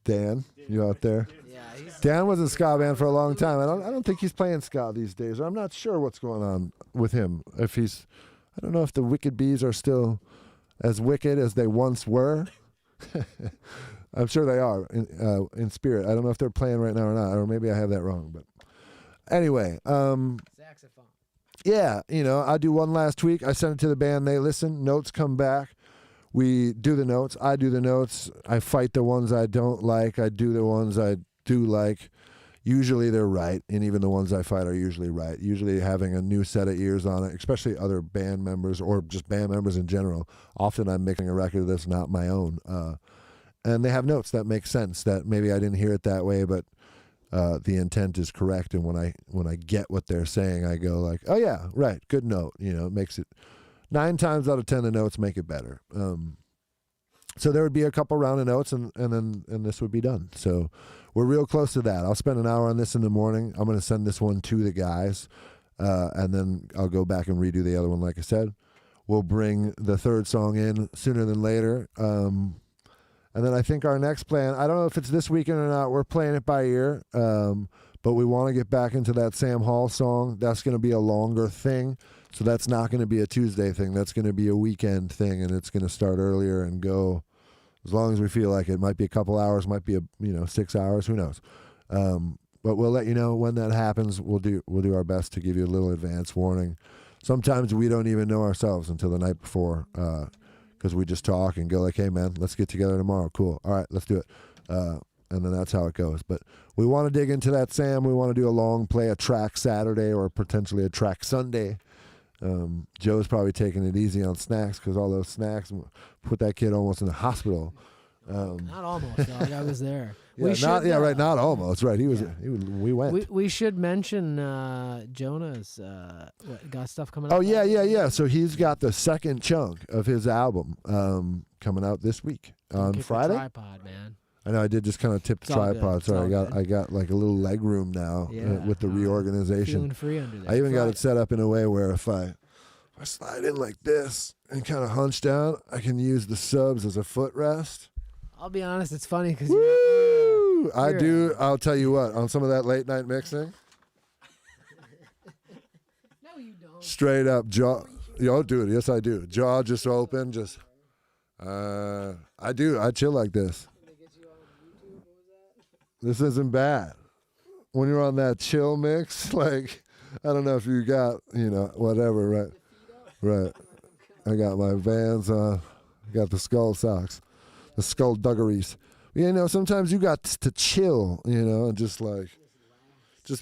Dan, you out there? Yeah, Dan was in ska band for a long time. I don't think he's playing ska these days. Or I'm not sure what's going on with him. I don't know if the Wicked Bees are still as wicked as they once were. I'm sure they are in spirit. I don't know if they're playing right now or not, or maybe I have that wrong. But anyway, saxophone. yeah, I do one last tweak. I send it to the band. They listen. Notes come back. We do the notes. I do the notes. I fight the ones I don't like. I do the ones I do like. Usually they're right, and even the ones I fight are usually right. Usually having a new set of ears on it, especially other band members or just band members in general. Often I'm making a record that's not my own. And they have notes that make sense, that maybe I didn't hear it that way, but the intent is correct. And when I get what they're saying, I go like, oh yeah, right, good note. It makes it 9 times out of 10 the notes make it better. So there would be a couple round of notes, and this would be done. So we're real close to that. I'll spend an hour on this in the morning. I'm going to send this one to the guys, and then I'll go back and redo the other one, like I said. We'll bring the third song in sooner than later. And then I think our next plan, I don't know if it's this weekend or not. We're playing it by ear, but we want to get back into that Sam Hall song. That's going to be a longer thing. So that's not going to be a Tuesday thing. That's going to be a weekend thing, and it's going to start earlier and go as long as we feel like it. Might be a couple hours, might be 6 hours, who knows. But we'll let you know when that happens. We'll do our best to give you a little advance warning. Sometimes we don't even know ourselves until the night before, because we just talk and go like, hey man, let's get together tomorrow. Cool. All right, let's do it. And then that's how it goes. But we want to dig into that, Sam. We want to do a long play, a track Saturday or potentially a track Sunday. Joe's probably taking it easy on snacks because all those snacks put that kid almost in the hospital. Not almost, dog. I was there. Not almost. Right. We went. We should mention Jonah's got stuff coming up. Oh, yeah. So he's got the second chunk of his album coming out this week on Friday. Tripod, man. I know I did just kind of tip the tripod. Sorry, I got like a little leg room now with the reorganization. Feeling free under there. I even got it set up in a way where if I slide in like this and kind of hunch down, I can use the subs as a footrest. I'll be honest, it's funny because I'll tell you what, on some of that late night mixing. No, you don't. Straight up jaw. Yo, dude, yes I do. Jaw just open, just I do. I chill like this. This isn't bad. When you're on that chill mix, like, I don't know if you got, whatever, right? Right. I got my Vans on. I got the skull socks, the skullduggeries. Sometimes you got to chill, and just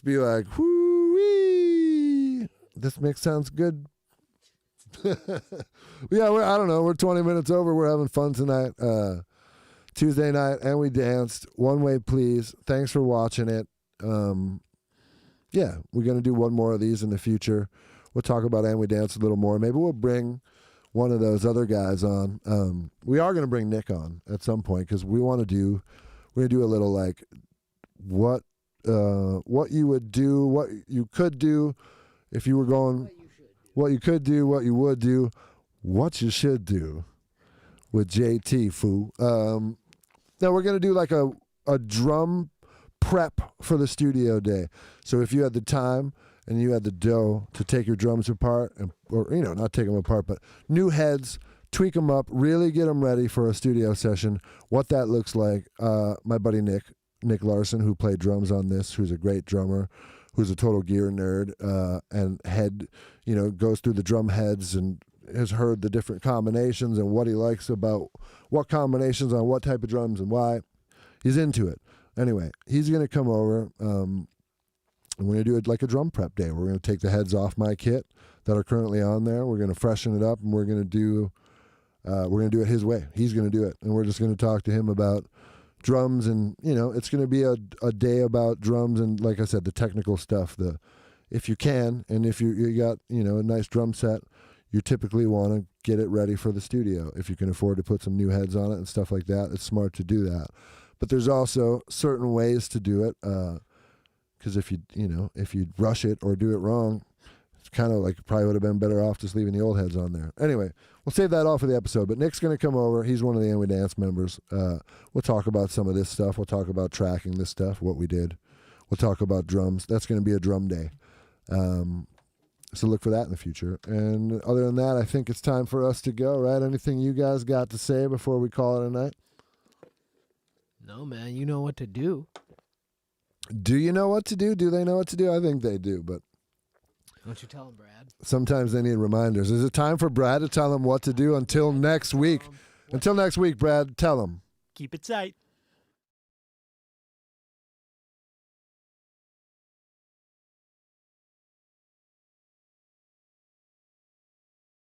be like, whoo-wee. This mix sounds good. Yeah, I don't know. We're 20 minutes over. We're having fun tonight. Tuesday night, and we danced. One Way Please. Thanks for watching it. Yeah, we're going to do one more of these in the future. We'll talk about And We Danced a little more. Maybe we'll bring one of those other guys on. We are going to bring Nick on at some point because we're going to do a little like what you would do, what you could do if you were going, what you could do, what you would do, what you should do with JT, foo. Now we're going to do like a drum prep for the studio day. So if you had the time and you had the dough to take your drums apart, or not take them apart, but new heads, tweak them up, really get them ready for a studio session, what that looks like. My buddy Nick Larson, who played drums on this, who's a great drummer, who's a total gear nerd, and goes through the drum heads and has heard the different combinations and what he likes about what combinations on what type of drums and why. He's into it. Anyway, he's going to come over, and we're going to do it like a drum prep day. We're going to take the heads off my kit that are currently on there. We're going to freshen it up, and we're going to do it his way. He's going to do it, and we're just going to talk to him about drums, and it's going to be a day about drums and, like I said, the technical stuff. If you can, and if you got a nice drum set, you typically want to get it ready for the studio. If you can afford to put some new heads on it and stuff like that, it's smart to do that. But there's also certain ways to do it, because if you rush it or do it wrong, it's kind of like probably would have been better off just leaving the old heads on there. Anyway, we'll save that all for the episode. But Nick's going to come over. He's one of the And We Dance members. We'll talk about some of this stuff. We'll talk about tracking this stuff, what we did. We'll talk about drums. That's going to be a drum day. So look for that in the future. And other than that, I think it's time for us to go, right? Anything you guys got to say before we call it a night? No, man. You know what to do. Do you know what to do? Do they know what to do? I think they do, but Why don't you tell them, Brad? sometimes they need reminders. Is it time for Brad to tell them what to do until next week? Until next week, Brad, tell them. Keep it tight.